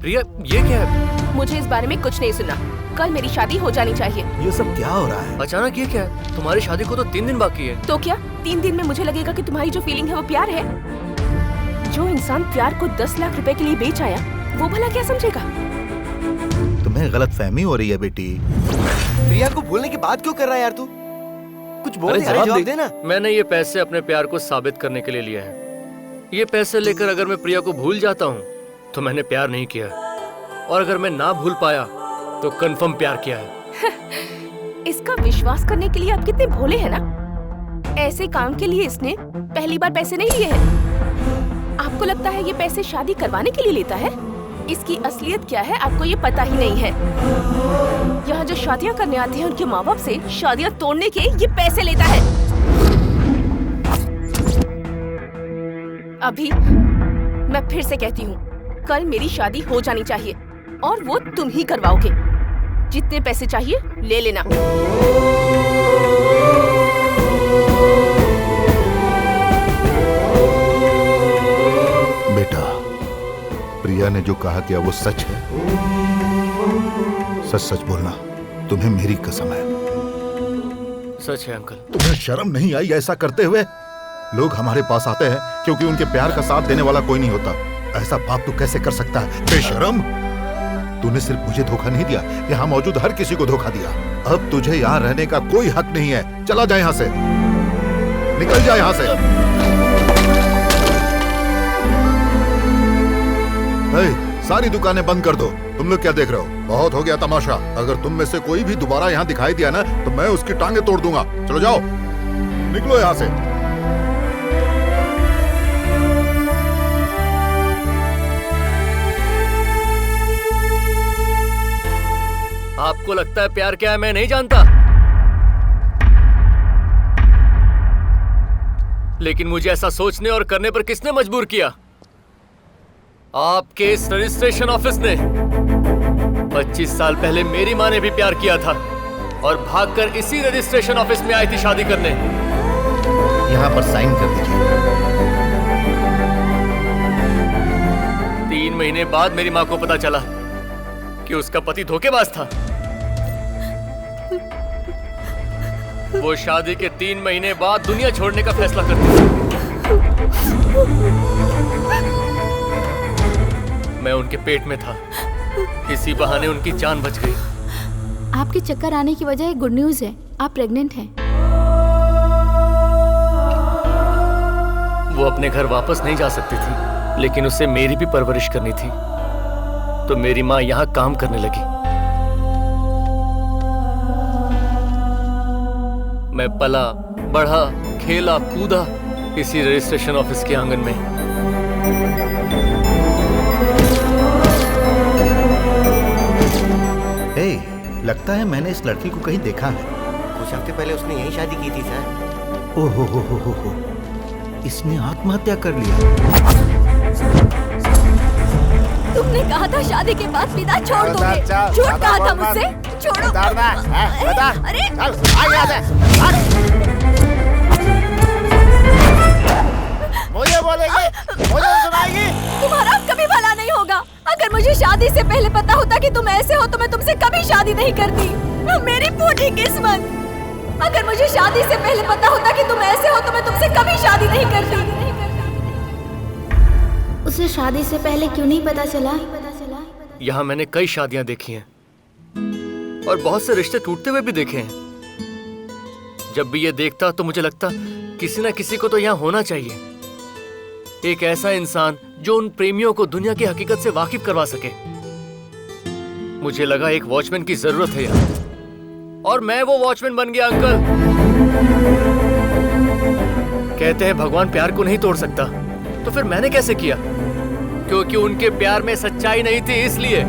प्रिया, ये क्या है? मुझे इस बारे में कुछ नहीं सुना। कल मेरी शादी हो जानी चाहिए। ये सब क्या हो रहा है? अचानक ये क्या है? तुम्हारी शादी को तो 3 दिन बाकी है। तो क्या 3 दिन में मुझे लगेगा कि तुम्हारी जो फीलिंग है वो प्यार है? जो इंसान प्यार को 10 लाख रुपए के लिए बेच आया, वो भला क्या समझेगा? तुम्हें गलतफहमी हो रही है बेटी। प्रिया को भूलने की बात क्यों कर रहा है यार तू? कुछ बोल यार, जवाब दे ना। मैंने ये पैसे अपने प्यार को साबित करने के लिए लिए हैं। ये पैसे लेकर अगर मैं प्रिया को भूल जाता हूँ तो मैंने प्यार नहीं किया, और अगर मैं ना भूल पाया तो कंफर्म प्यार किया है। इसका विश्वास करने के लिए आप कितने भोले हैं ना। ऐसे काम के लिए इसने पहली बार पैसे नहीं लिए हैं। आपको लगता है ये पैसे शादी करवाने के लिए लेता है? इसकी असलियत क्या है आपको ये पता ही नहीं है। यहाँ जो शादियाँ करने आते हैं उनके माँ बाप से शादियाँ तोड़ने के ये पैसे लेता है। अभी मैं फिर से कहती हूँ, कल मेरी शादी हो जानी चाहिए और वो तुम ही करवाओगे। जितने पैसे चाहिए ले लेना। बेटा, प्रिया ने जो कहा क्या वो सच है? सच सच बोलना, तुम्हें मेरी कसम है। सच है अंकल। तुम्हें शर्म नहीं आई ऐसा करते हुए? लोग हमारे पास आते हैं क्योंकि उनके प्यार का साथ देने वाला कोई नहीं होता। ऐसा बाप तू कैसे कर सकता है बेशरम? तूने सिर्फ मुझे धोखा नहीं दिया, यहाँ मौजूद हर किसी को धोखा दिया। अब तुझे यहाँ रहने का कोई हक नहीं है। चला जा यहाँ से, निकल जा यहाँ से। सारी दुकानें बंद कर दो। तुम लोग क्या देख रहे हो? बहुत हो गया तमाशा। अगर तुम में से कोई भी दोबारा यहाँ दिखाई दिया ना तो मैं उसकी टांगे तोड़ दूंगा। चलो जाओ, निकलो यहाँ से। आपको लगता है प्यार क्या है मैं नहीं जानता, लेकिन मुझे ऐसा सोचने और करने पर किसने मजबूर किया? आपके इस रजिस्ट्रेशन ऑफिस ने। 25 साल पहले मेरी माँ ने भी प्यार किया था और भागकर इसी रजिस्ट्रेशन ऑफिस में आई थी शादी करने। यहाँ पर साइन कर दीजिए। 3 महीने बाद मेरी माँ को पता चला कि उसका पति धोखेबाज था। वो शादी के 3 महीने बाद दुनिया छोड़ने का फैसला करती थी। मैं उनके पेट में था, इसी बहाने उनकी जान बच गई। आपके चक्कर आने की वजह एक गुड न्यूज है, आप प्रेग्नेंट हैं। वो अपने घर वापस नहीं जा सकती थी, लेकिन उसे मेरी भी परवरिश करनी थी, तो मेरी माँ यहाँ काम करने लगी। मैं पला बढ़ा, खेला कूदा इसी रजिस्ट्रेशन ऑफिस के आंगन में। लगता है मैंने इस लड़की को कहीं देखा है। कुछ हफ्ते पहले उसने यही शादी की थी सर। ओहो हो, इसने आत्महत्या कर लिया। तुमने कहा था शादी के बाद पिता छोड़ दोगे। झूठ कहा था मुझसे। छोड़ो। अरे मुझे बोलेगी, मुझे सुनाएगी। तुम्हारा कभी भला नहीं होगा। अगर मुझे शादी से पहले पता होता कि तुम ऐसे हो तो मैं तुमसे कभी शादी नहीं करती। मेरी पूरी किस्मत। अगर मुझे शादी से पहले पता होता कि तुम ऐसे हो तो मैं तुमसे कभी शादी नहीं करती। उसे शादी से पहले क्यों नहीं पता चला? यहाँ मैंने कई शादियां देखी हैं और बहुत से रिश्ते टूटते हुए भी देखे हैं। जब भी ये देखता तो मुझे लगता किसी ना किसी को तो यहाँ होना चाहिए, एक ऐसा इंसान जो उन प्रेमियों को दुनिया की हकीकत से वाकिफ करवा सके। मुझे लगा एक वॉचमैन की जरूरत है यहाँ, और मैं वो वॉचमैन बन गया अंकल। कहते हैं भगवान प्यार को नहीं तोड़ सकता, तो फिर मैंने कैसे किया? क्योंकि उनके प्यार में सच्चाई नहीं थी, इसलिए।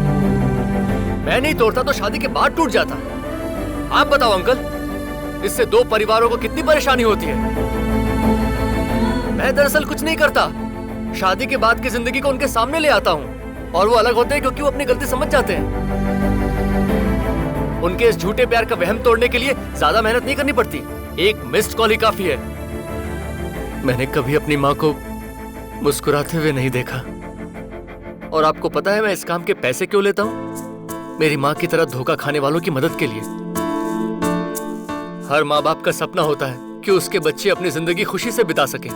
मैं नहीं तोड़ता तो शादी के बाद टूट जाता। आप बताओ अंकल, इससे दो परिवारों को कितनी परेशानी होती है। मैं दरअसल कुछ नहीं करता, शादी के बाद की जिंदगी को उनके सामने ले आता हूँ और वो अलग होते हैं क्योंकि वो अपनी गलती समझ जाते हैं। उनके इस झूठे प्यार का वहम तोड़ने के लिए ज्यादा मेहनत नहीं करनी पड़ती, एक मिस्ड कॉल ही काफी है। मैंने कभी अपनी माँ को मुस्कुराते हुए नहीं देखा। और आपको पता है मैं इस काम के पैसे क्यों लेता हूँ? मेरी माँ की तरह धोखा खाने वालों की मदद के लिए। हर माँ बाप का सपना होता है कि उसके बच्चे अपनी जिंदगी खुशी से बिता सकें।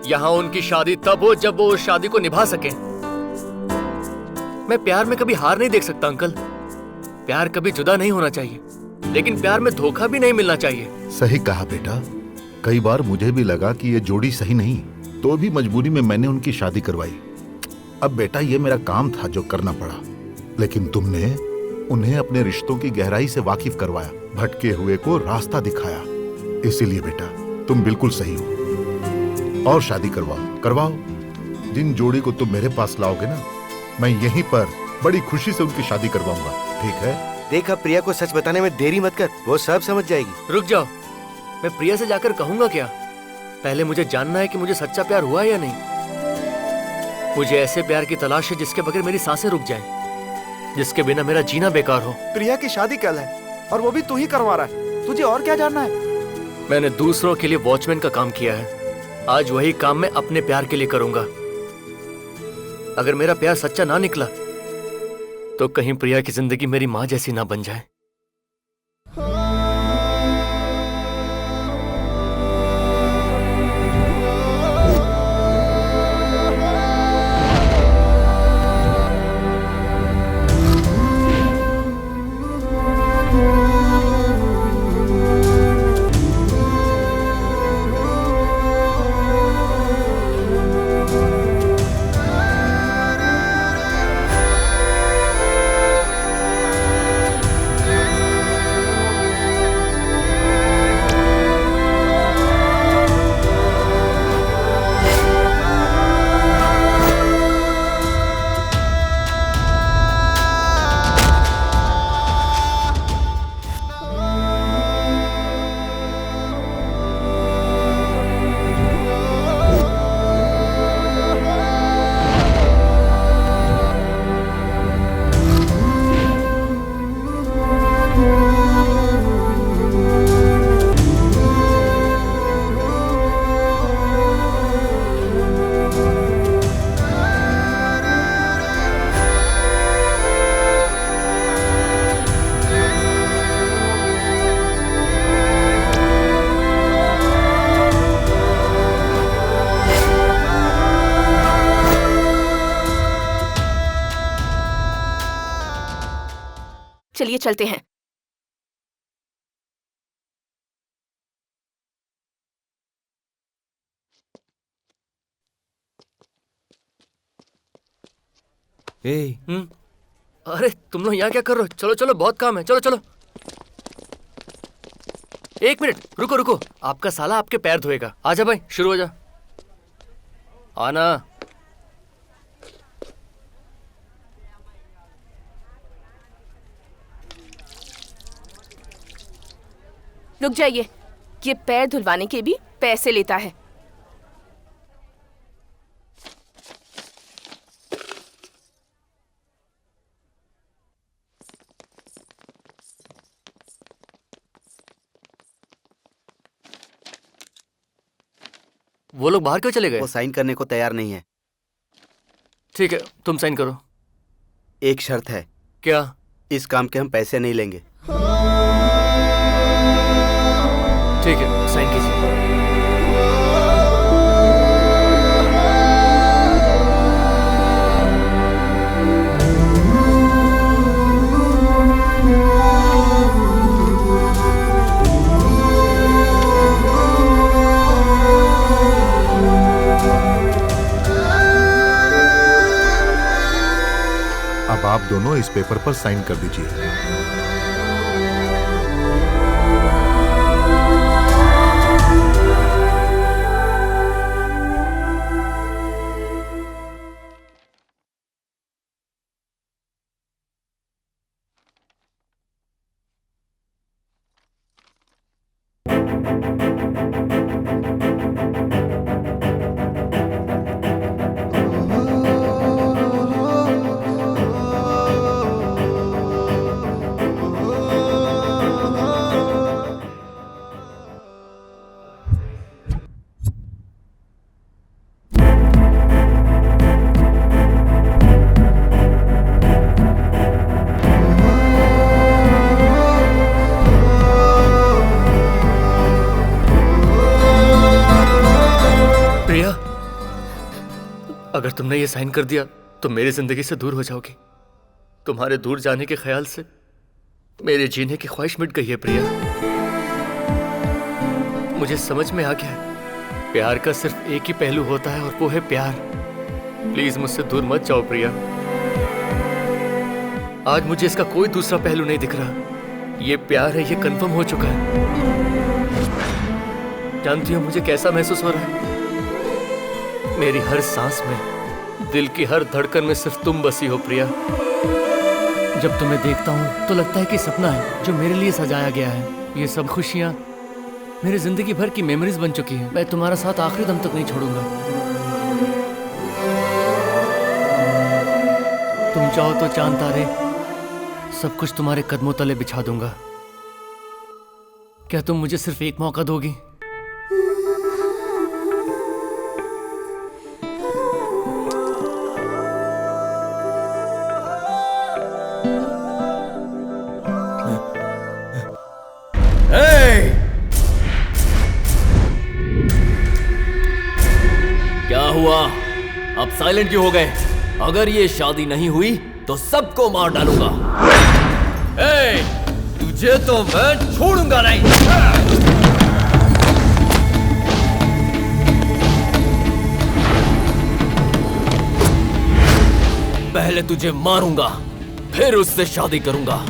यहाँ उनकी शादी तब हो जब वो उस शादी को निभा सकें। मैं प्यार में कभी हार नहीं देख सकता अंकल। प्यार कभी जुदा नहीं होना चाहिए, लेकिन प्यार में धोखा भी नहीं मिलना चाहिए। सही कहा बेटा। कई बार मुझे भी लगा कि ये जोड़ी सही नहीं, तो भी मजबूरी में मैंने उनकी शादी करवाई। अब बेटा ये मेरा काम था जो करना पड़ा, लेकिन तुमने उन्हें अपने रिश्तों की गहराई से वाकिफ करवाया, भटके हुए को रास्ता दिखाया। इसीलिए बेटा तुम बिल्कुल सही हो। और शादी करवाओ। जिन जोड़ी को तुम मेरे पास लाओगे ना, मैं यहीं पर बड़ी खुशी से उनकी शादी करवाऊंगा। ठीक है? देखा, प्रिया को सच बताने में देरी मत कर, वो सब समझ जाएगी। रुक जाओ, मैं प्रिया से जाकर कहूंगा क्या? पहले मुझे जानना है कि मुझे सच्चा प्यार हुआ या नहीं। मुझे ऐसे प्यार की तलाश है जिसके बगैर मेरी सांसें रुक जाएं, जिसके बिना मेरा जीना बेकार हो। प्रिया की शादी कल है और वो भी तू ही करवा रहा है। तुझे और क्या जानना है? मैंने दूसरों के लिए वॉचमैन का काम किया है, आज वही काम मैं अपने प्यार के लिए करूंगा। अगर मेरा प्यार सच्चा ना निकला तो कहीं प्रिया की जिंदगी मेरी माँ जैसी ना बन जाए। चलिए चलते हैं। अरे तुम लोग यहाँ क्या कर रहे हो? चलो चलो, बहुत काम है, चलो चलो। एक मिनट रुको रुको, आपका साला आपके पैर धोएगा। आजा भाई, शुरू हो जा। आना। रुक जाइए, ये पैर धुलवाने के भी पैसे लेता है। वो लोग बाहर क्यों चले गए? वो साइन करने को तैयार नहीं है। ठीक है, तुम साइन करो। एक शर्त है। क्या? इस काम के हम पैसे नहीं लेंगे। ठीक है, साइन कीजिए। अब आप दोनों इस पेपर पर साइन कर दीजिए। अगर तुमने ये साइन कर दिया तो मेरी जिंदगी से दूर हो जाओगी। तुम्हारे दूर जाने के ख्याल से मेरे जीने की ख्वाहिश मिट गई है प्रिया। मुझे समझ में आ गया है, प्यार का सिर्फ एक ही पहलू होता है और वो है प्यार। प्लीज मुझसे दूर मत जाओ प्रिया। आज मुझे इसका कोई दूसरा पहलू नहीं दिख रहा। ये प्यार है, ये कंफर्म हो चुका है। जानती हो मुझे कैसा महसूस हो रहा है? मेरी हर सांस में, दिल की हर धड़कन में सिर्फ तुम बसी हो प्रिया। जब तुम्हें देखता हूँ तो लगता है कि सपना है जो मेरे लिए सजाया गया है। ये सब खुशियाँ मेरी जिंदगी भर की मेमोरीज बन चुकी है। मैं तुम्हारा साथ आखिरी दम तक नहीं छोड़ूंगा। तुम चाहो तो चांद तारे सब कुछ तुम्हारे कदमों तले बिछा दूंगा। क्या तुम मुझे सिर्फ एक मौका दोगी? क्या हुआ? अब साइलेंट क्यों हो गए? अगर ये शादी नहीं हुई तो सबको मार डालूंगा। तुझे तो मैं छोड़ूंगा नहीं। पहले तुझे मारूंगा, फिर उससे शादी करूंगा।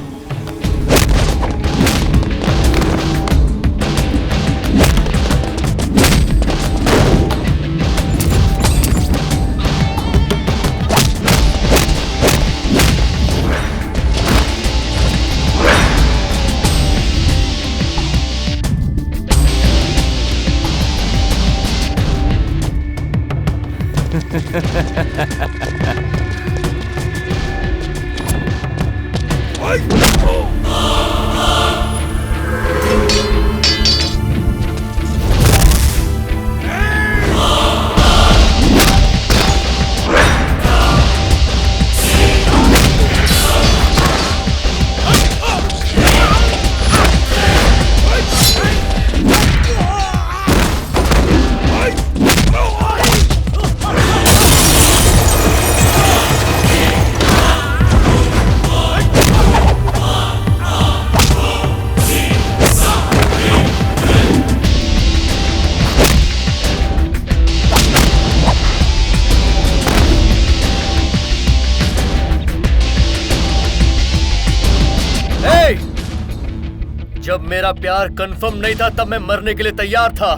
जब मेरा प्यार कंफर्म नहीं था तब मैं मरने के लिए तैयार था,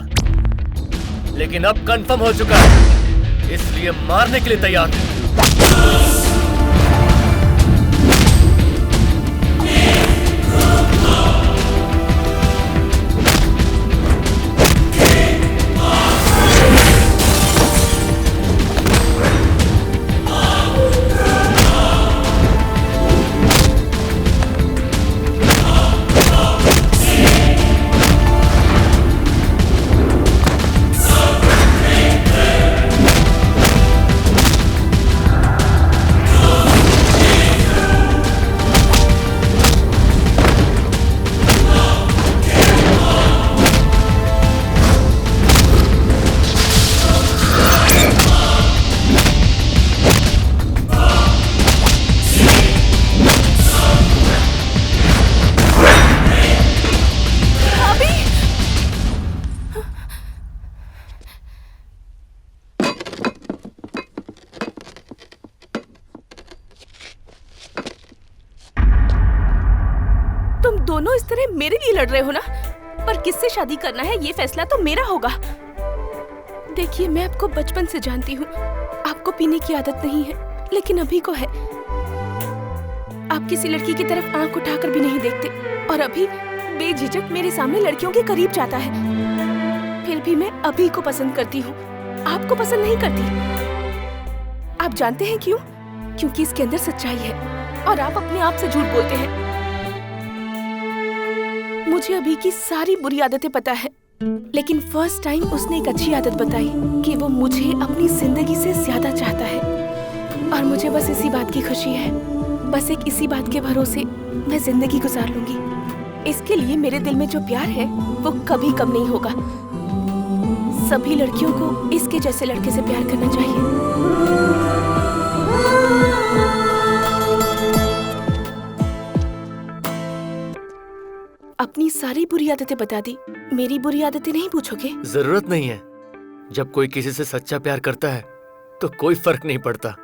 लेकिन अब कंफर्म हो चुका है, इसलिए मारने के लिए तैयार हूं। दोनों इस तरह मेरे लिए लड़ रहे हो ना, पर किससे शादी करना है ये फैसला तो मेरा होगा। देखिए मैं आपको बचपन से जानती हूँ, आपको पीने की आदत नहीं है, लेकिन अभी को है। आप किसी लड़की की तरफ आंख उठाकर भी नहीं देखते और अभी बेझिझक मेरे सामने लड़कियों के करीब जाता है। फिर भी मैं अभी को पसंद करती हूँ, आपको पसंद नहीं करती। आप जानते हैं क्यों? क्योंकि इसके अंदर सच्चाई है और आप अपने आप से झूठ बोलते हैं। मुझे अभी की सारी बुरी आदतें पता है, लेकिन फर्स्ट टाइम उसने एक अच्छी आदत बताई कि वो मुझे अपनी जिंदगी से ज्यादा चाहता है और मुझे बस इसी बात की खुशी है। बस एक इसी बात के भरोसे मैं जिंदगी गुजार लूंगी। इसके लिए मेरे दिल में जो प्यार है वो कभी कम नहीं होगा। सभी लड़कियों को इसके जैसे लड़के से प्यार करना चाहिए। अपनी सारी बुरी आदतें बता दी, मेरी बुरी आदतें नहीं पूछोगे? जरूरत नहीं है। जब कोई किसी से सच्चा प्यार करता है तो कोई फर्क नहीं पड़ता।